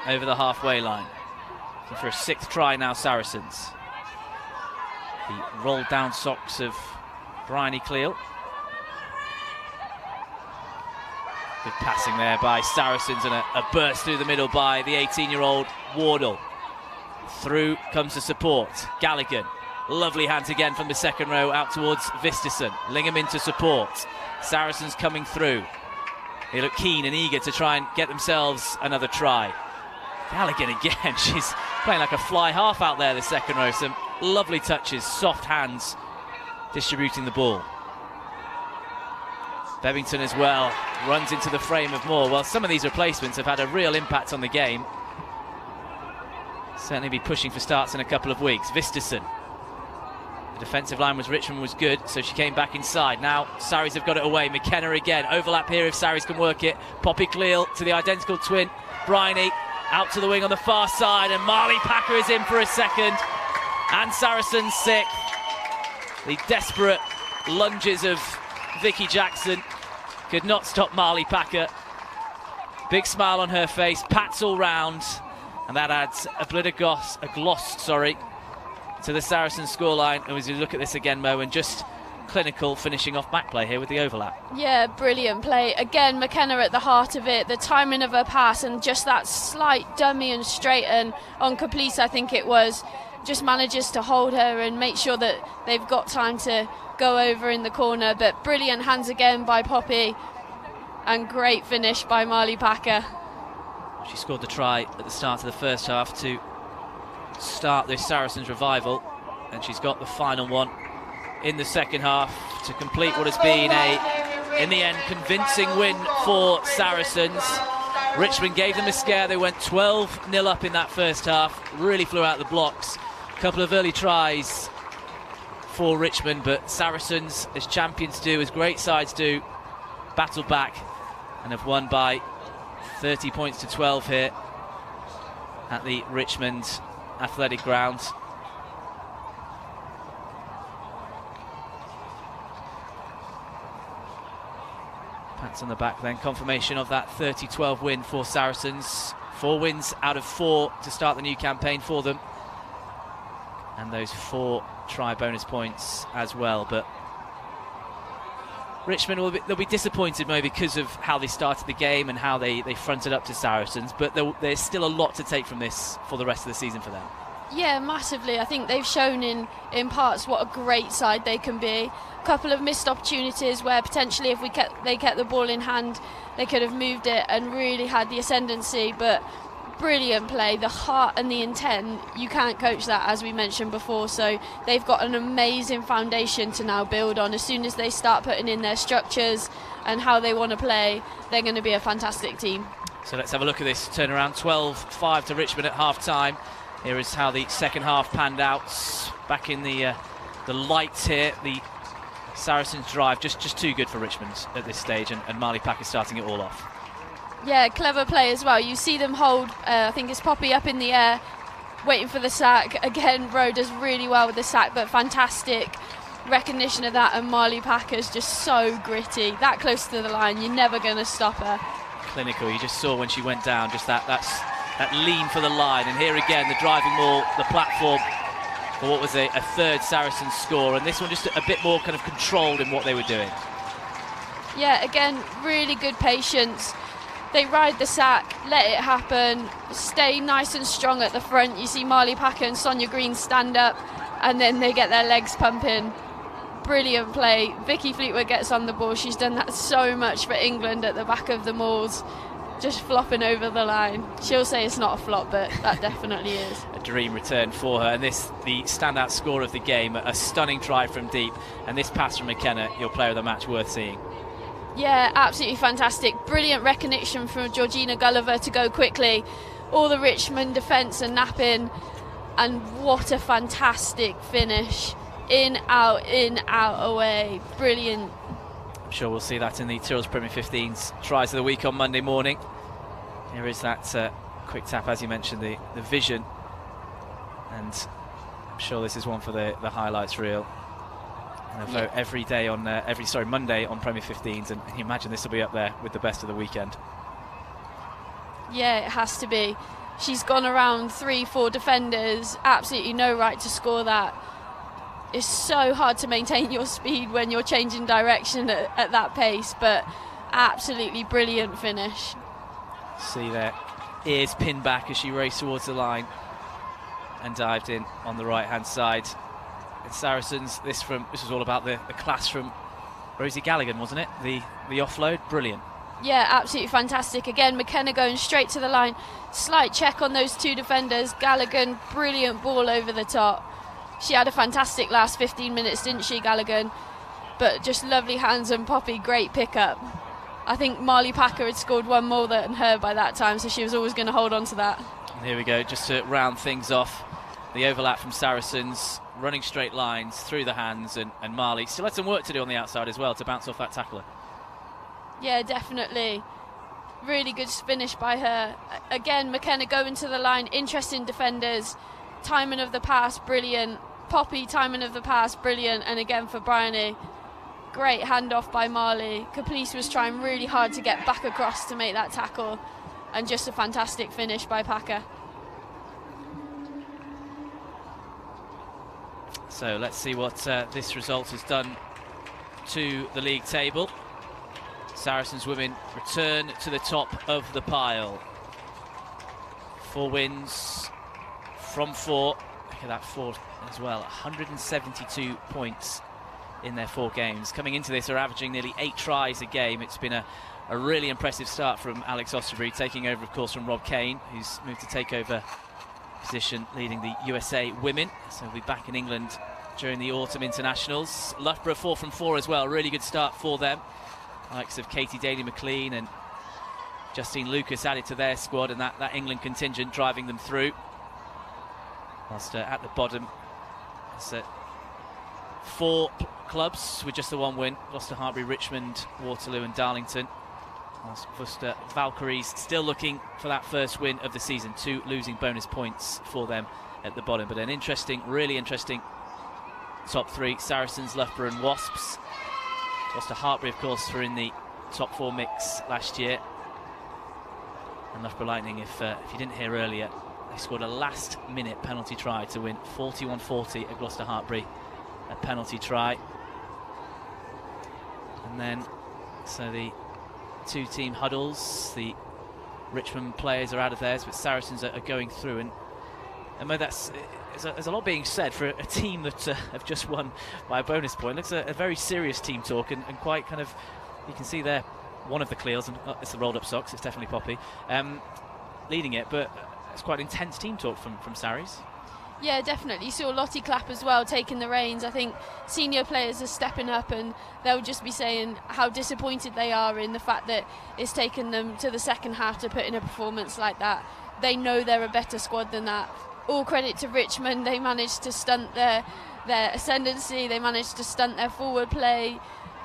over the halfway line. Looking for a 6th try now, Saracens. The rolled down socks of Bryony Cleal. Good passing there by Saracens, and a burst through the middle by the 18-year-old Wardle. Through comes the support. Galligan, lovely hands again from the second row out towards Vistison. Lingham into support. Saracens coming through. They look keen and eager to try and get themselves another try. Galligan again, she's playing like a fly half out there, the second row. Some lovely touches, soft hands distributing the ball. Bebbington as well runs into the frame of Moore. Well, some of these replacements have had a real impact on the game. Certainly be pushing for starts in a couple of weeks. Vistison. The defensive line was Richmond was good, so she came back inside. Now Sarries have got it away. McKenna again. Overlap here if Sarries can work it. Poppy Cleal to the identical twin. Bryony out to the wing on the far side, and Marley Packer is in for a second. And Saracens 6th. The desperate lunges of Vicky Jackson could not stop Marley Packer. Big smile on her face, pats all round, and that adds a gloss to the Saracens scoreline. And as you look at this again, Mo, and just clinical finishing off back play here with the overlap. Yeah, brilliant play. Again, McKenna at the heart of it, the timing of her pass and just that slight dummy and straighten on Caplice, I think it was, just manages to hold her and make sure that they've got time to go over in the corner. But brilliant hands again by Poppy and great finish by Marley Packer. She scored the try at the start of the first half to start this Saracens revival, and she's got the final one in the second half to complete what has been in the end, convincing win for Saracens. Richmond gave them a scare. They went 12-0 up in that first half, really flew out the blocks. A couple of early tries for Richmond, but Saracens, as champions do, as great sides do, battled back and have won by 30 points to 12 here at the Richmond Athletic Ground. Pats on the back then, confirmation of that 30-12 win for Saracens. 4 wins out of 4 to start the new campaign for them, and those 4 try bonus points as well. But Richmond they'll be disappointed maybe because of how they started the game and how they fronted up to Saracens, but there's still a lot to take from this for the rest of the season for them. Yeah, massively. I think they've shown in parts what a great side they can be. A couple of missed opportunities where potentially if they kept the ball in hand, they could have moved it and really had the ascendancy. But brilliant play, the heart and the intent, you can't coach that, as we mentioned before. So they've got an amazing foundation to now build on. As soon as they start putting in their structures and how they want to play, they're going to be a fantastic team. So let's have a look at this turnaround. 12-5 to Richmond at half-time. Here is how the second half panned out. Back in the lights here, the Saracens drive just too good for Richmond at this stage, and Marley Packer starting it all off. Yeah, clever play as well. You see them hold, I think it's Poppy up in the air, waiting for the sack. Again, Rowe does really well with the sack, but fantastic recognition of that, and Marley Packer's just so gritty. That close to the line, you're never going to stop her. Clinical, you just saw when she went down, just that lean for the line. And here again, the driving maul, the platform for what was a third Saracens score, and this one just a bit more kind of controlled in what they were doing. Yeah, again, really good patience. They ride the sack, let it happen, stay nice and strong at the front. You see Marley Packer and Sonia Green stand up, and then they get their legs pumping. Brilliant play. Vicky Fleetwood gets on the ball. She's done that so much for England at the back of the mauls, just flopping over the line. She'll say it's not a flop, but that definitely is. A dream return for her, and this, the standout score of the game, a stunning try from deep, and this pass from McKenna, your player of the match, worth seeing. Yeah, absolutely fantastic. Brilliant recognition from Georgina Gulliver to go quickly. All the Richmond defence and napping, and what a fantastic finish. In, out, away. Brilliant. I'm sure we'll see that in the Tyrrells Premier 15's tries of the week on Monday morning. Here is that quick tap, as you mentioned, the vision, and I'm sure this is one for the highlights reel. And a vote every day on Monday on Premier 15's, and you imagine this will be up there with the best of the weekend. Yeah, it has to be. She's gone around 3-4 defenders, absolutely no right to score that. It's so hard to maintain your speed when you're changing direction at that pace, but absolutely brilliant finish. See there, ears pinned back as she raced towards the line and dived in on the right hand side. And Saracens, this was all about the class from Rosie Galligan, wasn't it? The offload, brilliant. Yeah, absolutely fantastic. Again, McKenna going straight to the line. Slight check on those 2 defenders. Galligan, brilliant ball over the top. She had a fantastic last 15 minutes, didn't she, Galligan? But just lovely hands, and Poppy, great pickup. I think Marley Packer had scored one more than her by that time, so she was always going to hold on to that. And here we go, just to round things off. The overlap from Saracens, running straight lines through the hands, and Marley still had some work to do on the outside as well to bounce off that tackler. Yeah, definitely. Really good finish by her. Again, McKenna going to the line, interesting defenders. Timing of the pass, brilliant. Poppy, timing of the pass, brilliant. And again for Bryony, Great handoff by Marley. Caplice was trying really hard to get back across to make that tackle, and just a fantastic finish by Packer. So let's see what this result has done to the league table. Saracens women return to the top of the pile. 4 wins from 4. Look at that 4 as well. 172 points in their 4 games. Coming into this, are averaging nearly 8 tries a game. It's been a really impressive start from Alex Osterbury, taking over, of course, from Rob Kane, who's moved to take over position leading the USA Women. So we'll be back in England during the autumn internationals. Loughborough 4 from 4 as well. Really good start for them. Likes of Katie Daly-McLean and Justine Lucas added to their squad, and that England contingent driving them through. Whilst at the bottom, it's 4 clubs with just the 1 win: Gloucester Hartpury, Richmond, Waterloo and Darlington. Whilst Worcester Valkyries still looking for that first win of the season, 2 losing bonus points for them at the bottom. But an interesting, really interesting top 3: Saracens, Loughborough and Wasps. Gloucester Hartpury, of course, were in the top 4 mix last year. And Loughborough Lightning, if you didn't hear earlier, they scored a last-minute penalty try to win 41-40 at Gloucester Hartpury. A penalty try. And then, so the 2-team huddles, the Richmond players are out of theirs, but Saracens are going through. And Mo, there's a lot being said for a team that have just won by a bonus point. Looks a very serious team talk, and quite kind of, you can see there one of the Cleals, and it's the rolled up socks, it's definitely Poppy, leading it, but it's quite intense team talk from Saris. Yeah, definitely. You saw Lottie Clapp as well taking the reins. I think senior players are stepping up, and they'll just be saying how disappointed they are in the fact that it's taken them to the second half to put in a performance like that. They know they're a better squad than that. All credit to Richmond. They managed to stunt their ascendancy, they managed to stunt their forward play,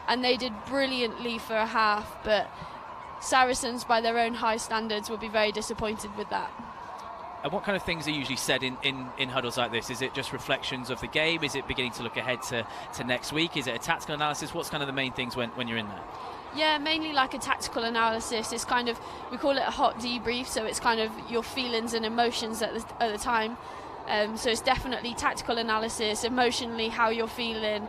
and they did brilliantly for a half, but Saracens, by their own high standards, will be very disappointed with that. And what kind of things are usually said in huddles like this? Is it just reflections of the game? Is it beginning to look ahead to next week? Is it a tactical analysis? What's kind of the main things when you're in there? Yeah, mainly like a tactical analysis. It's kind of, we call it a hot debrief, so it's kind of your feelings and emotions at the time. So it's definitely tactical analysis, emotionally how you're feeling.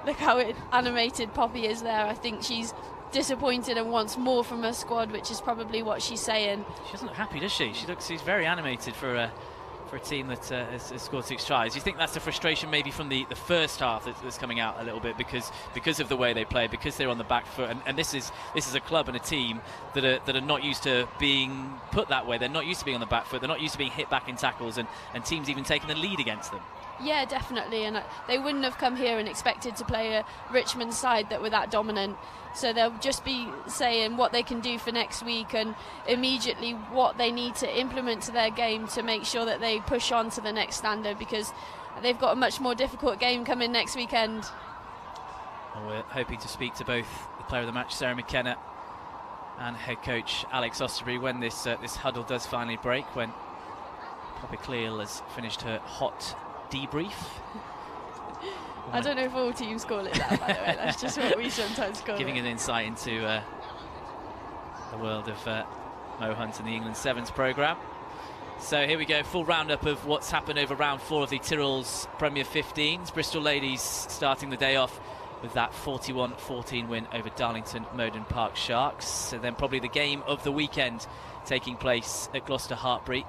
Look how animated Poppy is there. I think she's disappointed and wants more from her squad, which is probably what she's saying. She doesn't look happy, does she? She's very animated for a team that has scored 6 tries. Do you think that's the frustration maybe from the first half that's coming out a little bit because of the way they play, because they're on the back foot, and this is a club and a team that are not used to being put that way. They're not used to being on the back foot. They're not used to being hit back in tackles, and teams even taking the lead against them. Yeah, definitely, and they wouldn't have come here and expected to play a Richmond side that were that dominant. So they'll just be saying what they can do for next week and immediately what they need to implement to their game to make sure that they push on to the next standard, because they've got a much more difficult game coming next weekend. Well, we're hoping to speak to both the player of the match, Sarah McKenna, and head coach Alex Osterbury when this huddle does finally break, when Poppy Cleal has finished her hot debrief. I don't know if all teams call it that, by the way. That's just what we sometimes call Giving it. an insight into the world of Mo Hunt and the England Sevens programme. So here we go, full roundup of what's happened over round 4 of the Tyrrells Premier 15s. Bristol ladies starting the day off with that 41-14 win over Darlington Moden Park Sharks. And then probably the game of the weekend taking place at Gloucester Hartpury.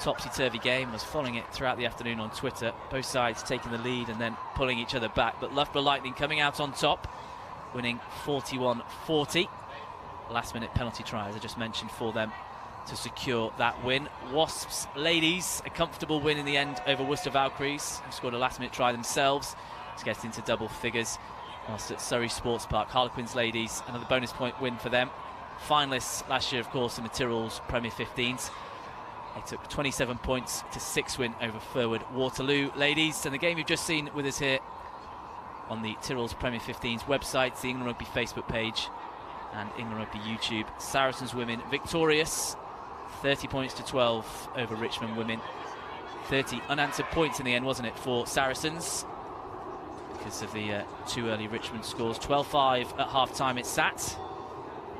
Topsy-turvy game. I was following it throughout the afternoon on Twitter, both sides taking the lead and then pulling each other back, but Loughborough Lightning coming out on top, winning 41-40. Last minute penalty try, as I just mentioned, for them to secure that win. Wasps ladies, a comfortable win in the end over Worcester Valkyries, who scored a last minute try themselves to get into double figures. Whilst at Surrey Sports Park, Harlequins ladies, another bonus point win for them. Finalists last year, of course, in the Tyrrells Premier 15s. They took 27 points to 6 win over Furwood Waterloo ladies. And the game you've just seen with us here on the Tyrrells Premier 15's website, the England Rugby Facebook page and England Rugby YouTube. Saracens women victorious, 30 points to 12 over Richmond Women. 30 unanswered points in the end, wasn't it, for Saracens? because of the too early Richmond scores. 12-5 at half-time it's sat.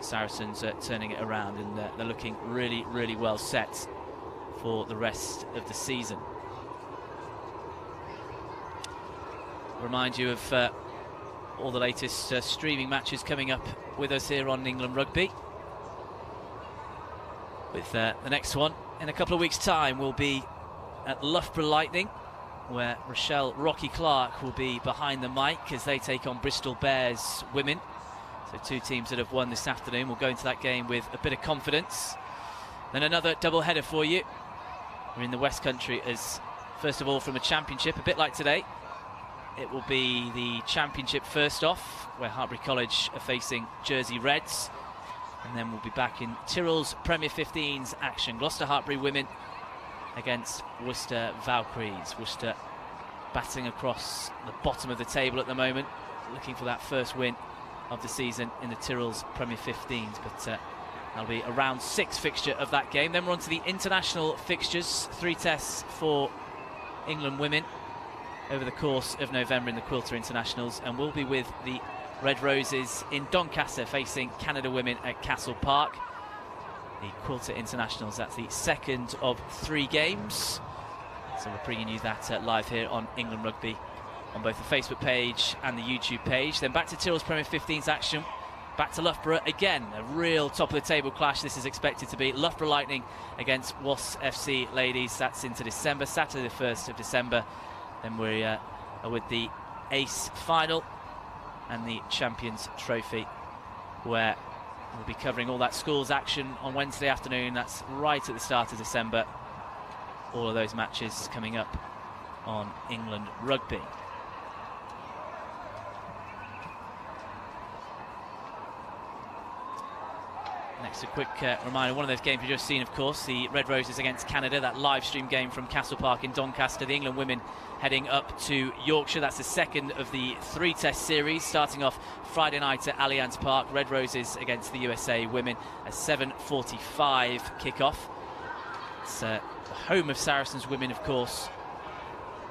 Saracens turning it around, and they're looking really, really well set for the rest of the season. Remind you of all the latest streaming matches coming up with us here on England Rugby. With the next one in a couple of weeks' time will be at Loughborough Lightning, where Rochelle Rocky Clark will be behind the mic as they take on Bristol Bears Women. So two teams that have won this afternoon will go into that game with a bit of confidence. Then another double header for you. We're in the West Country as, first of all, from a championship, a bit like today. It will be the championship first off, where Hartbury College are facing Jersey Reds. And then we'll be back in Tyrrells Premier 15's action. Gloucester Hartbury Women against Worcester Valkyries. Worcester batting across the bottom of the table at the moment, looking for that first win of the season in the Tyrrells Premier 15s. But that'll be a round 6 fixture of that game. Then we're on to the international fixtures. 3 tests for England women over the course of November in the Quilter Internationals, and we'll be with the Red Roses in Doncaster facing Canada Women at Castle Park. The Quilter Internationals, that's the second of 3 games. So we're bringing you that live here on England Rugby on both the Facebook page and the YouTube page. Then back to Tyrrells Premier 15's action. Back to Loughborough again, a real top of the table clash this is expected to be. Loughborough Lightning against Wasps FC Ladies. That's into December, Saturday the 1st of December. Then we are with the Ace final and the Champions Trophy, where we'll be covering all that schools action on Wednesday afternoon. That's right at the start of December. All of those matches coming up on England Rugby. Next, a quick reminder, one of those games we've just seen, of course, the Red Roses against Canada, that live stream game from Castle Park in Doncaster. The England women heading up to Yorkshire. That's the second of the 3 test series, starting off Friday night at Allianz Park. Red Roses against the USA women, a 7:45 kickoff. It's the home of Saracens women, of course,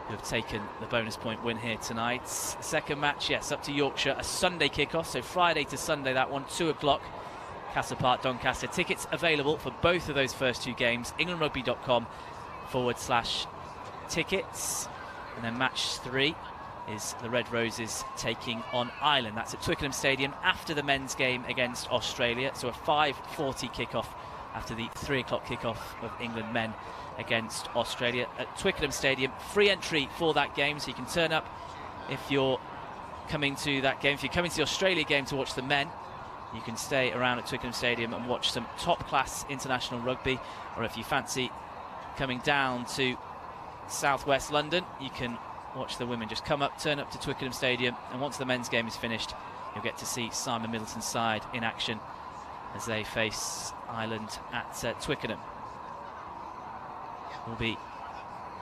who have taken the bonus point win here tonight. The second match, yes, up to Yorkshire, a Sunday kickoff, so Friday to Sunday, that one, 2 o'clock. Castle Park, Doncaster. Tickets available for both of those first 2 games. englandrugby.com/tickets. And then match 3 is the Red Roses taking on Ireland. That's at Twickenham Stadium after the men's game against Australia. So a 5:40 kickoff after the 3 o'clock kickoff of England men against Australia at Twickenham Stadium. Free entry for that game, so you can turn up if you're coming to that game. If you're coming to the Australia game to watch the men, you can stay around at Twickenham Stadium and watch some top-class international rugby. Or if you fancy coming down to southwest London, you can watch the women. Just come up, turn up to Twickenham Stadium, and once the men's game is finished, you'll get to see Simon Middleton's side in action as they face Ireland at Twickenham. We'll be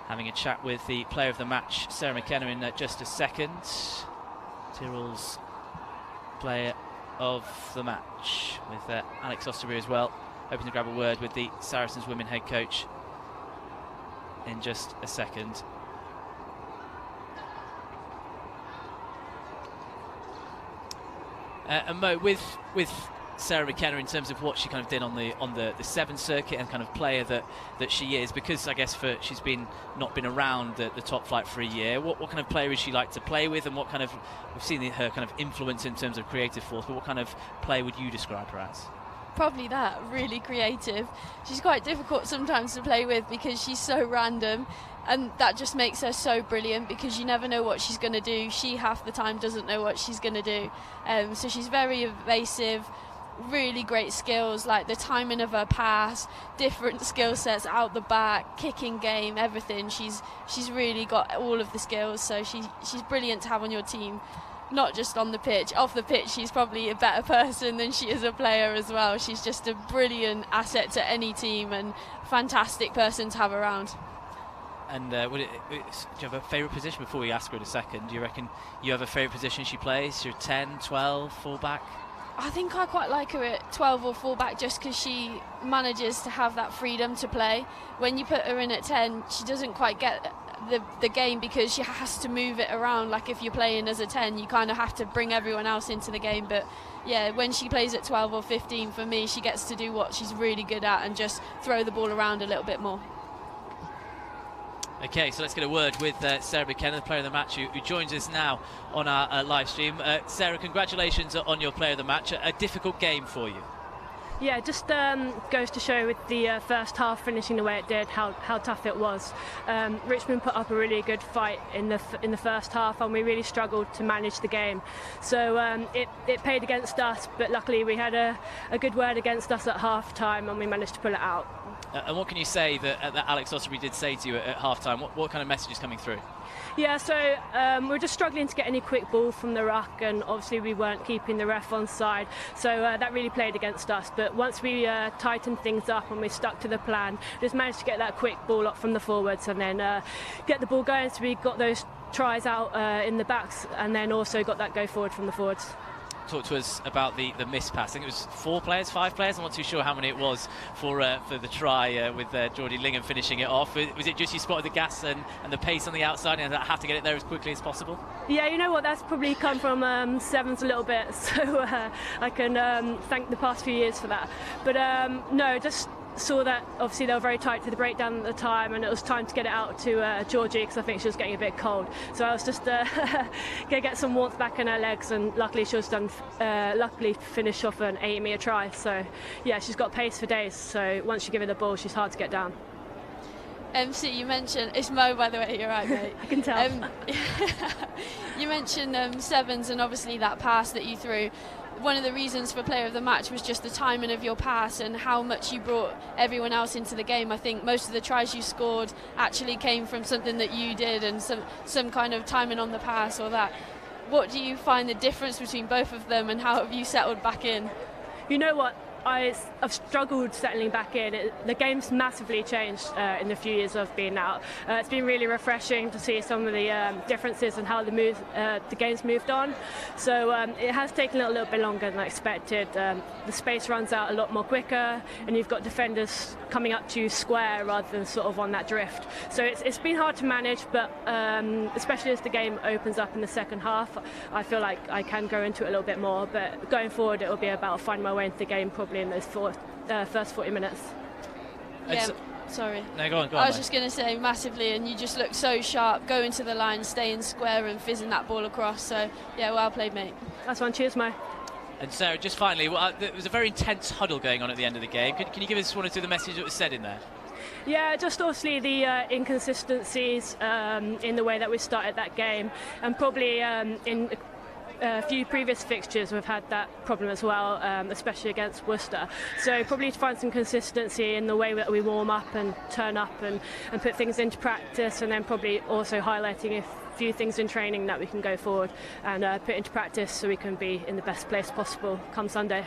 having a chat with the player of the match, Sarah McKenna, in just a second. Tyrrell's player of the match, with Alex Osterbury as well, hoping to grab a word with the Saracens women head coach in just a second. And Mo, with Sarah McKenna, in terms of what she kind of did on the 7 circuit and kind of player that she is, because I guess she's not been around the top flight for a year, what kind of player is she like to play with, and what kind of, we've seen her kind of influence in terms of creative force, but what kind of player would you describe her as? Probably that, really creative. She's quite difficult sometimes to play with because she's so random, and that just makes her so brilliant because you never know what she's going to do. She half the time doesn't know what she's going to do. So she's very evasive, really great skills, like the timing of her pass, different skill sets out the back, kicking game, everything. She's really got all of the skills, so she's brilliant to have on your team. Not just on the pitch, off the pitch she's probably a better person than she is a player as well. She's just a brilliant asset to any team and fantastic person to have around. And do you have a favourite position before we ask her in a second? Do you reckon you have a favourite position she plays? You're 10, 12, full-back? I think I quite like her at 12 or full-back just because she manages to have that freedom to play. When you put her in at 10, she doesn't quite get the game, because she has to move it around. Like if you're playing as a 10, you kind of have to bring everyone else into the game. But yeah, when she plays at 12 or 15, for me, she gets to do what she's really good at and just throw the ball around a little bit more. Okay, so let's get a word with Sarah McKenna, the player of the match, who joins us now on our live stream. Sarah, congratulations on your player of the match. A difficult game for you. Yeah, just goes to show with the first half finishing the way it did, how tough it was. Richmond put up a really good fight in the first half, and we really struggled to manage the game. So it paid against us, but luckily we had a good word against us at half time, and we managed to pull it out. And what can you say that Alex Ossory did say to you at half time? What kind of message is coming through? Yeah, so we're just struggling to get any quick ball from the ruck, and obviously we weren't keeping the ref on side, so that really played against us. But once we tightened things up and we stuck to the plan, just managed to get that quick ball up from the forwards and then get the ball going, so we got those tries out in the backs, and then also got that go forward from the forwards. Talk to us about the miss pass. I think it was 4 players, 5 players. I'm not too sure how many it was for the try with Geordie Lingham finishing it off. Was it just you spotted the gas and the pace on the outside and have to get it there as quickly as possible? Yeah, you know what, that's probably come from Sevens a little bit, so I can thank the past few years for that. But no, just saw that obviously they were very tight to the breakdown at the time, and it was time to get it out to Georgie, because I think she was getting a bit cold. So I was just going to get some warmth back in her legs, and luckily she was done, luckily finish off an 80-metre try. So yeah, she's got pace for days, so once you give her the ball, she's hard to get down. MC, you mentioned, it's Mo, by the way, you're right, mate. I can tell. You mentioned Sevens and obviously that pass that you threw. One of the reasons for player of the match was just the timing of your pass and how much you brought everyone else into the game. I think most of the tries you scored actually came from something that you did and some kind of timing on the pass or that. What do you find the difference between both of them, and how have you settled back in? You know what? I've struggled settling back in. The game's massively changed in the few years I've been out. It's been really refreshing to see some of the differences and how the game's moved on. So it has taken a little bit longer than I expected. The space runs out a lot more quicker, and you've got defenders coming up to you square rather than sort of on that drift. So it's been hard to manage, but especially as the game opens up in the second half, I feel like I can go into it a little bit more. But going forward, it will be about finding my way into the game probably in those first 40 minutes. Yeah, sorry. No, go on. I was just going to say massively, and you just look so sharp, going to the line, staying square and fizzing that ball across. So, yeah, well played, mate. That's one. Cheers, Mo. And Sarah, just finally, there was a very intense huddle going on at the end of the game. Can you give us one or two of the messages that was said in there? Yeah, just obviously the inconsistencies in the way that we started that game, and probably in a few previous fixtures we've had that problem as well, especially against Worcester. So probably to find some consistency in the way that we warm up and turn up and put things into practice, and then probably also highlighting a few things in training that we can go forward and put into practice so we can be in the best place possible come Saturday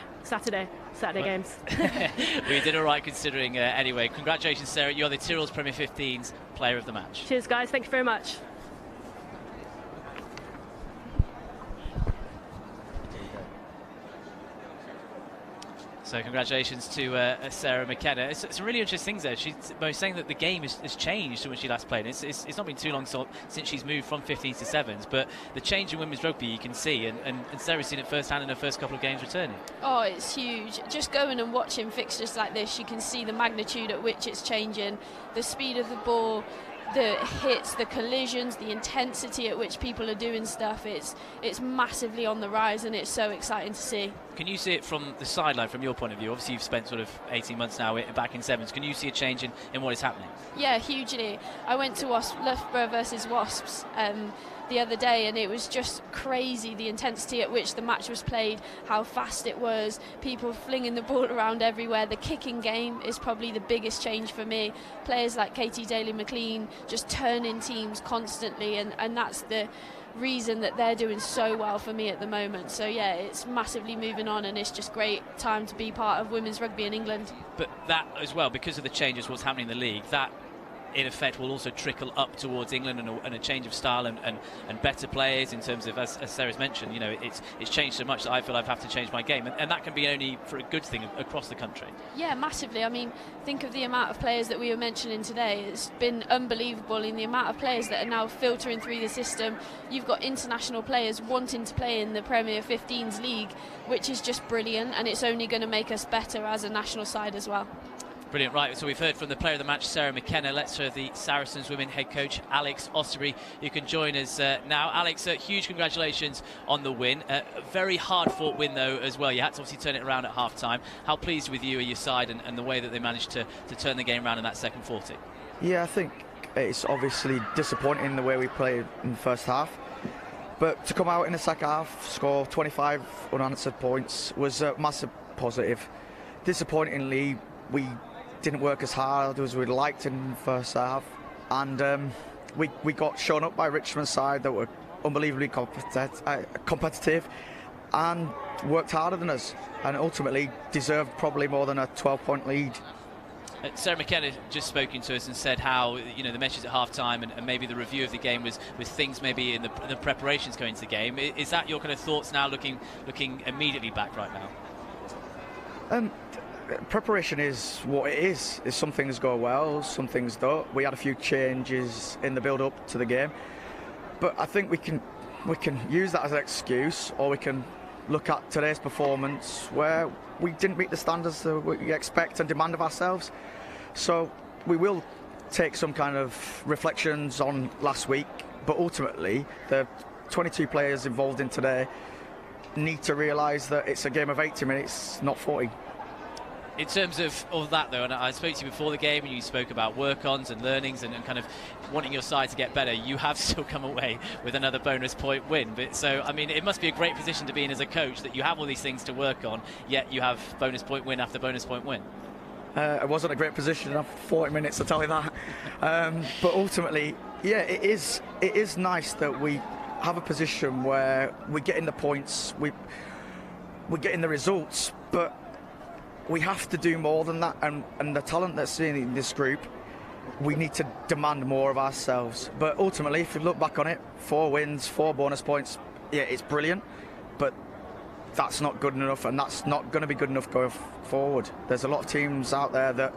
games. We did all right considering anyway. Congratulations, Sarah. You're the Tyrrells Premier 15's player of the match. Cheers, guys. Thank you very much. So congratulations to Sarah McKenna. It's some really interesting things there. She's saying that the game has changed since she last played. It's not been too long since she's moved from 15s to 7s, but the change in women's rugby you can see, and Sarah's seen it firsthand in her first couple of games returning. Oh, it's huge. Just going and watching fixtures like this, you can see the magnitude at which it's changing, the speed of the ball, the hits, the collisions, the intensity at which people are doing stuff. It's massively on the rise, and it's so exciting to see. Can you see it from the sideline, from your point of view? Obviously you've spent sort of 18 months now back in 7s. Can you see a change in what is happening? Yeah, hugely. I went to Loughborough versus Wasps the other day, and it was just crazy, the intensity at which the match was played, how fast it was, people flinging the ball around everywhere. The kicking game is probably the biggest change for me. Players like Katie Daly-McLean just turning teams constantly, and that's the reason that they're doing so well for me at the moment. So yeah, it's massively moving on, and it's just great time to be part of women's rugby in England. But that as well, because of the changes, what's happening in the league, that in effect will also trickle up towards England and a change of style and better players in terms of, as Sarah's mentioned, you know, it's changed so much that I feel I've had to change my game, and that can be only for a good thing across the country. Yeah, massively. I mean, think of the amount of players that we were mentioning today. It's been unbelievable in the amount of players that are now filtering through the system. You've got international players wanting to play in the Premier 15s league, which is just brilliant, and it's only going to make us better as a national side as well. Brilliant. Right, so we've heard from the player of the match, Sarah McKenna. Let's hear the Saracens Women head coach, Alex Osterbury, who can join us now. Alex, huge congratulations on the win. A very hard-fought win, though, as well. You had to obviously turn it around at half-time. How pleased with you and your side and the way that they managed to turn the game around in that second 40? Yeah, I think it's obviously disappointing the way we played in the first half. But to come out in the second half, score 25 unanswered points was a massive positive. Disappointingly, we didn't work as hard as we'd liked in the first half, and we got shown up by Richmond's side that were unbelievably competitive and worked harder than us, and ultimately deserved probably more than a 12-point lead. Sarah McKenna just spoken to us and said how, you know, the message at half-time and maybe the review of the game was things maybe in the preparations going to the game. Is that your kind of thoughts now, looking immediately back right now? Preparation is what it is. Some things go well, some things don't. We had a few changes in the build-up to the game, but I think we can use that as an excuse, or we can look at today's performance where we didn't meet the standards that we expect and demand of ourselves. So we will take some kind of reflections on last week, but ultimately the 22 players involved in today need to realise that it's a game of 80 minutes, not 40. In terms of all that, though, and I spoke to you before the game, and you spoke about work-ons and learnings and kind of wanting your side to get better. You have still come away with another bonus point win. But so, I mean, it must be a great position to be in as a coach, that you have all these things to work on, yet you have bonus point win after bonus point win. It wasn't a great position after 40 minutes, I'll tell you that. But ultimately, yeah, it is nice that we have a position where we're getting the points, we're getting the results, but we have to do more than that, and the talent that's in this group, we need to demand more of ourselves. But ultimately, if you look back on it, 4 wins, 4 bonus points, yeah, it's brilliant, but that's not good enough, and that's not going to be good enough going forward. There's a lot of teams out there that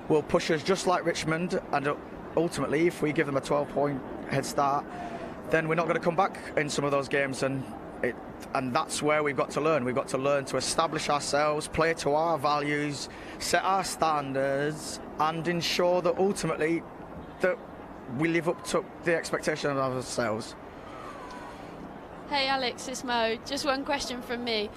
will push us just like Richmond, and ultimately, if we give them a 12-point head start, then we're not going to come back in some of those games, and that's where we've got to learn. We've got to learn to establish ourselves, play to our values, set our standards, and ensure that ultimately that we live up to the expectation of ourselves. Hey Alex, it's Mo. Just one question from me.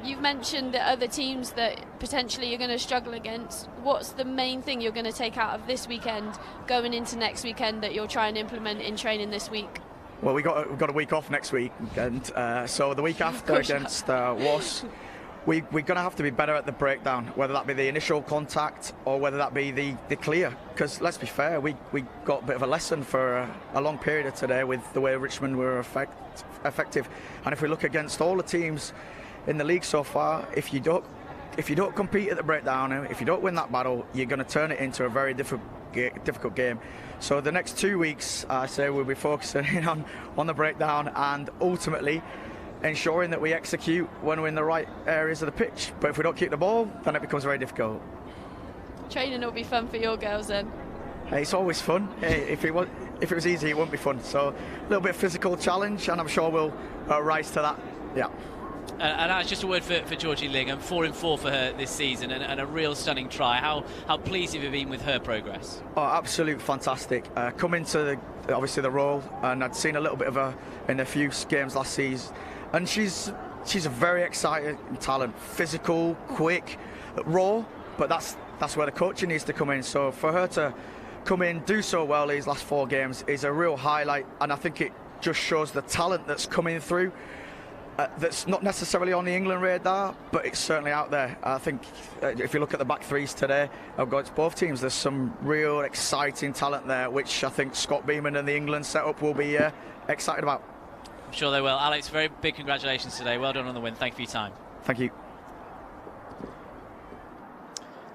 You've mentioned the other teams that potentially you're going to struggle against. What's the main thing you're going to take out of this weekend going into next weekend that you'll try and implement in training this week? Well, we've got a week off next week, and so the week after against Was, we're going to have to be better at the breakdown, whether that be the initial contact or whether that be the clear. Because let's be fair, we got a bit of a lesson for a long period of today with the way Richmond were effective. And if we look against all the teams in the league so far, if you don't compete at the breakdown, if you don't win that battle, you're going to turn it into a very difficult game. So the next 2 weeks, I say, we'll be focusing on the breakdown and ultimately ensuring that we execute when we're in the right areas of the pitch. But if we don't keep the ball, then it becomes very difficult. Training will be fun for your girls then. Hey, it's always fun. Hey, if it was easy, it wouldn't be fun. So a little bit of physical challenge, and I'm sure we'll rise to that. Yeah. And that's just a word for Georgie Lingham, 4 in 4 for her this season, and a real stunning try. How pleased have you been with her progress? Oh, absolute fantastic. Coming to obviously the role, and I'd seen a little bit of her in a few games last season, and she's a very exciting talent, physical, quick, raw. But that's where the coaching needs to come in. So for her to come in, do so well these last 4 games is a real highlight, and I think it just shows the talent that's coming through. That's not necessarily on the England radar, but it's certainly out there. I think if you look at the back threes today, against both teams, there's some real exciting talent there, which I think Scott Beeman and the England setup will be excited about. I'm sure they will. Alex, very big congratulations today. Well done on the win. Thank you for your time. Thank you.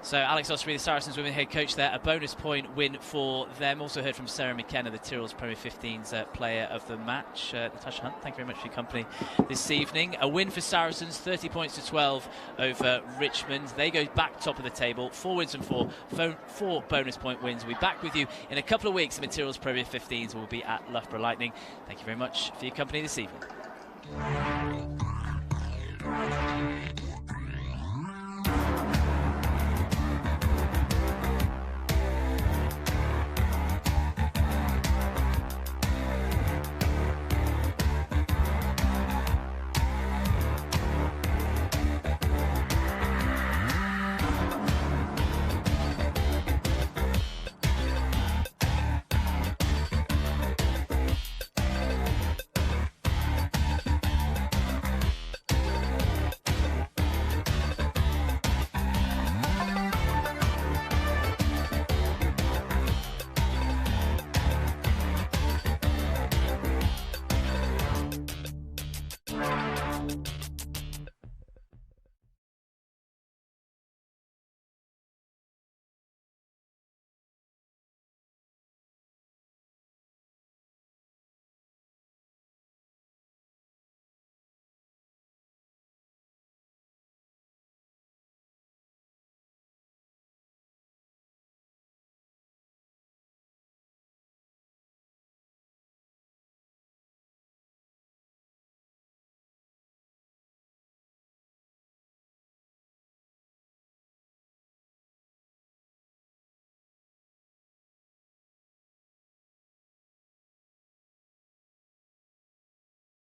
So Alex Osprey, the Saracens women head coach there, a bonus point win for them. Also heard from Sarah McKenna, the Tyrrells Premier 15's player of the match. Natasha Hunt, thank you very much for your company this evening. A win for Saracens, 30 points to 12 over Richmond. They go back top of the table, 4 wins and 4 bonus point wins. We'll be back with you in a couple of weeks. The Tyrrells Premier 15's will be at Loughborough Lightning. Thank you very much for your company this evening.